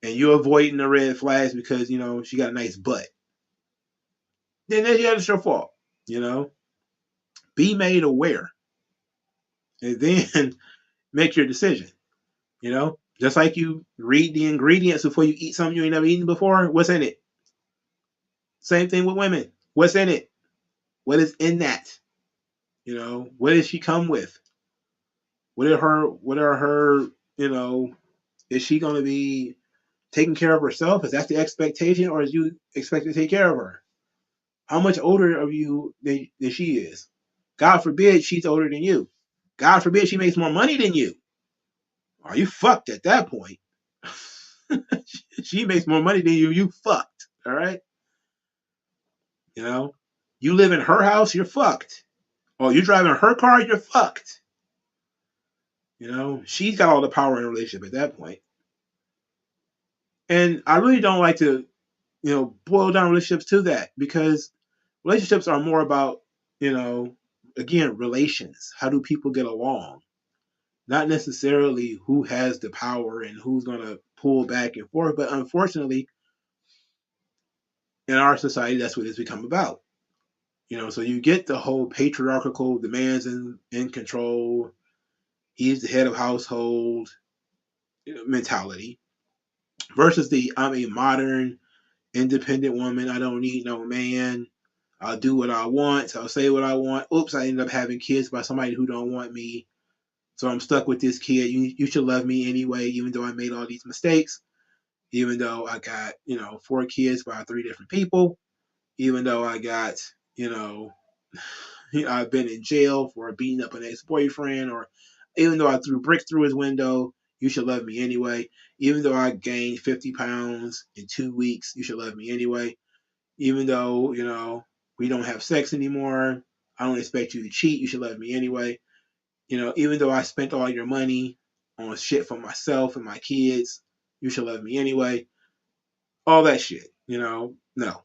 And you're avoiding the red flags because she got a nice butt. Then that's your fault. You know, be made aware, and then make your decision. Just like you read the ingredients before you eat something you ain't never eaten before. What's in it? Same thing with women. What's in it? What is in that? What does she come with? What are her, is she going to be taking care of herself? Is that the expectation, or is you expect to take care of her? How much older of you than she is? God forbid she's older than you. God forbid she makes more money than you. Are you fucked at that point? She makes more money than you. You fucked. All right. You live in her house. You're fucked. Oh, you're driving her car. You're fucked. She's got all the power in a relationship at that point. And I really don't like to, boil down relationships to that, because relationships are more about, again, relations. How do people get along? Not necessarily who has the power and who's going to pull back and forth. But unfortunately, in our society, that's what it's become about. So you get the whole patriarchal, the man's in control, he's the head of household mentality, versus the I'm a modern, independent woman. I don't need no man. I'll do what I want. I'll say what I want. Oops, I ended up having kids by somebody who don't want me. So I'm stuck with this kid. You should love me anyway, even though I made all these mistakes. Even though I got, 4 kids by 3 different people. Even though I got, I've been in jail for beating up an ex-boyfriend, or even though I threw bricks through his window, you should love me anyway. Even though I gained 50 pounds in 2 weeks, you should love me anyway. Even though, we don't have sex anymore, I don't expect you to cheat. You should love me anyway. Even though I spent all your money on shit for myself and my kids, you should love me anyway. All that shit. No. No.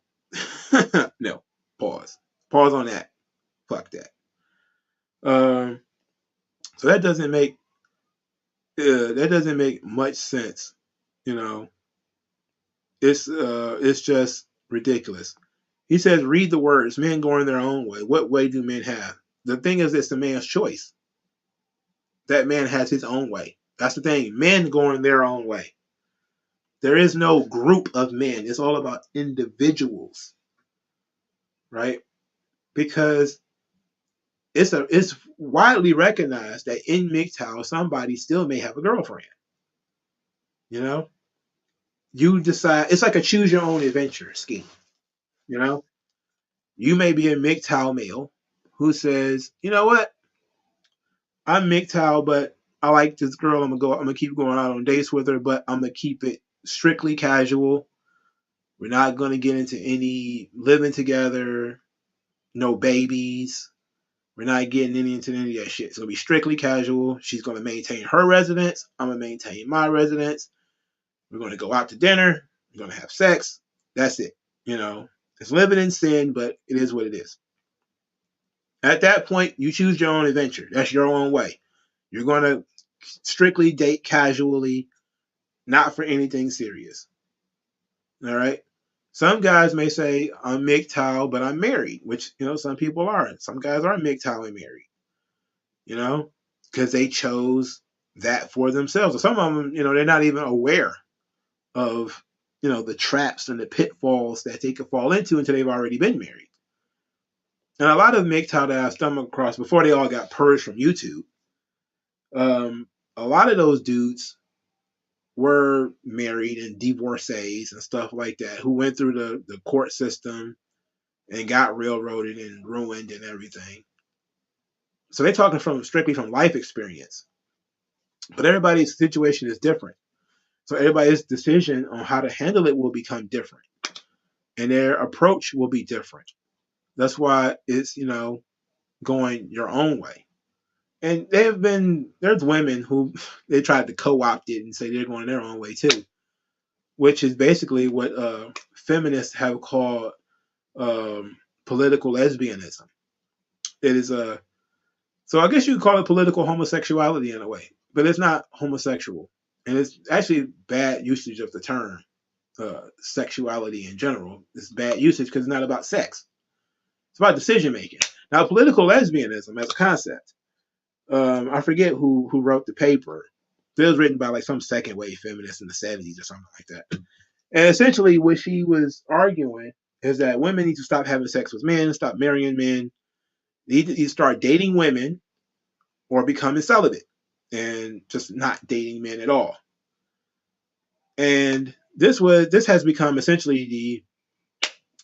Pause. Pause on that. Fuck that. Um, so that doesn't make much sense. You know, it's just ridiculous. He says, read the words, men going their own way. What way do men have? The thing is, it's the man's choice. That man has his own way. That's the thing. Men going their own way. There is no group of men. It's all about individuals, right? Because it's widely recognized that in MGTOW somebody still may have a girlfriend. You know, you decide. It's like a choose your own adventure scheme. You know, you may be a MGTOW male who says, you know what, I'm MGTOW, but I like this girl. I'm gonna keep going out on dates with her, but I'm gonna keep it strictly casual. We're not gonna get into any living together, no babies. We're not getting into any of that shit. It's gonna be strictly casual. She's gonna maintain her residence. I'm gonna maintain my residence. We're gonna go out to dinner. We're gonna have sex. That's it. It's living in sin, but it is what it is. At that point, you choose your own adventure. That's your own way. You're gonna strictly date casually, not for anything serious. All right. Some guys may say I'm MGTOW, but I'm married, which some people aren't. Some guys are MGTOW and married. Because they chose that for themselves. Or some of them, they're not even aware of, the traps and the pitfalls that they could fall into until they've already been married. And a lot of MGTOW that I've stumbled across before they all got purged from YouTube, a lot of those dudes were married and divorcees and stuff like that who went through the court system and got railroaded and ruined and everything. So they're talking strictly from life experience. But everybody's situation is different. So everybody's decision on how to handle it will become different. And their approach will be different. That's why it's, going your own way. And there's women who they tried to co-opt it and say they're going their own way too, which is basically what feminists have called political lesbianism. It is so I guess you could call it political homosexuality in a way, but it's not homosexual, and it's actually bad usage of the term sexuality in general. It's bad usage because it's not about sex. It's about decision making. Now, political lesbianism as a concept, I forget who wrote the paper. It was written by like some second wave feminist in the 70s or something like that. And essentially, what she was arguing is that women need to stop having sex with men, stop marrying men. They need to start dating women or becoming celibate and just not dating men at all. And this has become essentially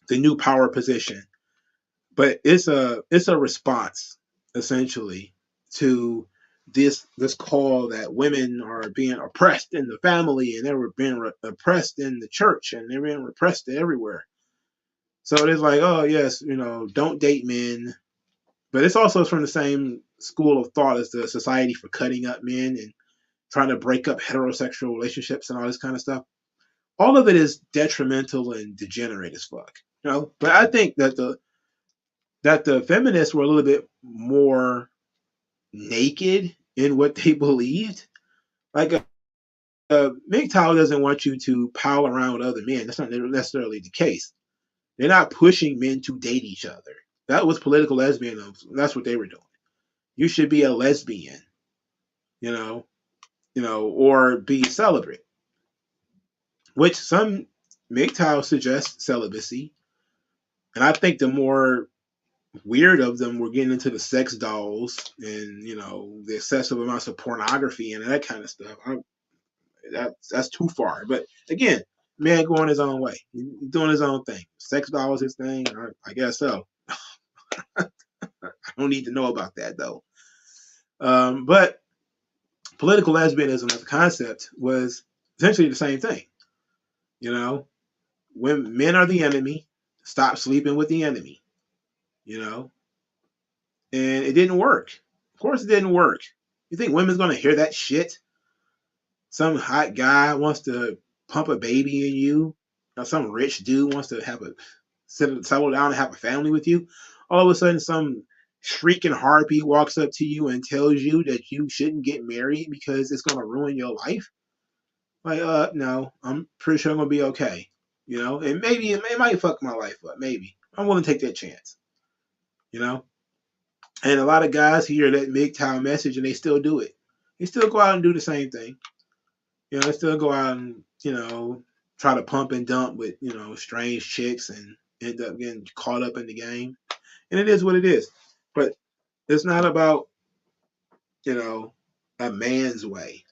the new power position, but it's a response essentially to this call that women are being oppressed in the family and they were being oppressed in the church and they're being repressed everywhere. So it's like, oh yes, don't date men, but it's also from the same school of thought as the Society for Cutting Up Men and trying to break up heterosexual relationships and all this kind of stuff. All of it is detrimental and degenerate as fuck. But I think that the feminists were a little bit more naked in what they believed. Like MGTOW doesn't want you to pal around with other men. That's not necessarily the case. They're not pushing men to date each other. That was political lesbianism. That's what they were doing. You should be a lesbian, or be celibate, which some MGTOW suggest celibacy. And I think the more weird of them were getting into the sex dolls and the excessive amounts of pornography and that kind of stuff. That's too far. But again, man going his own way, he's doing his own thing. Sex dolls his thing. I guess so. I don't need to know about that though. But political lesbianism as a concept was essentially the same thing. When men are the enemy, stop sleeping with the enemy. and it didn't work. Of course, it didn't work. You think women's gonna hear that shit? Some hot guy wants to pump a baby in you, or some rich dude wants to have a settle down and have a family with you. All of a sudden, some shrieking harpy walks up to you and tells you that you shouldn't get married because it's gonna ruin your life. Like, no, I'm pretty sure I'm gonna be okay. You know, and maybe it might fuck my life up. Maybe I'm willing to take that chance. You know, and a lot of guys hear that MGTOW message and they still do it. They still go out and do the same thing. You know, they still go out and try to pump and dump with strange chicks and end up getting caught up in the game. And it is what it is. But it's not about a man's way.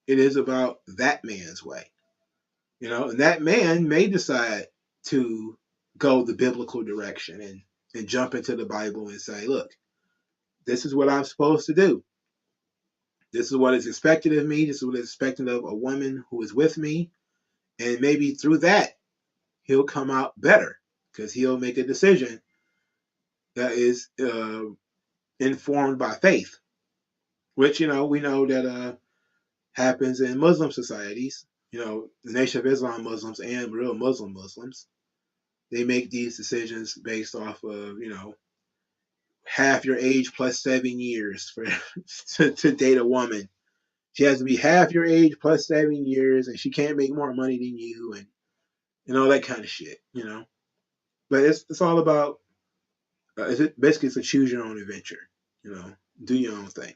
It is about that man's way. And that man may decide to go the biblical direction and jump into the Bible and say, look, this is what I'm supposed to do. This is what is expected of me. This is what is expected of a woman who is with me. And maybe through that, he'll come out better because he'll make a decision that is informed by faith, which, we know that happens in Muslim societies. The Nation of Islam Muslims and real Muslims, they make these decisions based off of, half your age plus 7 years for to date a woman. She has to be half your age plus 7 years, and she can't make more money than you, and all that kind of shit. But it's all about basically it's a choose your own adventure. Do your own thing.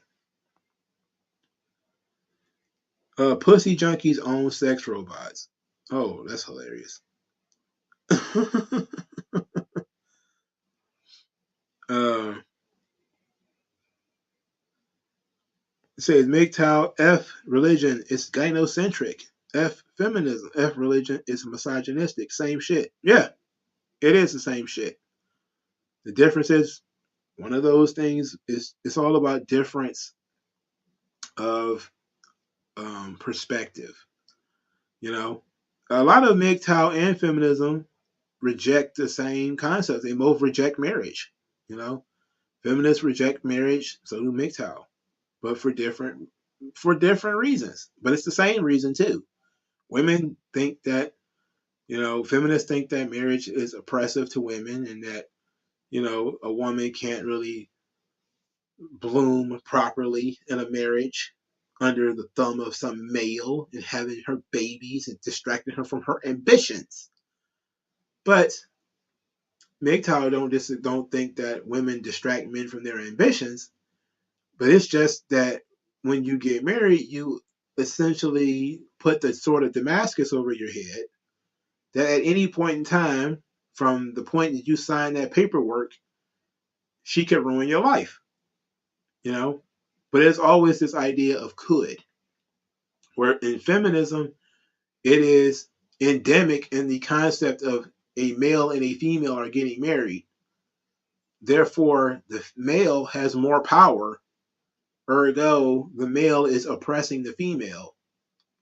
Pussy junkies own sex robots. Oh, that's hilarious. It says MGTOW F religion is gynocentric. F feminism. F religion is misogynistic. Same shit. Yeah, it is the same shit. The difference is one of those things is it's all about difference of perspective. A lot of MGTOW and feminism reject the same concepts. They both reject marriage. Feminists reject marriage, so do MGTOW, but for different reasons. But it's the same reason too. Women think that feminists think that marriage is oppressive to women and that a woman can't really bloom properly in a marriage under the thumb of some male and having her babies and distracting her from her ambitions. But MGTOW don't think that women distract men from their ambitions, but it's just that when you get married, you essentially put the sword of Damascus over your head that at any point in time, from the point that you sign that paperwork, she could ruin your life. But there's always this idea of could, where in feminism, it is endemic in the concept of a male and a female are getting married. Therefore, the male has more power. Ergo, the male is oppressing the female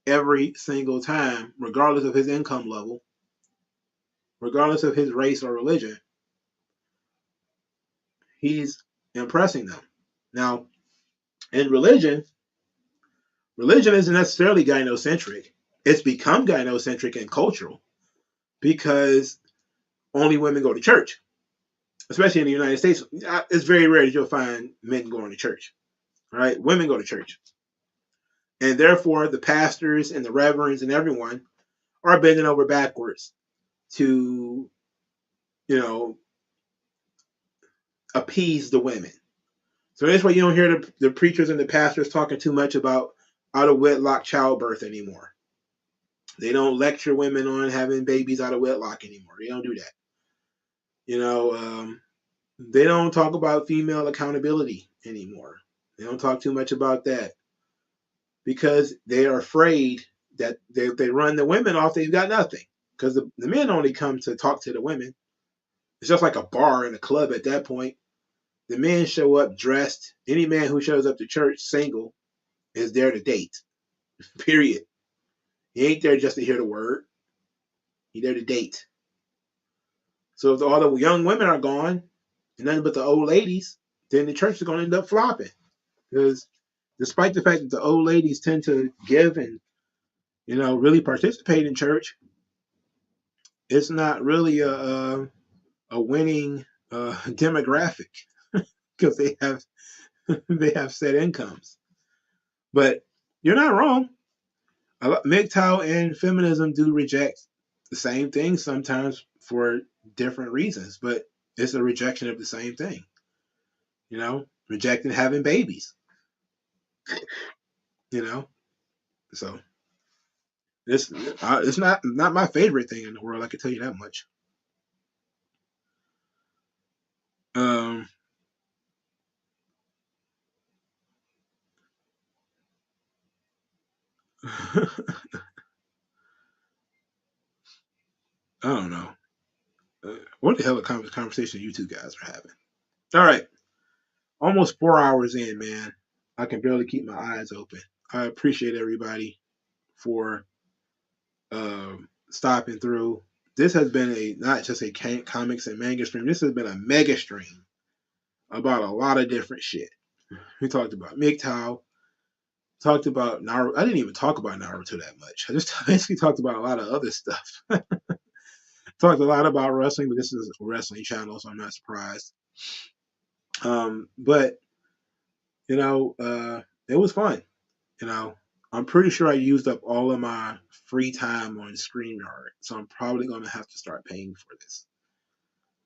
every single time, regardless of his income level, regardless of his race or religion. He's impressing them. Now, in religion isn't necessarily gynocentric. It's become gynocentric and cultural because only women go to church. Especially in the United States, it's very rare that you'll find men going to church. All right, women go to church. And therefore, the pastors and the reverends and everyone are bending over backwards to, appease the women. So that's why you don't hear the preachers and the pastors talking too much about out of wedlock childbirth anymore. They don't lecture women on having babies out of wedlock anymore. They don't do that. They don't talk about female accountability anymore. They don't talk too much about that because they are afraid that if they run the women off, they've got nothing. Because the men only come to talk to the women. It's just like a bar and a club at that point. The men show up dressed. Any man who shows up to church single is there to date. Period. He ain't there just to hear the word. He's there to date. So if all the young women are gone, and nothing but the old ladies, then the church is going to end up flopping. Because despite the fact that the old ladies tend to give and really participate in church, it's not really a winning demographic because they have they have set incomes. But you're not wrong. MGTOW and feminism do reject the same thing sometimes for different reasons, but it's a rejection of the same thing. Rejecting having babies. So it's not my favorite thing in the world. I can tell you that much. Um, I don't know. What the hell kind of conversation you two guys are having? All right, almost 4 hours in, man. I can barely keep my eyes open. I appreciate everybody for stopping through. This has been not just a comics and manga stream. This has been a mega stream about a lot of different shit. We talked about MGTOW, talked about Naruto. I didn't even talk about Naruto that much. I just basically talked about a lot of other stuff. Talked a lot about wrestling, but this is a wrestling channel, so I'm not surprised. But it was fun. I'm pretty sure I used up all of my free time on StreamYard, so I'm probably going to have to start paying for this.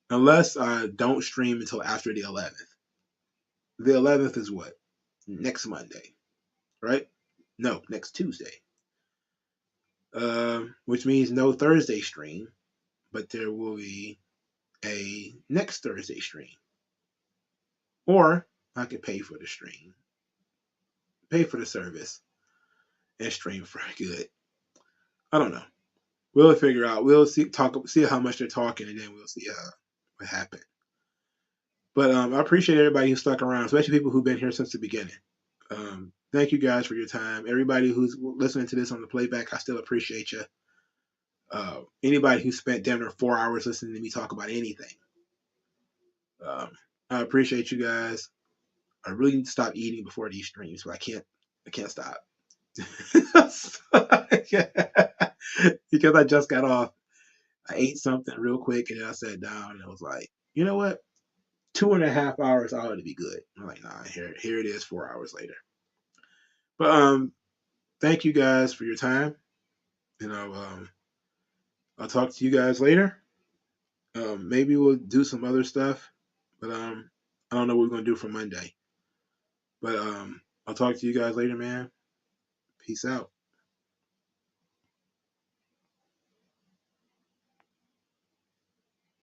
Unless I don't stream until after the 11th. The 11th is what? Next Monday, right? No, next Tuesday. Which means no Thursday stream, but there will be a next Thursday stream. Or I could pay for the stream, pay for the service, and stream for good. I don't know. We'll figure out. We'll see how much they're talking, and then we'll see what happened. But I appreciate everybody who stuck around, especially people who've been here since the beginning. Thank you guys for your time. Everybody who's listening to this on the playback, I still appreciate you. Anybody who spent damn near 4 hours listening to me talk about anything, I appreciate you guys. I really need to stop eating before these streams, but I can't stop. Because I just got off. I ate something real quick and then I sat down and I was like, you know what? 2.5 hours ought to be good. I'm like, nah, here it is 4 hours later. But thank you guys for your time. I'll talk to you guys later. Maybe we'll do some other stuff, but I don't know what we're gonna do for Monday. But I'll talk to you guys later, man. Peace out.